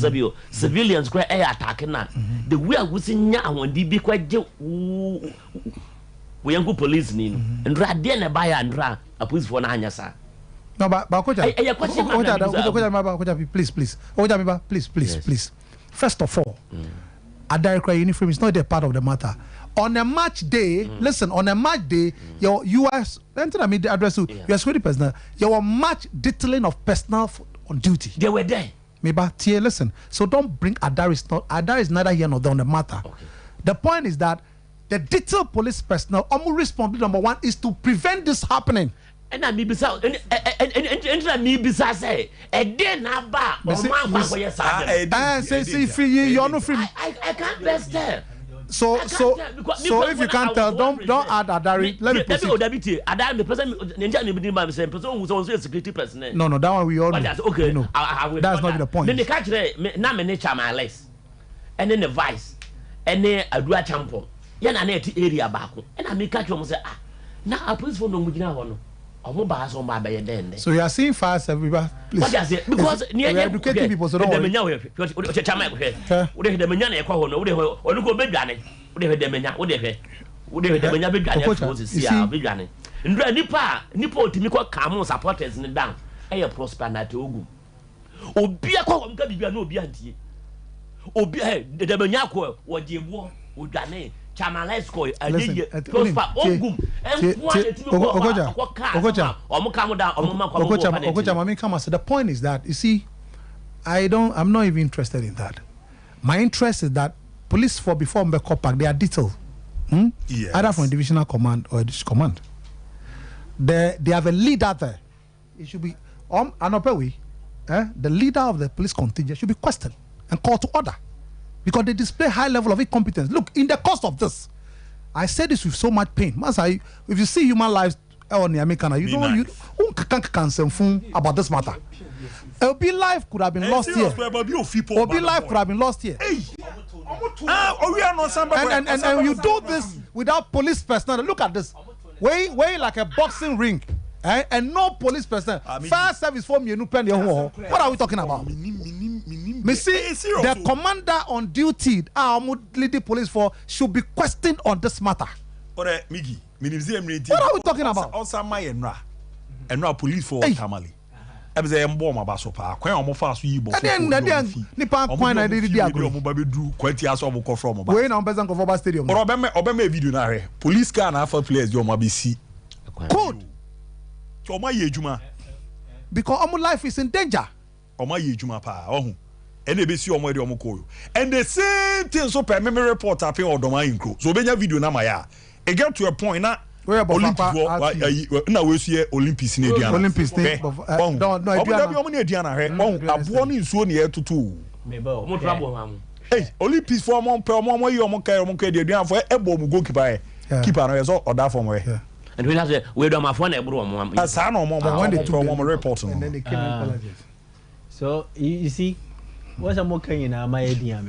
civilians kura e attack na. The way I was nya ahonde bi kwa je we yanku police ni. Ndra de na ba ya ndra a police for na anya sa. No, but please. First of all, a direct uniform is not a part of the matter. On a match day, listen, on a match day, you are address you are security personnel, your match detailing of personnel on duty. They were there. Maybe listen. So don't bring Adar is neither here nor there on the matter. Okay. The point is that the detailed police personnel, responsibility number one is to prevent this happening. And I may be so, and me beside say, a day now bar, or my yes, I say, free, you're not free. I can't best there. So if you can't tell, don't add Adari. Let me proceed. Adari, the person, the person who's also a security person. No, that one we all know. Okay, no, that's not the point. Then the catch now nature my less, and then the vice, and then a dua champion. Yan an area back, and I may catch you say, ah, now I put for no Mujina one. So you are seeing fast everybody. What does it? Because we are educating people so don't worry. Chamalesko the point is that you see, I'm not even interested in that. My interest is that police for before Mbeko Park, they are detailed. Yes. Either from divisional command or district command. They have a leader there. It should be the leader of the police contingent should be questioned and called to order. Because they display high level of incompetence. Look, in the course of this, I say this with so much pain. If you see human lives on the American, you don't about this matter. Obi life could have been lost here. Obi life could have been lost here. And you do this without police personnel. Look at this. Way like a boxing ring. And no police personnel. Fire service form you pen your home. What are we talking about? Me see the commander on duty, leading police for should be questioned on this matter. What are we talking about? Also, my and police for Tamale. I was a bomb about so far. Quite almost fast. You Nipan Quine, I did the quite years of from way on Bezan of Stadium. Or Obama video. Police can have a place, your Mabisi. Good. So my Juma. Because our life is in danger. Or my Juma pa. Oh. And they be see on and the same thing so per memory report appear or domain crew. So when your video na maya, it get to a point now. Where now we see Olympics in Indiana. Olympics thing. No, hey, Olympics for one per one you for a bomb goalkeeper. Keep an eye or that from way. And we have to wait on my phone. That's how no more when they took one report. And then they came and apologized. So you see. What's a more kind of my idea?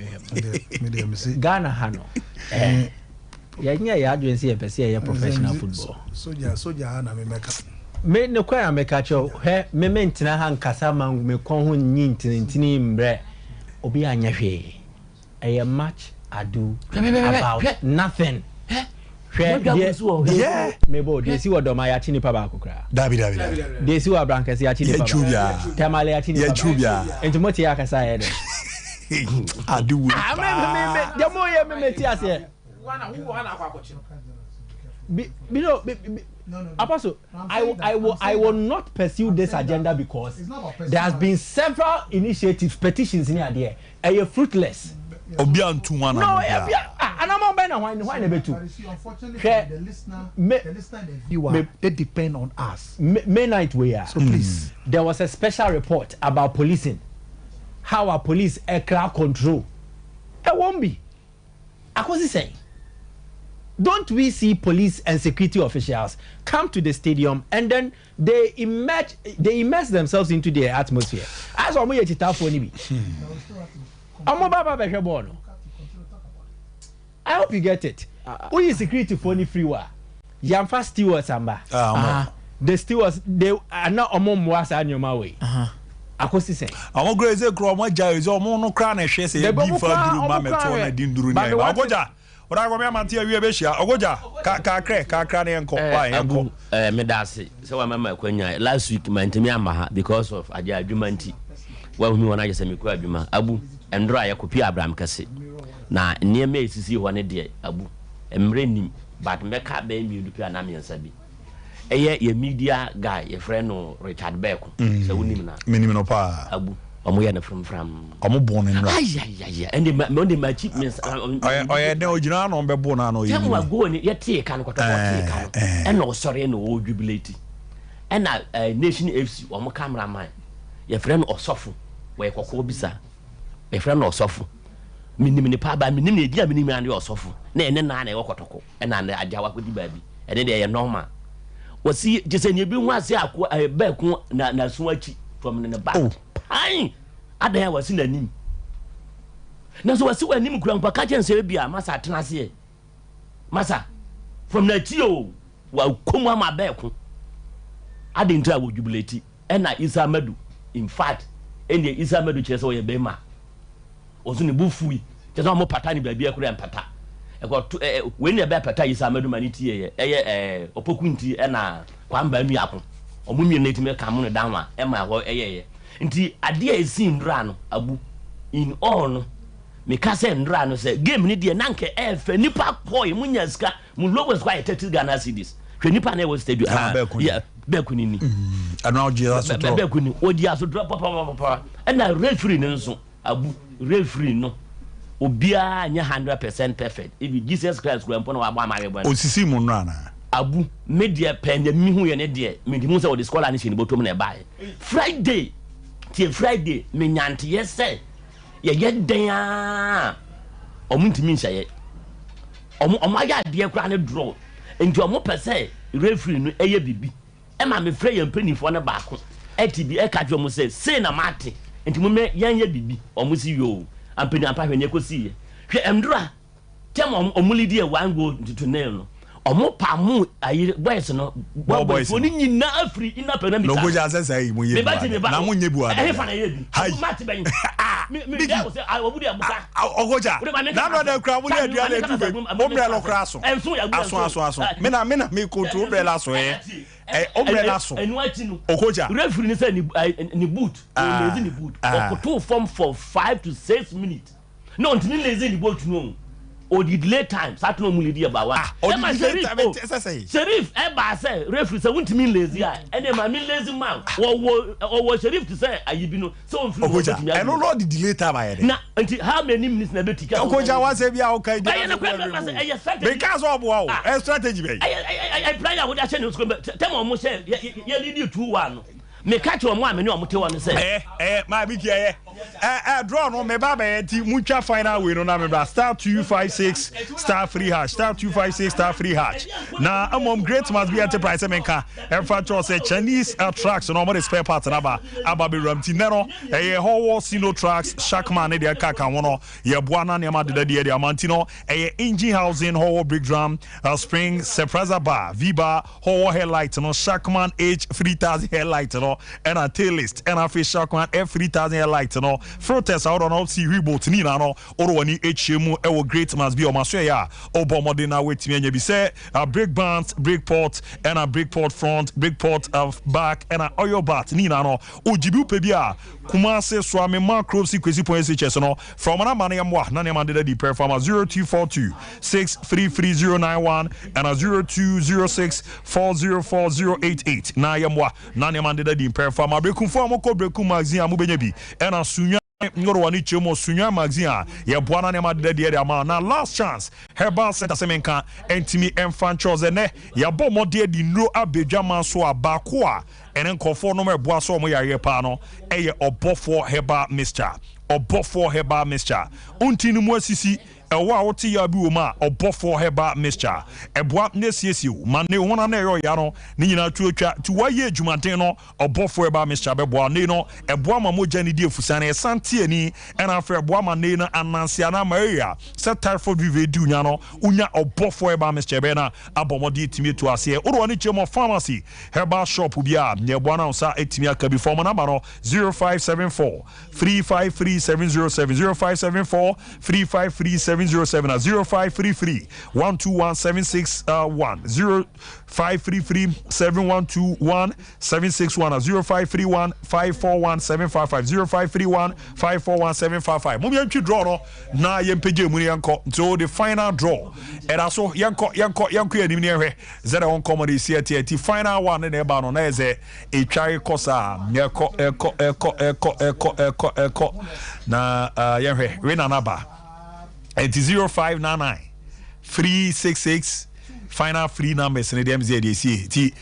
Ghana Hano. Yeah, you see a professional football. Soldier, Hana, me make up. Made no quite a make a show. He, me maintain a hand Casama, me con nint in Tinim bre, Obianya fe. A match I do about nothing. Yeah, maybe they see what Domaya Chini Pabako cry. David. They see what Brancas Yachini Tamale Yachini Chubia. And to Motiaka side. I do. The more you met us here. Apostle, I will not pursue this agenda because there has been several initiatives, petitions in here. Are you fruitless? Obian to one. No, and I'm on Bena why too. The listener, they depend on us. Midnight we are. So please. There was a special report about policing. How our police aircraft control. It won't be. I was saying. Don't we see police and security officials come to the stadium and then they immerse themselves into the atmosphere? As I'm here to tell for me. I hope you get it. Who is security for any free war? Yamfa stewards amba. The stewards they are not among was on your way. Akosi say. I'm going to grow my jars or mono crown and share a beef for Mamma didn't do Ogoja. What I remember here, we have Ogoja, Kakran and Copa, Medasi. So I remember when last week, my Timiama because of Aja Jumanti. Well, me when I just say Mikwa Abu and dry a copy Abraham Cassi. Now, near me to see one day, Abu, and raining, but make up baby, you and Ami and Sabi. A year, media guy, a friend or Richard Beck, so we minimum pa Abu, or from. I'm born in yeah, and the Monday my cheap means I know you know, on Bonano, you are going yet take and no sorry, no old jubilate. and Nation FC or my cameraman. Your friend or soften, where Coco Bisa. A friend or soften. Minimum papa, minimum, dear minimum, or soften. Nay, and then I walk to and I jawa with the baby. And then they are normal. Was see, just in your being was a back na swatchy from the back. Pine! I there was in the name. Now, so I saw a name grandpa catching Serbia, Massa Tanasie. Massa, from the Tio, well, come on my back. I didn't tell you jubilate, and I is a medu. In fact, any is a medu chess or a bema. Was in the buffy, just almost patani baby, a grandpata. I got to when a bapata is a medu maniti, opoquinti, and a quam by me apple. Or women need to make a moon down, and my boy, until a dear is seen run, abu in all. Me kase ndra no say game ni de nanke efe nipa boy munyaska mu lowest quite 30 Ghana cedis hwe nipa na we stadium yeah bekuni ni ana oje aso drop bekuni odi aso drop papa na referee no nso abu referee no obia anya 100% perfect if Jesus Christ go empon wa ba ma rebo osisi mu no ana abu media pen mi hu ye ne de me di mu say o the scholar ni shi ni botom na ba Friday me nyante ye say ye den omuntimi nsaye omaya de kra ne draw enti omo pese referee no eye bibi e ma me frɛ ye mpanifo ne baako etibi e ka dwo mo say na mate enti mo me ye bibi omo si yo ampani ampa hwe ne kosi ye hwe emdra tem omulidi e 1 goal to nail no omo pa mu ayi boys no boys oni nyina afri ina penamita no goja asesa yi mo ye na mo nyebu ada e fa na ye bi mate ben me da say I would have ogoja na no da kra mo le aduane atufe omrela kra so aso me na me control umbrella so umbrella so ogoja referee ni say ni boot lazy ni boot or to form for 5 to 6 minutes no until lazy ni boot no or the delay time start no mulidi about Sheriff eba say referee say won't mean lazy and dem mean lazy man or Sheriff to say ayibi no so and no the delay time aye na until how many minutes na be tika okoja wan say bia okay because of wow strategy be I player would actually tell mo say ye lead you 2-1 me catch on one me no mote one say my big draw no me ba be ti mucha final we no na me bra star 256 star 3 hash star 256 star 3 hash na amom great must be enterprise menka efa cho say Chinese trucks no more spare parts na ba be ramti nero howo sino trucks Shackman ne de kaka wono ye boana ne ma de de amantino engine housing howo big drum spring surpresa bar V-bar howo headlight no Shackman H3000 headlight no and a tail list and a fish Shackman F3000 headlight no protest out on all see reboot ni na no oro wani HMU e wo great must be o maso ya obomode na wetimi anya bi say brake bands brake port and a brake port front brake port of back and a oil bath ni na no ojibi pe bia kuma se so ame macro sequence.hs no from na mane amwa na ne man de performance 0242 633091 and a 0206 404088 na yamwa na ne man de performance brekum fo amoko brekum magazine amubenya bi and a sunya ngoro wani chemo sunya magazine ye boana ne ma de ama na last chance herbal center semenka entimi enfantros ene ya bo mode di no abedwa man so abako a ene nkofo no meboa so mo yare pa no eye obofo herbal mixture untini mu asisi ewa oti ya bi wo ma obofo heba mixture eboa ne siesie ma ne wona na eyo ya no ni nyina tuotwa tu waye adwumaden no obofo heba mixture beboa ne no eboa ma moja ni die fusane esante ani ena afre eboa ma ne na anansia na ma area set typhoid vive du nya no unya obofo heba mixture be na abomodi timi to ase oro ni chemo pharmacy heba shop bia ne eboa na sa etimi aka bi form number no 0574 353 707 0574 353 707 at 0533 121 761 0533 712 761 at 0531 541 755 0531 541 755 mum yantwi draw no na yempeje mu yanko so the final draw era so yanko yanim ne hwe zero on comedy CT final one na eba no na eze etwai kosa eko na yehwe we na naba at 0599 366 final free numbers in the DMZ.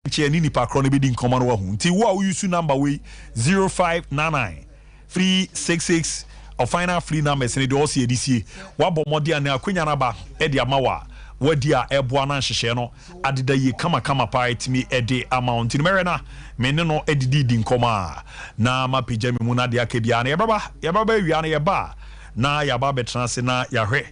Cheni ni pakro ne bedi nkoma no wa hu nti wo a wo use number we 0599 366 or final free numbers ne de o se edisie wa bɔ mɔde ana akwanya na ba e de amawa wadi a eboa na nhyehyɛ no adeda yi kama pa etimi ede amount ni mere na me ne no edidi di nkoma na mapagya me mu na de akabia na yɛbaba awia na yɛba na yɛba betra se na yɛhwɛ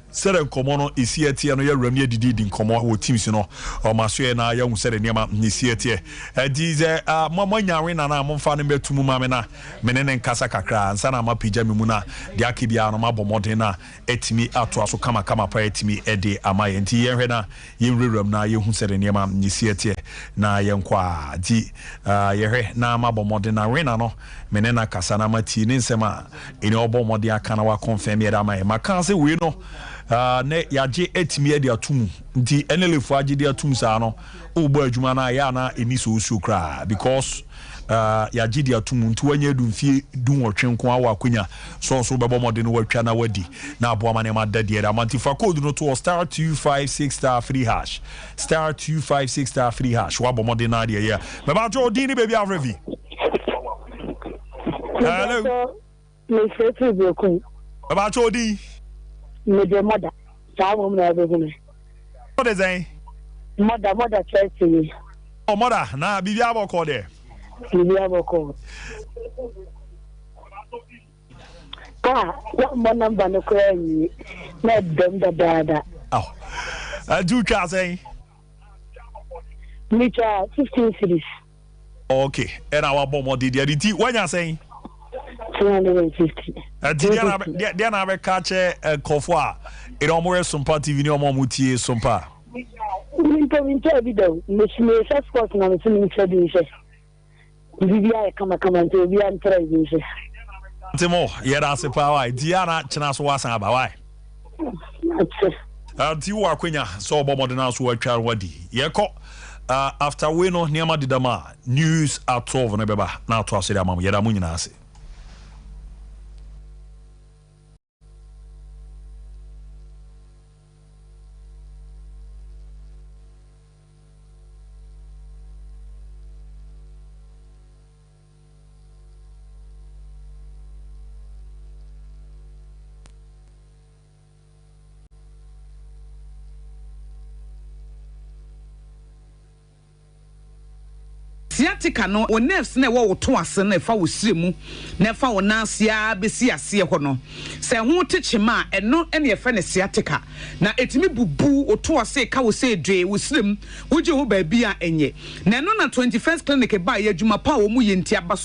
sere nkomo no esi etie no yɛwura ne edidi di nkomo wo teams no o maso na yɛhu sere niema ne esi etie dize mama nyawe na na momfa ne betumu ma me na mene ne nkasa kakra ansa na mapagya me mu na de akibia no mabɔ modern na etimi ato aso kama pa etimi ede amaye nti yɛhwɛ na yɛwuram na yɛhu sere niema ne esi etie na yɛnkwa di yɛhwɛ na mabɔ modern na wena no mene na kasa na mati ne nsema ene obɔ modern aka na wa confirm yɛ da amaye maka se we no ne yaje etimi ade atum nti enelefo age de atum sa no obo adwuma na ya na eni so kra because yaje de atum nti wanya dumfie dunwotwe nko awa akonya so bebo mode no watwa na wadi na abo amane ma da de amanti fa code no to *256*3# *256*3# wa bo mode na de ya me ba jo di ni baby avrevi hello me se be ko ba jo di Media mother, Sam, what is a mother church? Oh, mother, now be able call there. Call. One number no crying, not them the dada. Oh, I do can't say. Meter 15 cities. Okay, and our bomb did the when you're saying 250. Diana be catch kofwa it almost Sompa TV no more mutie Sompa. Winter video, Miss Sports na me sini trading she. Bibia kama to be an trading she. Timo, yeda se power Diana china so wasan aba why. Ti wa kwenya so bomo de na so atwa wadi. Ye ko after we no niama didama news at 12 na beba na to asede amam yeda mu nyina ase. Siatica no o nerves na wo to ase na fa wo siremu na fa wo nansia besi ase ho no se ho techema eno ene ye fa ne siatica na etimi bubu o to ase ka wo se dwe wo sirem wo je ho ba bi a enye na eno na 21st clinic ba ye adwuma pa wo mu ye ntia ba so